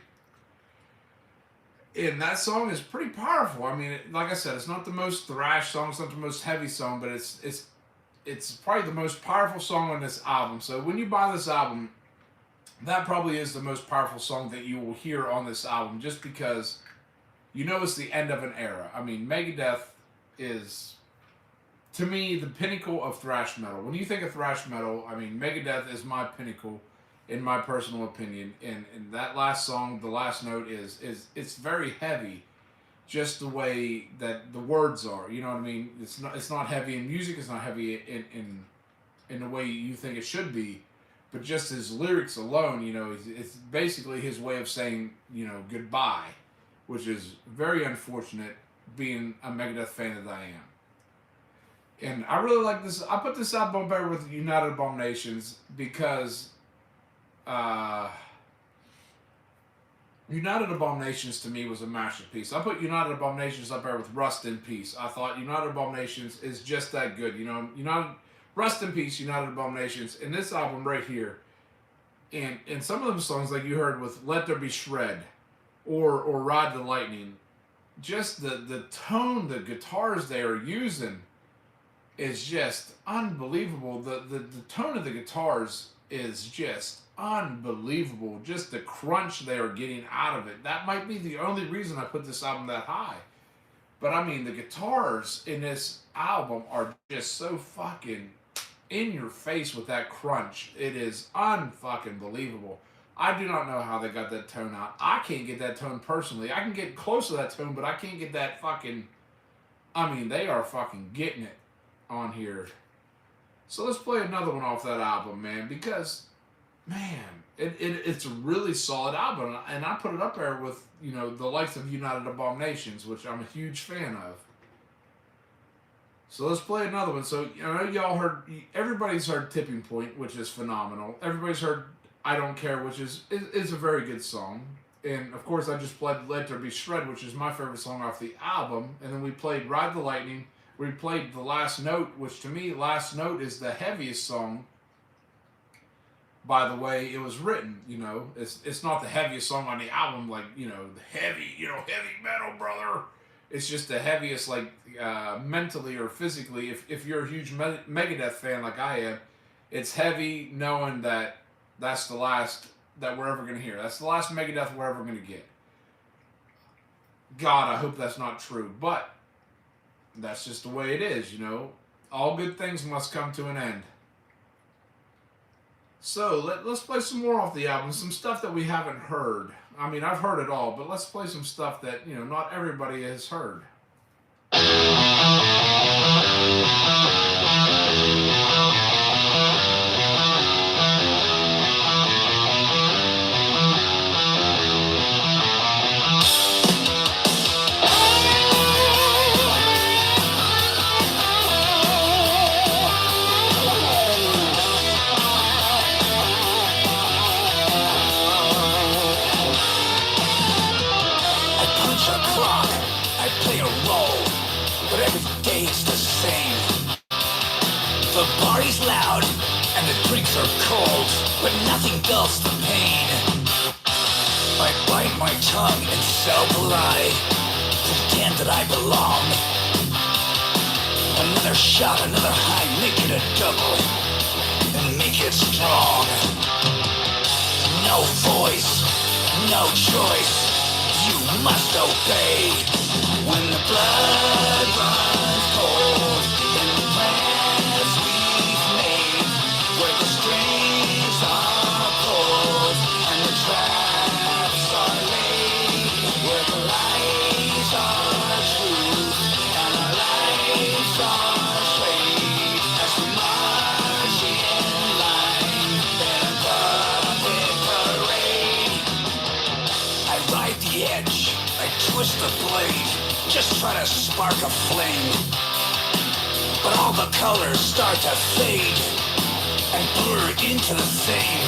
And that song is pretty powerful. I mean, like I said, it's not the most thrash song, it's not the most heavy song, but it's probably the most powerful song on this album. So when you buy this album, that probably is the most powerful song that you will hear on this album, just because it's the end of an era. I mean, Megadeth is, to me, the pinnacle of thrash metal. When you think of thrash metal, I mean, Megadeth is my pinnacle, in my personal opinion. And that last song, The Last Note, it's very heavy, just the way that the words are. You know what I mean? It's not heavy in music. It's not heavy in the way you think it should be. But just his lyrics alone, it's basically his way of saying, goodbye, which is very unfortunate, being a Megadeth fan that I am. And I really like this. I put this album up there with United Abominations because United Abominations to me was a masterpiece. I put United Abominations up there with Rust in Peace. I thought United Abominations is just that good. Rust in Peace, United Abominations, and this album right here. And some of them songs, like you heard with Let There Be Shred or Ride the Lightning, just the tone, the guitars they are using is just unbelievable. The tone of the guitars is just unbelievable. Just the crunch they are getting out of it. That might be the only reason I put this album that high. But I mean, the guitars in this album are just so fucking in your face with that crunch. It is unfucking believable. I do not know how they got that tone out. I can't get that tone personally. I can get close to that tone, but I can't get that fucking... I mean, they are fucking getting it on here. So let's play another one off that album, man, because, man, it's a really solid album, and I put it up there with, the likes of United Abominations, which I'm a huge fan of. So let's play another one. So, y'all heard, everybody's heard Tipping Point, which is phenomenal. Everybody's heard I Don't Care, which is a very good song. And, of course, I just played Let There Be Shred, which is my favorite song off the album. And then we played Ride the Lightning. We played The Last Note, which to me, Last Note is the heaviest song by the way it was written. It's not the heaviest song on the album, like, the heavy, heavy metal, brother. It's just the heaviest, like, mentally or physically. If you're a huge Megadeth fan like I am, it's heavy knowing that that's the last that we're ever going to hear. That's the last Megadeth we're ever going to get. God, I hope that's not true. But That's just the way it is, you know. All good things must come to an end. So let's play some more off the album, some stuff that we haven't heard. I mean, I've heard it all, but let's play some stuff that, you know, not everybody has heard. I punch a clock, I play a role, but every day's the same. The party's loud and the drinks are cold, but nothing dulls the pain. I bite my tongue and sell the lie, pretend that I belong. Another shot, another high, make it a double, and make it strong. No voice, no choice, you must obey. When the blood runs cold in the plans we've made, where the strings are pulled and the traps are laid, where the lies are truth and our lives are straight, as we march in line in a puppet parade. I ride the edge, I twist the blade, just try to spark a flame. But all the colors start to fade and blur into the same.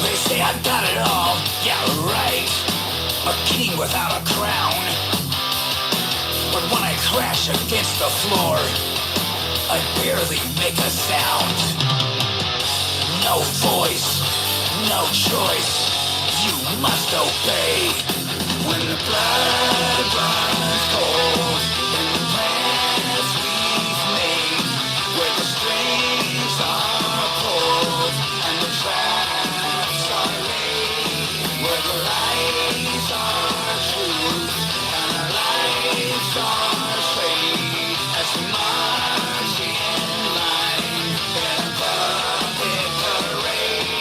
They say I've got it all, yeah right, a king without a crown. But when I crash against the floor, I barely make a sound. No voice, no choice, you must obey. When the blood runs cold in the plans we've made, where the strings are pulled and the traps are laid, where the lies are truth and our lives are straight, as we march in line in a puppet parade.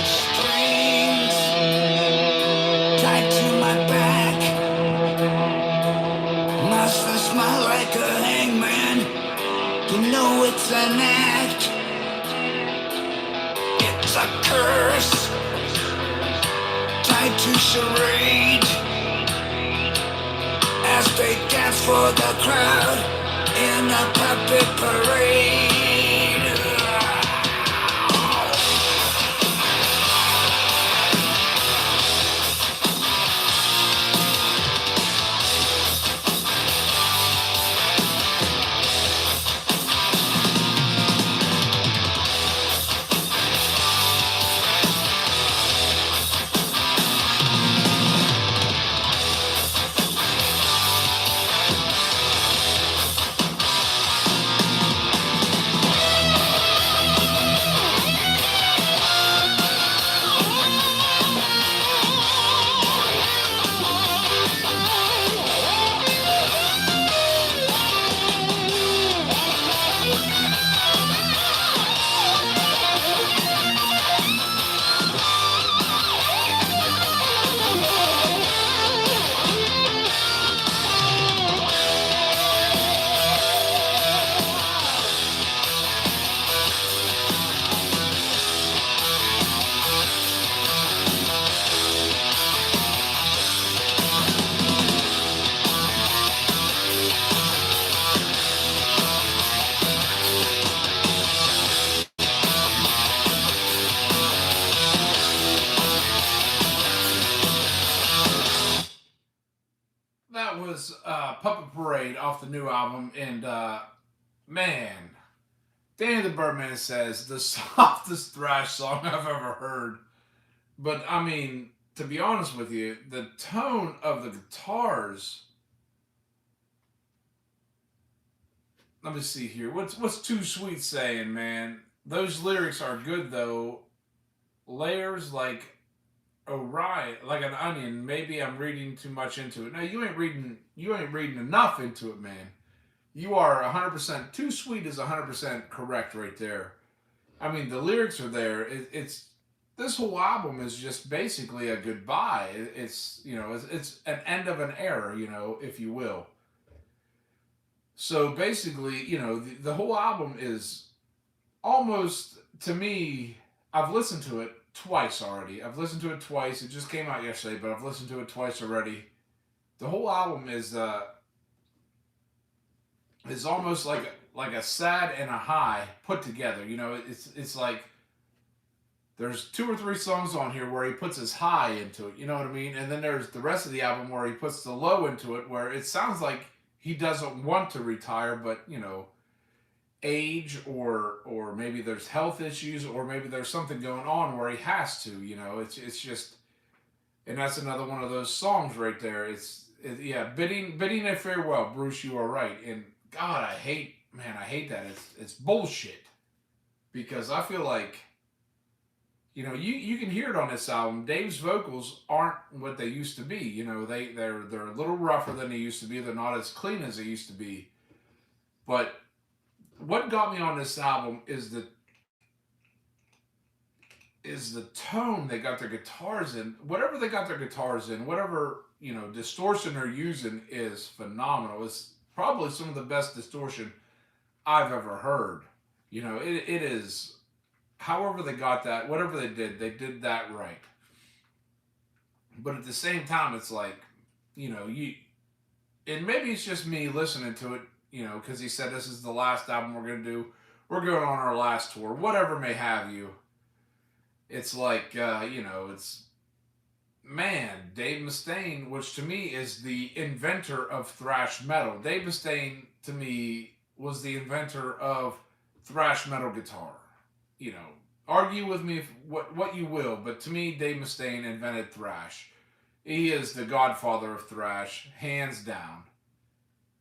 Strings tied to my back, must I smile like a hangman? You know it's an act, it's a curse tied to charade, as they dance for the crowd in a puppet parade. That was Puppet Parade off the new album, and man, Danny the Birdman says the softest thrash song I've ever heard. But I mean, to be honest with you, the tone of the guitars. Let me see here. What's Too Sweet saying, man? Those lyrics are good though. Layers like Orion, like an onion. Maybe I'm reading too much into it. No, you ain't reading. You ain't reading enough into it, man. You are 100%. Too Sweet is 100% correct right there. I mean, the lyrics are there. It's this whole album is just basically a goodbye. It's it's an end of an era, if you will. So basically, the whole album is almost, to me, I've listened to it twice already. I've listened to it twice. It just came out yesterday, but I've listened to it twice already. The whole album is almost like a sad and a high put together. It's like there's 2 or 3 songs on here where he puts his high into it. You know what I mean? And then there's the rest of the album where he puts the low into it, where it sounds like he doesn't want to retire, but age or maybe there's health issues or maybe there's something going on where he has to. It's just, and that's another one of those songs right there. Yeah, bidding a farewell, Bruce. You are right, and God, I hate that. It's bullshit because I feel like you can hear it on this album. Dave's vocals aren't what they used to be. They're a little rougher than they used to be. They're not as clean as they used to be. But what got me on this album is the tone they got their guitars in. Whatever they got their guitars in, whatever distortion they're using is phenomenal. It's probably some of the best distortion I've ever heard. It is. However they got that, whatever they did that right. But at the same time, it's like, and maybe it's just me listening to it, because he said this is the last album we're going to do. We're going on our last tour, whatever may have you. It's like, it's, man, Dave Mustaine, which to me is the inventor of thrash metal. Dave Mustaine, to me, was the inventor of thrash metal guitar. Argue with me what you will, but to me, Dave Mustaine invented thrash. He is the godfather of thrash, hands down.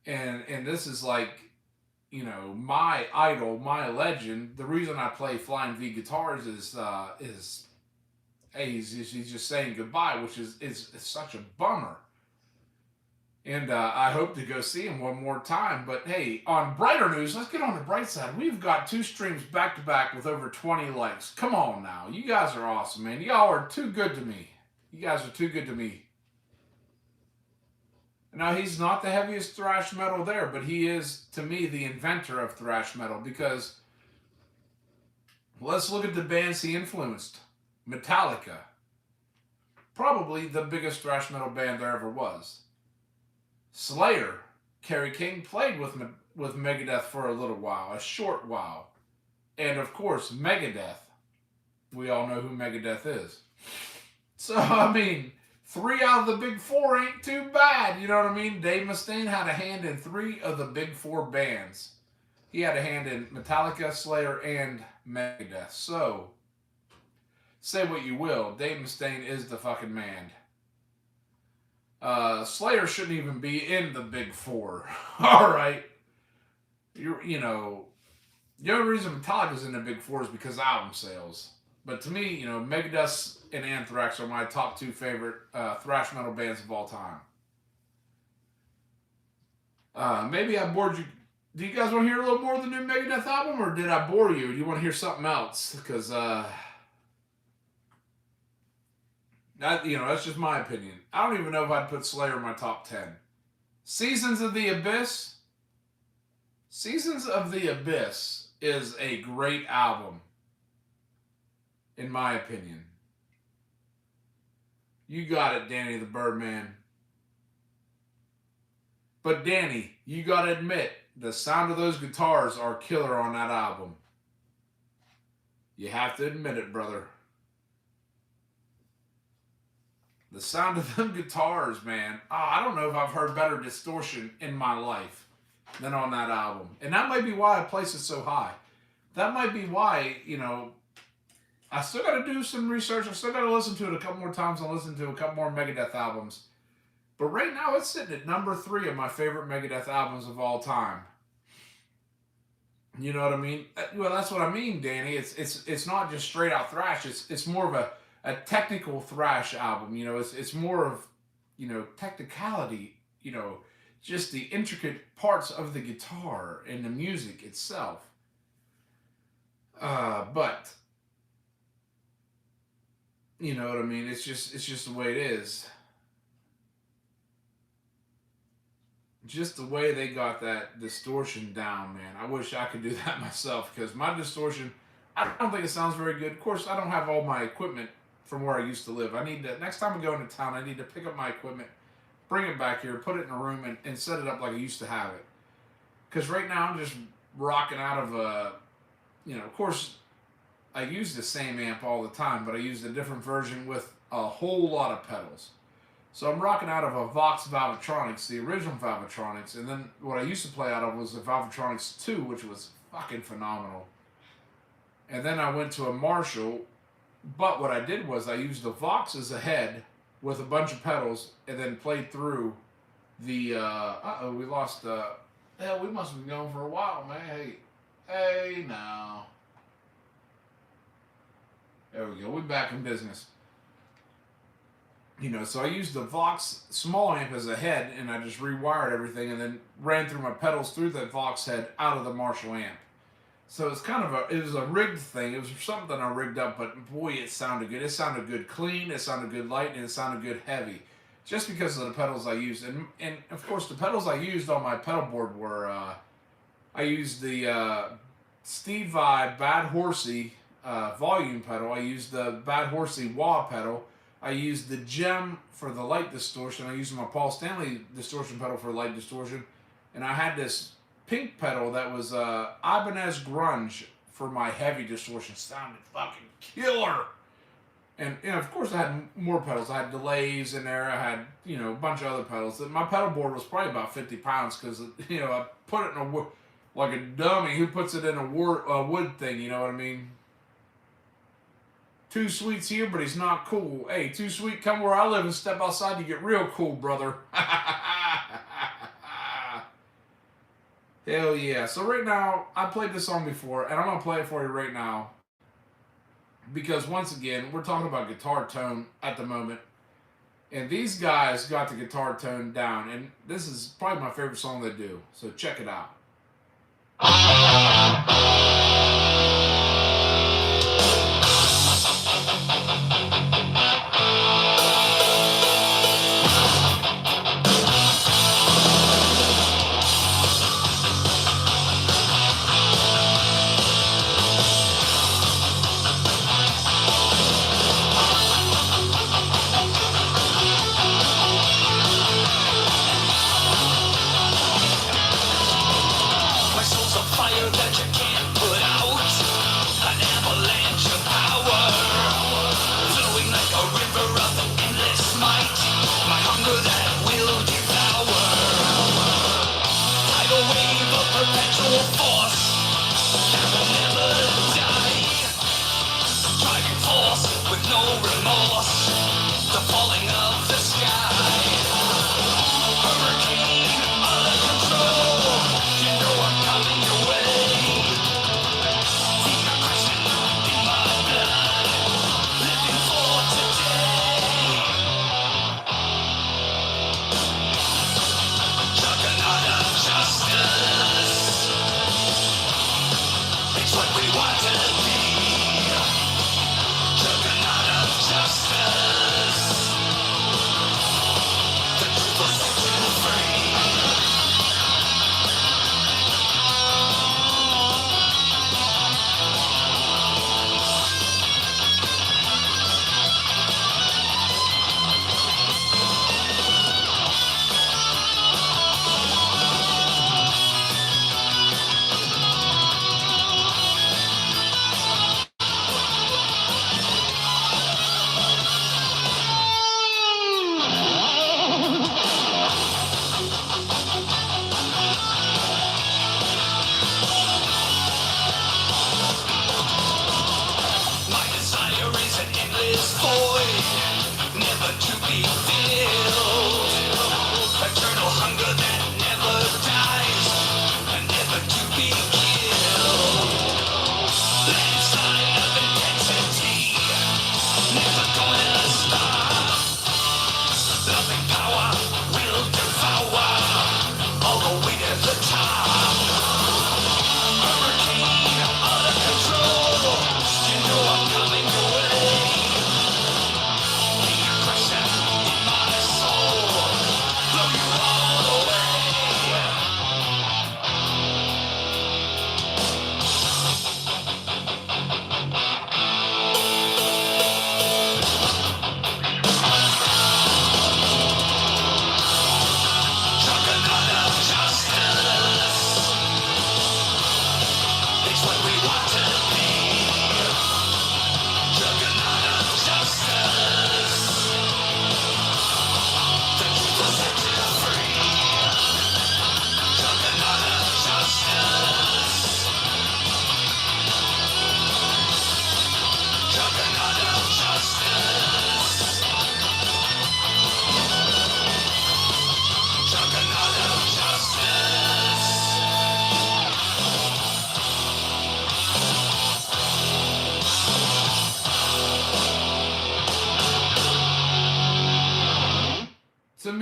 And this is like, my idol, my legend. The reason I play Flying V guitars is he's just saying goodbye, which is such a bummer. And I hope to go see him one more time. But hey, on brighter news, let's get on the bright side. We've got 2 streams back to back with over 20 likes. Come on now. You guys are awesome, man. Y'all are too good to me. You guys are too good to me. Now, he's not the heaviest thrash metal there, but he is, to me, the inventor of thrash metal because let's look at the bands he influenced. Metallica. Probably the biggest thrash metal band there ever was. Slayer, Kerry King played with Megadeth for a little while, a short while. And of course, Megadeth. We all know who Megadeth is. So, I mean, 3 out of the big 4 ain't too bad, you know what I mean? Dave Mustaine had a hand in 3 of the big 4 bands. He had a hand in Metallica, Slayer, and Megadeth. So, say what you will, Dave Mustaine is the fucking man. Slayer shouldn't even be in the big 4. Alright. The only reason Metallica's in the big 4 is because of album sales. But to me, Megadeth and Anthrax are my top 2 favorite thrash metal bands of all time. Maybe I bored you. Do you guys want to hear a little more of the new Megadeth album, or did I bore you? Do you want to hear something else? Because that's just my opinion. I don't even know if I'd put Slayer in my top 10. Seasons of the Abyss. Seasons of the Abyss is a great album, in my opinion. You got it, Danny the Birdman. But Danny, you got to admit, the sound of those guitars are killer on that album. You have to admit it, brother. The sound of them guitars, man. I don't know if I've heard better distortion in my life. than on that album. And that might be why I place it so high. That might be why, I still got to do some research. I still got to listen to it a couple more times and listen to a couple more Megadeth albums. But right now, it's sitting at number 3 of my favorite Megadeth albums of all time. You know what I mean? Well, that's what I mean, Danny. It's not just straight out thrash. It's more of a technical thrash album. It's more of technicality. Just the intricate parts of the guitar and the music itself. But you know what I mean? It's just the way it is. Just the way they got that distortion down, man. I wish I could do that myself, because my distortion, I don't think it sounds very good. Of course, I don't have all my equipment from where I used to live. I need to, next time I go into town, I need to pick up my equipment, bring it back here, put it in a room, and set it up like I used to have it. Because right now I'm just rocking out of a, of course, I use the same amp all the time, but I use a different version with a whole lot of pedals. So I'm rocking out of a Vox Valvetronics, the original Valvetronics, and then what I used to play out of was a Valvetronics 2, which was fucking phenomenal. And then I went to a Marshall, but what I did was I used the Vox as a head with a bunch of pedals, and then played through the, we lost, hell, we must have been going for a while, man. Hey, now. There we go, we're back in business. So I used the Vox small amp as a head, and I just rewired everything and then ran through my pedals through that Vox head out of the Marshall amp. So it's kind of it was a rigged thing. It was something I rigged up, but boy, it sounded good. It sounded good clean, it sounded good light, and it sounded good heavy. Just because of the pedals I used. And of course, the pedals I used on my pedal board were, I used the Steve Vai Bad Horsey volume pedal. I used the Bad Horsey wah pedal. I used the Gem for the light distortion. I used my Paul Stanley distortion pedal for light distortion. And I had this pink pedal that was Ibanez Grunge for my heavy distortion. Sounded fucking killer. And of course I had more pedals. I had delays in there. I had, a bunch of other pedals. My pedal board was probably about 50 pounds because, I put it in a, like a dummy who puts it in a wood thing, you know what I mean? Too Sweet's here, but he's not cool. Hey, Too Sweet, come where I live and step outside, you get real cool, brother. Hell yeah. So right now, I played this song before, and I'm going to play it for you right now. Because once again, we're talking about guitar tone at the moment. And these guys got the guitar tone down, and this is probably my favorite song they do. So check it out. That you can't put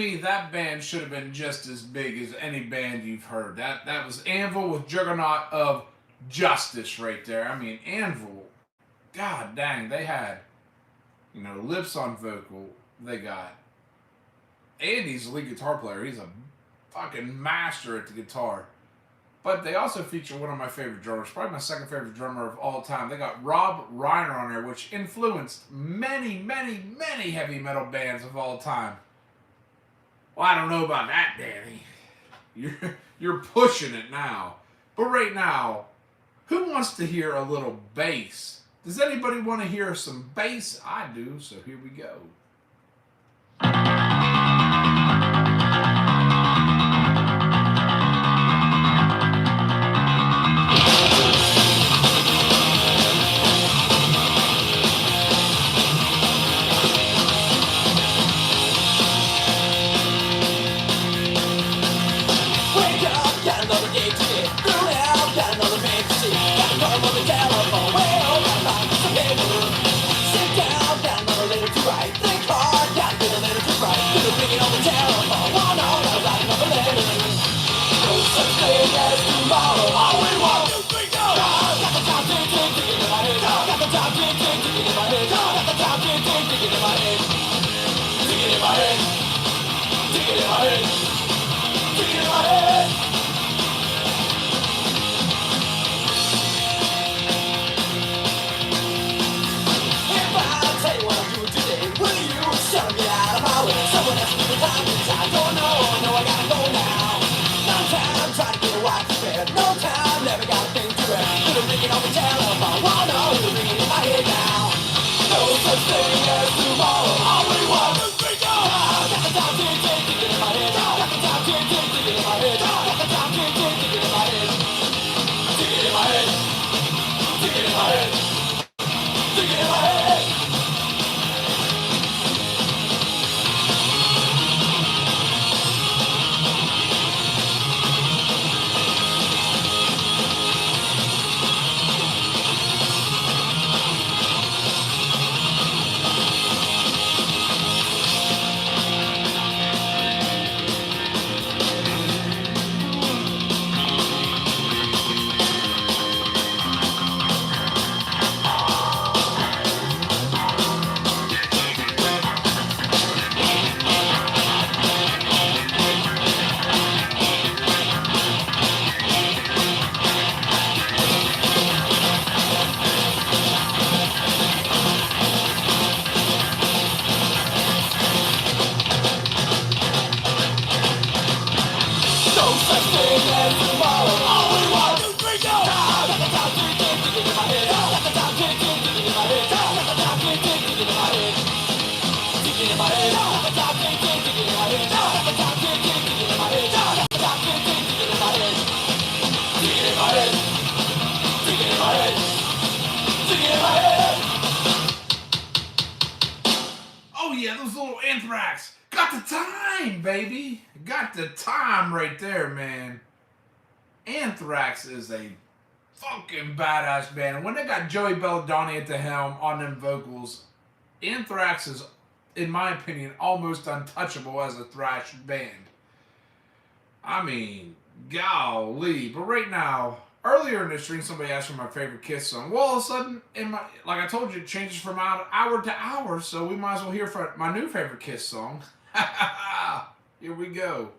me, that band should have been just as big as any band you've heard. That was Anvil with Juggernaut of Justice right there. I mean, Anvil, god dang, they had, Lips on vocal. They got Andy's the lead guitar player. He's a fucking master at the guitar. But they also feature one of my favorite drummers, probably my second favorite drummer of all time. They got Rob Reiner on there, which influenced many, many, many heavy metal bands of all time. Well, I don't know about that, Danny. You're pushing it now. But right now, who wants to hear a little bass? Does anybody want to hear some bass? I do, so here we go. Oh yeah, those little Anthrax. Got the time, baby. Got the time right there, man. Anthrax is a fucking badass band. And when they got Joey Belladonna at the helm on them vocals, Anthrax is, in my opinion, almost untouchable as a thrash band. I mean, golly. But right now, earlier in the stream, somebody asked for my favorite Kiss song. Well, all of a sudden, like I told you, it changes from hour to hour, so we might as well hear for my new favorite Kiss song. Here we go.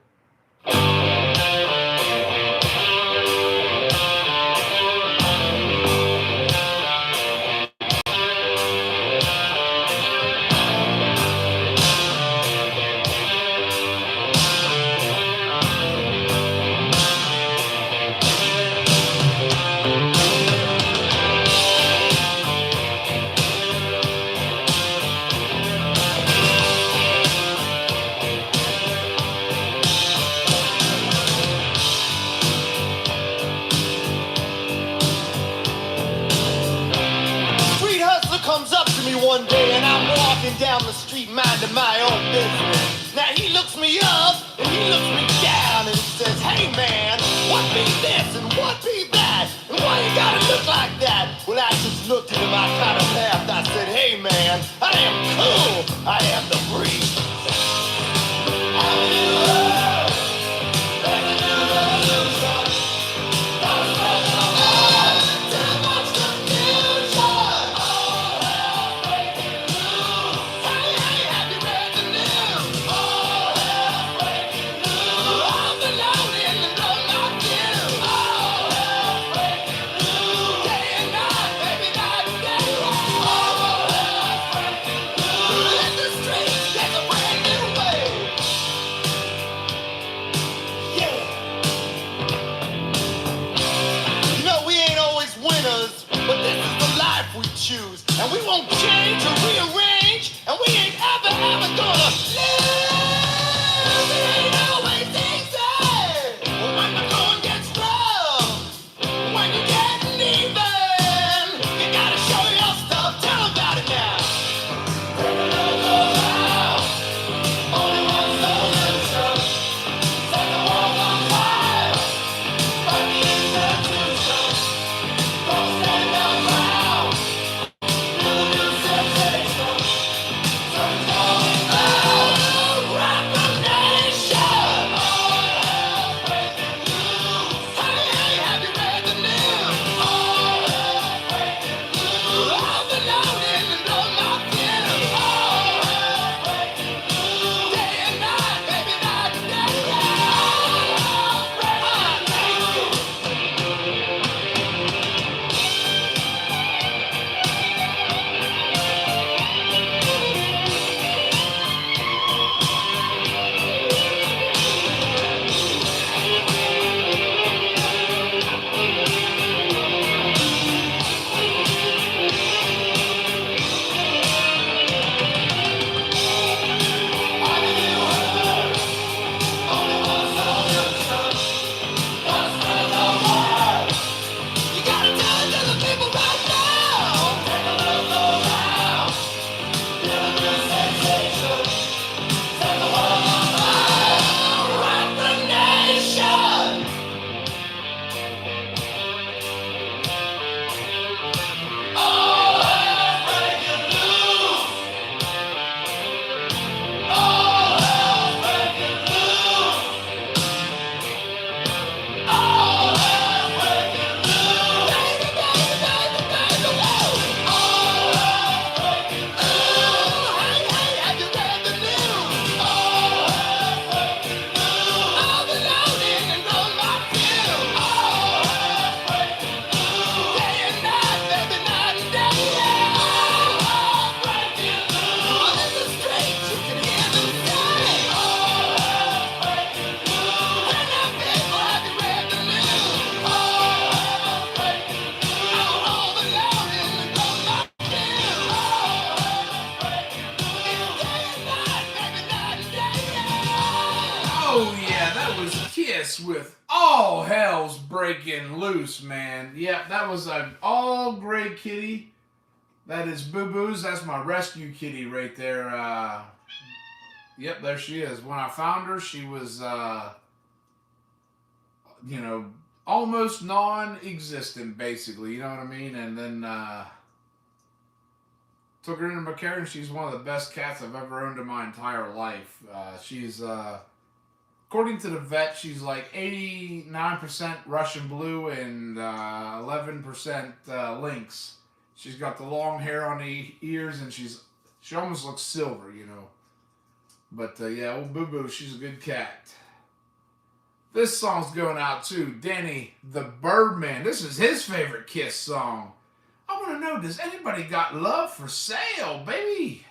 One day and I'm walking down the street minding my own business. Now he looks me up and he looks me down and he says, hey man, what be this and what be that? And why you gotta look like that? Well, I just looked into my kind of path. I said, hey man, I am cool. I am the breeze. choose. And we won't change or rearrange. And we ain't ever gonna lose. It ain't always easy. When the going gets rough, when you're getting even, you gotta show your stuff. Tell about it now. Take a look around. Only one solution. Set the world on fire. Fight the institution. Don't stand your ground. Build a new sensation. Sun's going down. Rock the nation. All hell breaking loose. Hey, hey, have you read the news? All hell breaking loose. All the loading and all my fears. All hell breaking loose. Day and night, baby, night and day. All hell breaking loose. You gotta tell it to the people right now. Take a look around. Build a new sensation. Set the world on fire. Rock the nation. All hell breaking loose. All hell breaking loose. All hell breaking loose. Baby, baby, baby, baby, woo. All hell breaking loose. Hey, hey, have you read the news? All hell breaking loose. All the loading and all my fears. All hell breaking loose. Day and night, baby, night and day. Yeah. All hell breaking loose. In the streets, you can hear them say. All hell breaking loose. Hey, now, people, have you read the news? All hell breaking loose. All the loading and all my fears. All hell breaking loose. Day and night, baby, night and day. Yeah. Oh yeah, that was Kiss with All Hell's Breaking Loose, man. Yep, that was an all gray kitty. That is Boo Boo's. That's my rescue kitty right there. Yep, there she is. When I found her, she was, almost non-existent, basically. You know what I mean? And then took her into my care, and she's one of the best cats I've ever owned in my entire life. She's according to the vet, she's like 89% Russian blue and 11% lynx. She's got the long hair on the ears, and she almost looks silver, you know. But yeah, old Boo Boo, she's a good cat. This song's going out to Danny the Birdman. This is his favorite Kiss song. I want to know, does anybody got love for sale, baby?